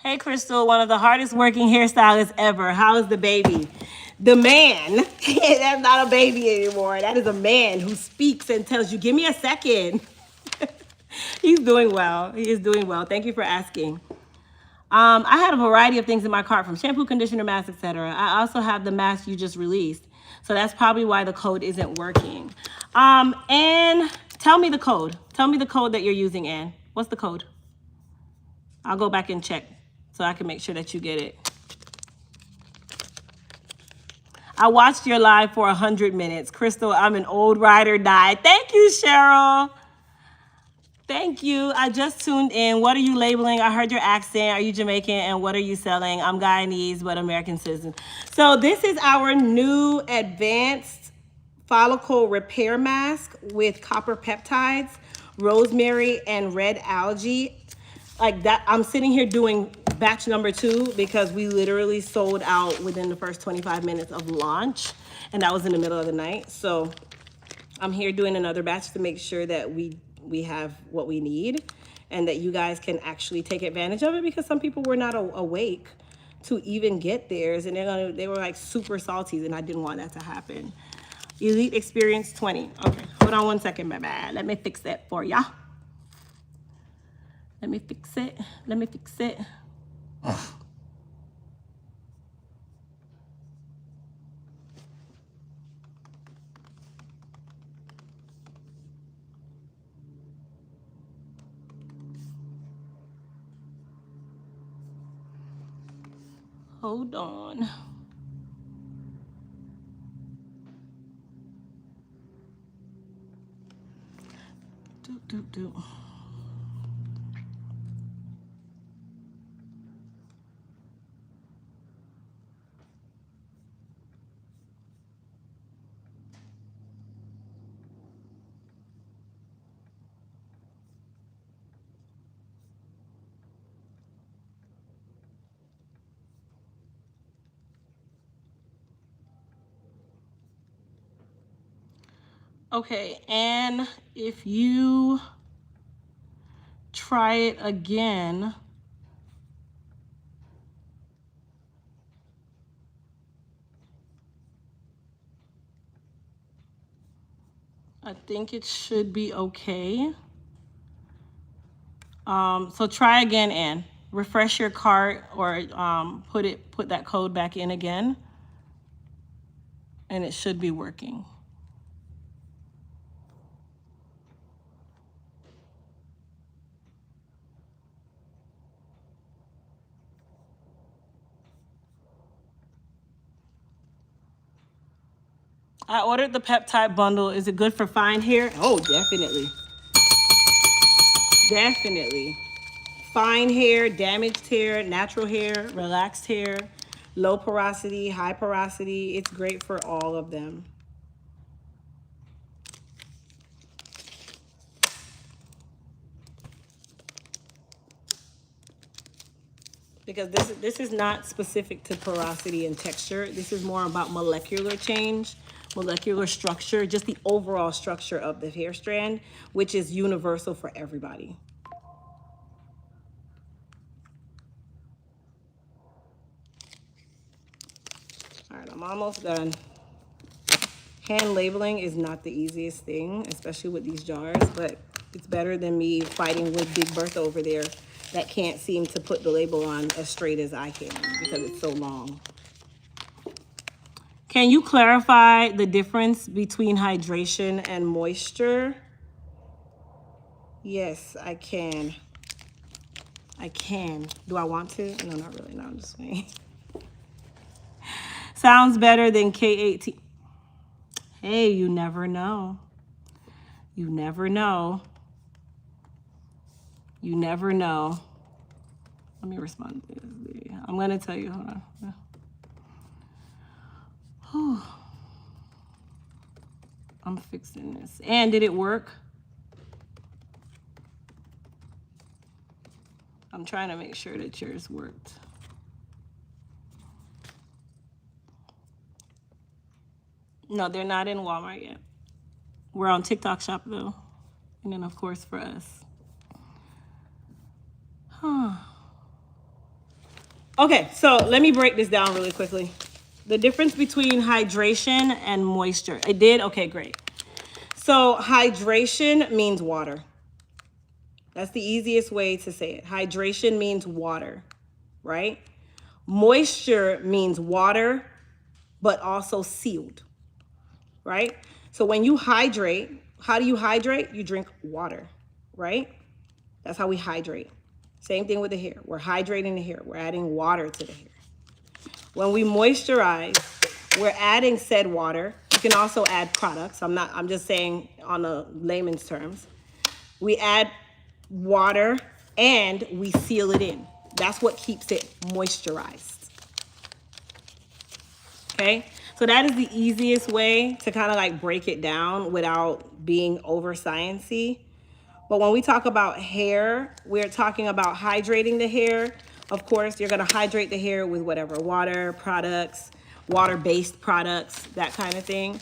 Hey, Crystal, one of the hardest working hairstylists ever. How is the baby? The man, that's not a baby anymore. That is a man who speaks and tells you, give me a second. He's doing well. He is doing well. Thank you for asking. I had a variety of things in my cart from shampoo, conditioner, mask, etc. I also have the mask you just released. So that's probably why the code isn't working. And tell me the code. Tell me the code that you're using, Ann. What's the code? I'll go back and check so I can make sure that you get it. I watched your live for 100 minutes. Crystal, I'm an old ride or die. Thank you, Cheryl. Thank you. I just tuned in. What are you labeling? I heard your accent. Are you Jamaican? And what are you selling? I'm Guyanese, but American citizen. So this is our new advanced follicle repair mask with copper peptides, rosemary, and red algae. Like that, I'm sitting here doing batch number 2 because we literally sold out within the first 25 minutes of launch. and that was in the middle of the night. So I'm here doing another batch to make sure that we have what we need and that you guys can actually take advantage of it, because some people were not awake to even get theirs, and they were like super salty, and I didn't want that to happen. Elite Experience 20. Okay, hold on one second, baby. Let me fix that for ya. Let me fix it. Let me fix it. Hold on. Do. Okay, and if you try it again, I think it should be okay. So try again and refresh your cart, or put that code back in again, and it should be working. I ordered the peptide bundle. Is it good for fine hair? Oh, definitely. Definitely. Fine hair, damaged hair, natural hair, relaxed hair, low porosity, high porosity. It's great for all of them. Because this is not specific to porosity and texture. This is more about molecular change, molecular structure, just the overall structure of the hair strand, which is universal for everybody. All right, I'm almost done. Hand labeling is not the easiest thing, especially with these jars, but it's better than me fighting with Big Bertha over there that can't seem to put the label on as straight as I can because it's so long. Can you clarify the difference between hydration and moisture? Yes, I can. I can. Do I want to? No, not really. No, I'm just saying. Sounds better than K18. Hey, you never know. You never know. You never know. Let me respond to this. I'm going to tell you. Hold on. Whew. I'm fixing this. And did it work? I'm trying to make sure that yours worked. No, they're not in Walmart yet. We're on TikTok Shop though. And then of course for us. Okay, so let me break this down really quickly. The difference between hydration and moisture. It did? Okay, great. So hydration means water. That's the easiest way to say it. Hydration means water, right? Moisture means water, but also sealed, right? So when you hydrate, how do you hydrate? You drink water, right? That's how we hydrate. Same thing with the hair. We're hydrating the hair. We're adding water to the hair. When we moisturize, we're adding said water. You can also add products. I'm just saying on a layman's terms. We add water and we seal it in. That's what keeps it moisturized. Okay? So that is the easiest way to kind of like break it down without being over sciencey. But when we talk about hair, we're talking about hydrating the hair. Of course, you're going to hydrate the hair with whatever water, products, water-based products, that kind of thing.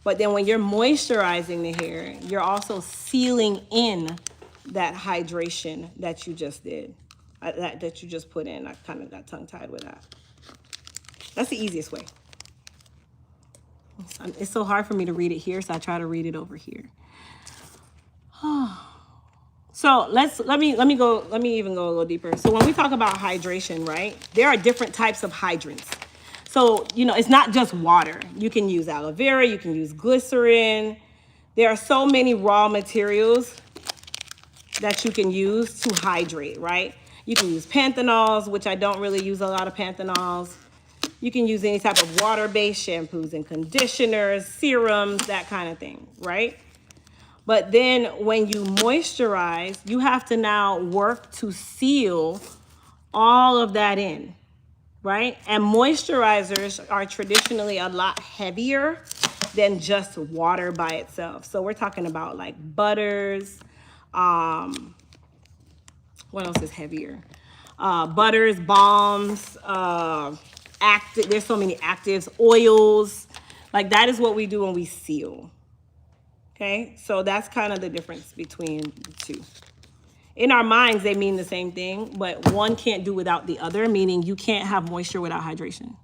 But then when you're moisturizing the hair, you're also sealing in that hydration that you just did, that you just put in. I kind of got tongue-tied with that. That's the easiest way. It's so hard for me to read it here, so I try to read it over here. So let me even go a little deeper. So when we talk about hydration, right, there are different types of hydrants. So, you know, it's not just water. You can use aloe vera, you can use glycerin. There are so many raw materials that you can use to hydrate, right? You can use panthenols, which I don't really use a lot of panthenols. You can use any type of water-based shampoos and conditioners, serums, that kind of thing, right? But then when you moisturize, you have to now work to seal all of that in, right? And moisturizers are traditionally a lot heavier than just water by itself. So we're talking about like butters. What else is heavier? Butters, balms, there's so many actives, oils. Like that is what we do when we seal. Okay, so that's kind of the difference between the two. In our minds, they mean the same thing, but one can't do without the other, meaning you can't have moisture without hydration.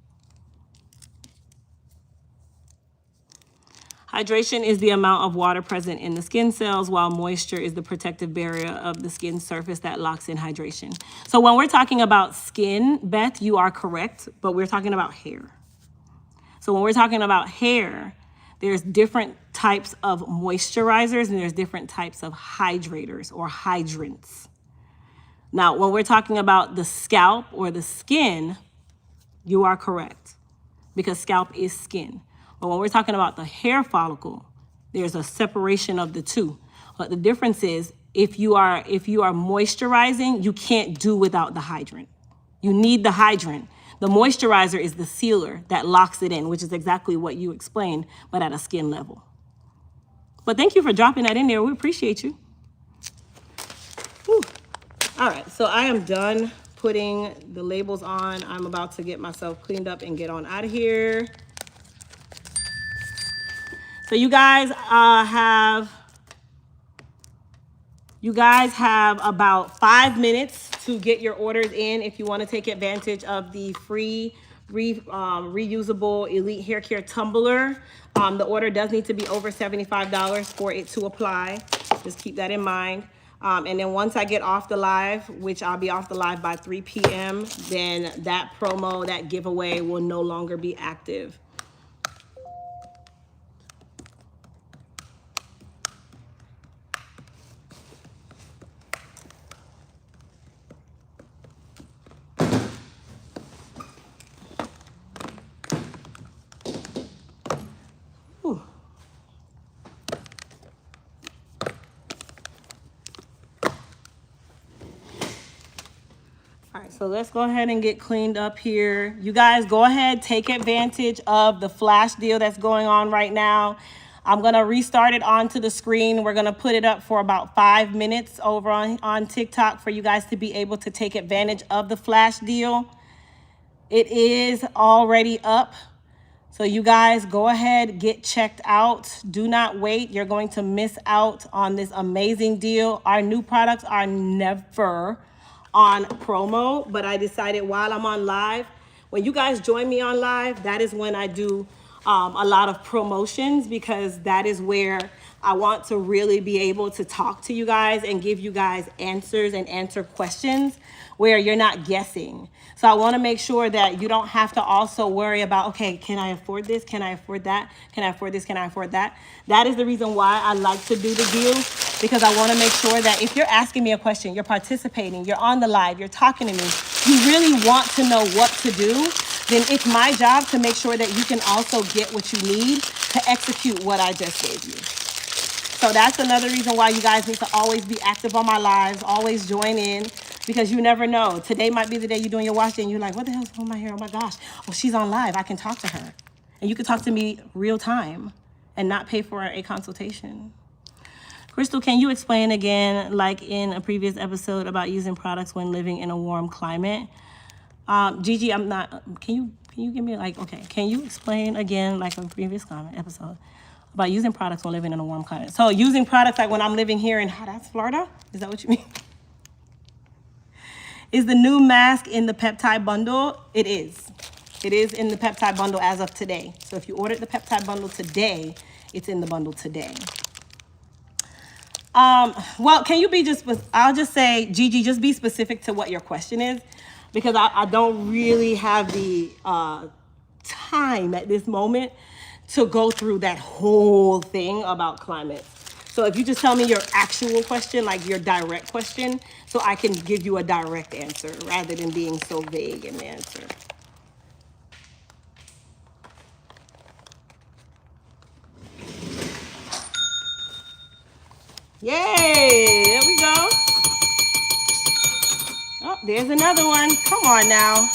Hydration is the amount of water present in the skin cells, while moisture is the protective barrier of the skin surface that locks in hydration. So when we're talking about skin, Beth, you are correct, but we're talking about hair. So when we're talking about hair, there's different types of moisturizers and there's different types of hydrators or hydrants. Now, when we're talking about the scalp or the skin, you are correct because scalp is skin. But when we're talking about the hair follicle, there's a separation of the two. But the difference is if you are moisturizing, you can't do without the hydrant. You need the hydrant. The moisturizer is the sealer that locks it in, which is exactly what you explained, but at a skin level. But thank you for dropping that in there. We appreciate you. Whew. All right, so I am done putting the labels on. I'm about to get myself cleaned up and get on out of here. So you guys have about 5 minutes to get your orders in if you want to take advantage of the free reusable Elite Hair Care Tumbler. The order does need to be over $75 for it to apply. Just keep that in mind. And then once I get off the live, which I'll be off the live by 3 p.m., then that promo, that giveaway will no longer be active. All right, so let's go ahead and get cleaned up here. You guys go ahead, take advantage of the flash deal that's going on right now. I'm gonna restart it onto the screen. We're gonna put it up for about 5 minutes over on TikTok for you guys to be able to take advantage of the flash deal. It is already up. So you guys go ahead, get checked out. Do not wait. You're going to miss out on this amazing deal. Our new products are never on promo, but I decided while I'm on live, when you guys join me on live, that is when I do a lot of promotions, because that is where I want to really be able to talk to you guys and give you guys answers and answer questions where you're not guessing. So I want to make sure that you don't have to also worry about, okay, can I afford this? Can I afford that? Can I afford this? Can I afford that? That is the reason why I like to do the deal, because I want to make sure that if you're asking me a question, you're participating, you're on the live, you're talking to me, you really want to know what to do, then it's my job to make sure that you can also get what you need to execute what I just gave you. So that's another reason why you guys need to always be active on my lives, always join in, because you never know. Today might be the day you're doing your wash day and you're like, what the hell's on my hair? Oh my gosh. Oh, she's on live. I can talk to her. And you can talk to me real time and not pay for a consultation. Crystal, can you explain again, like in a previous episode, about using products when living in a warm climate? Gigi, I'm not, can you Can you give me like, okay, can you explain again, like a previous comment episode, about using products when living in a warm climate? So using products like when I'm living here in, that's Florida? Is that what you mean? Is the new mask in the peptide bundle? It is. It is in the peptide bundle as of today. So if you ordered the peptide bundle today, it's in the bundle today. Well, can you be just, I'll just say, Gigi, just be specific to what your question is, because I don't really have the time at this moment to go through that whole thing about climate. So if you just tell me your actual question, like your direct question, so I can give you a direct answer rather than being so vague in the answer. Yay, there we go. Oh, there's another one. Come on now.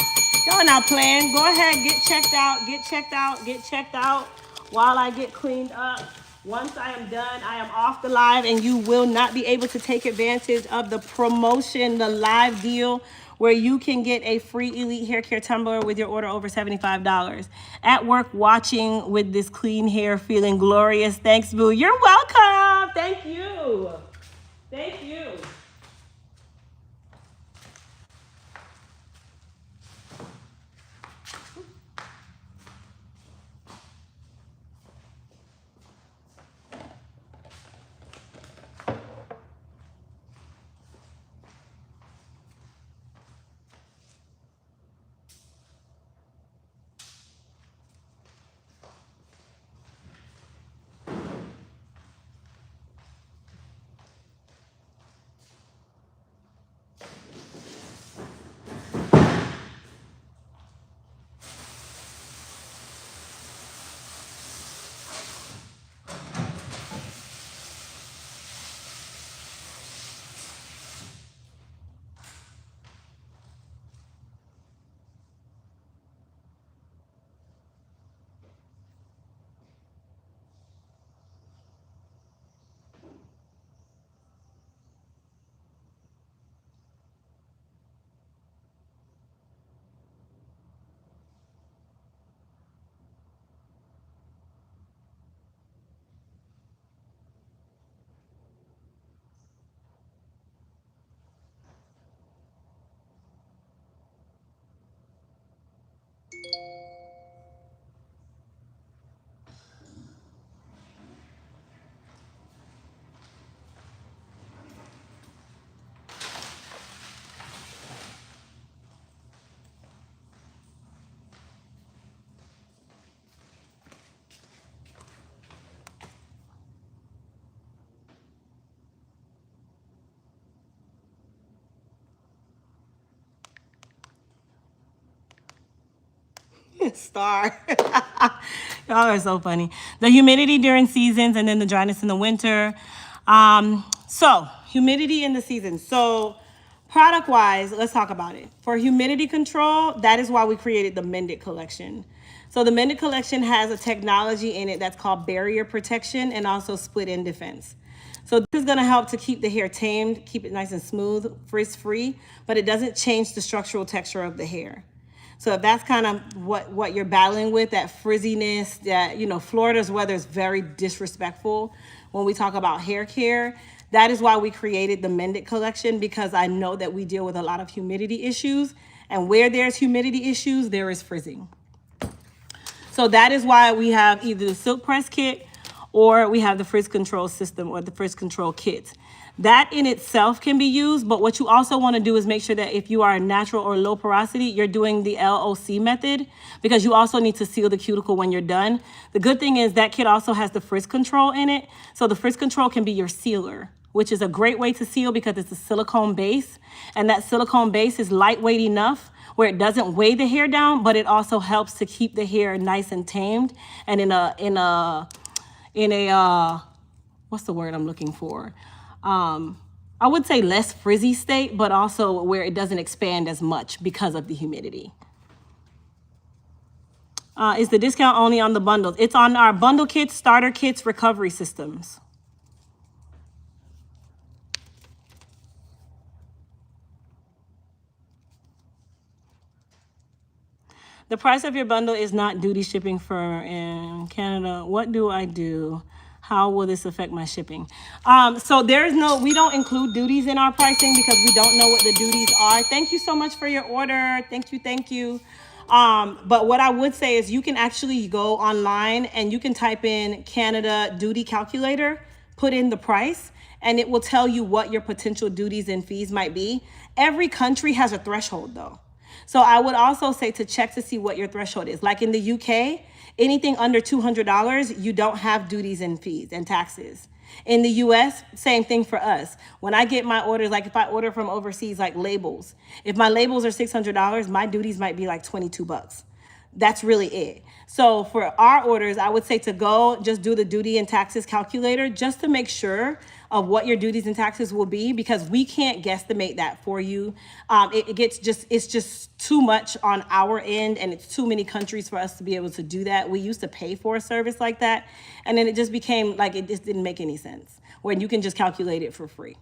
Y'all not playing. Go ahead, get checked out, get checked out, get checked out while I get cleaned up. Once I am done, I am off the live, and you will not be able to take advantage of the promotion, the live deal, where you can get a free Elite Hair Care tumbler with your order over $75. At work watching with this clean hair, feeling glorious. Thanks, boo. You're welcome. Thank you. Thank you. Star. Y'all are so funny. The humidity during seasons and then the dryness in the winter. So humidity in the season. So product wise, let's talk about it. For humidity control, that is why we created the Mended collection. So the Mended collection has a technology in it that's called barrier protection and also split end defense. So this is gonna help to keep the hair tamed, keep it nice and smooth, frizz-free, but it doesn't change the structural texture of the hair. So if that's kind of what you're battling with, that frizziness, that, you know, Florida's weather is very disrespectful when we talk about hair care. That is why we created the Mended collection, because I know that we deal with a lot of humidity issues, and where there's humidity issues, there is frizzing. So that is why we have either the silk press kit or we have the frizz control system or the frizz control kit. That in itself can be used, but what you also want to do is make sure that if you are a natural or low porosity, you're doing the LOC method, because you also need to seal the cuticle when you're done. The good thing is that kit also has the frizz control in it. So the frizz control can be your sealer, which is a great way to seal because it's a silicone base. And that silicone base is lightweight enough where it doesn't weigh the hair down, but it also helps to keep the hair nice and tamed and in a what's the word I'm looking for? I would say less frizzy state, but also where it doesn't expand as much because of the humidity. Is the discount only on the bundles? It's on our bundle kits, starter kits, recovery systems. The price of your bundle is not duty shipping for in Canada. What do I do? How will this affect my shipping? So we don't include duties in our pricing because we don't know what the duties are. Thank you so much for your order. Thank you. But what I would say is you can actually go online and you can type in Canada duty calculator, put in the price, and it will tell you what your potential duties and fees might be. Every country has a threshold though. So I would also say to check to see what your threshold is. Like in the UK, anything under $200, you don't have duties and fees and taxes. In the US, same thing for us. When I get my orders, like if I order from overseas, like labels, if my labels are $600, my duties might be like 22 bucks. That's really it. So for our orders, I would say to go just do the duty and taxes calculator just to make sure of what your duties and taxes will be, because we can't guesstimate that for you. It's just too much on our end, and it's too many countries for us to be able to do that. We used to pay for a service like that, and then it just became like it just didn't make any sense when you can just calculate it for free.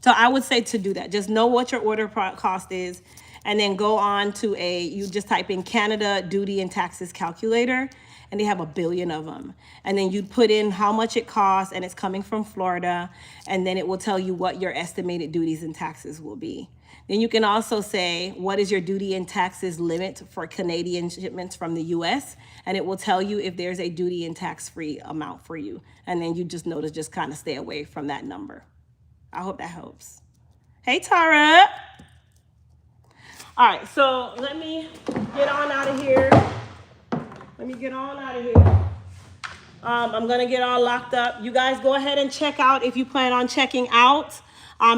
So I would say to do that, just know what your order cost is, and then go on to you just type in Canada duty and taxes calculator, and they have a billion of them. And then you put in how much it costs, and it's coming from Florida, and then it will tell you what your estimated duties and taxes will be. Then you can also say, what is your duty and taxes limit for Canadian shipments from the US? And it will tell you if there's a duty and tax-free amount for you. And then you just know to just kind of stay away from that number. I hope that helps. Hey, Tara. All right, so let me get on out of here. I'm gonna get all locked up. You guys go ahead and check out if you plan on checking out,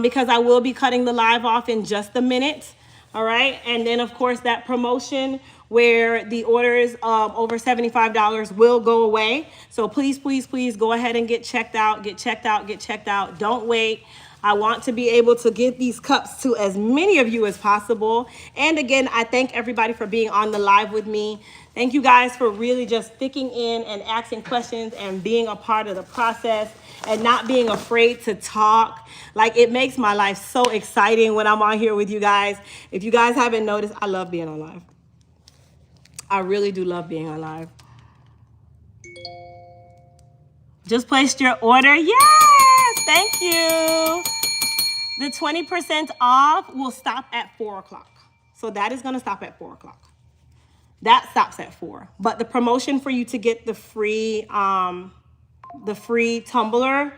because I will be cutting the live off in just a minute. All right, and then of course that promotion where the orders over $75 will go away. So please go ahead and get checked out. Don't wait. I want to be able to get these cups to as many of you as possible. And again, I thank everybody for being on the live with me. Thank you guys for really just sticking in and asking questions and being a part of the process and not being afraid to talk. Like, it makes my life so exciting when I'm on here with you guys. If you guys haven't noticed, I love being on live. I really do love being on live. Just placed your order. Yes, thank you. The 20% off will stop at 4 o'clock. So that is going to stop at 4 o'clock. That stops at 4. But the promotion for you to get the free tumbler,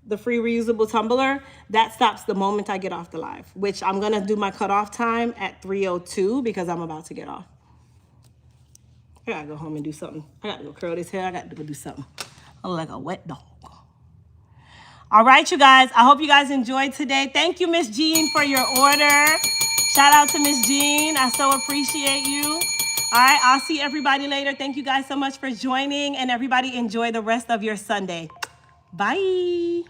the free reusable tumbler, that stops the moment I get off the live, which I'm going to do my cutoff time at 3:02 because I'm about to get off. I got to go home and do something. I got to go curl this hair. I got to go do something. I look like a wet dog. All right, you guys. I hope you guys enjoyed today. Thank you, Miss Jean, for your order. Shout out to Miss Jean. I so appreciate you. All right, I'll see everybody later. Thank you guys so much for joining, and everybody enjoy the rest of your Sunday. Bye.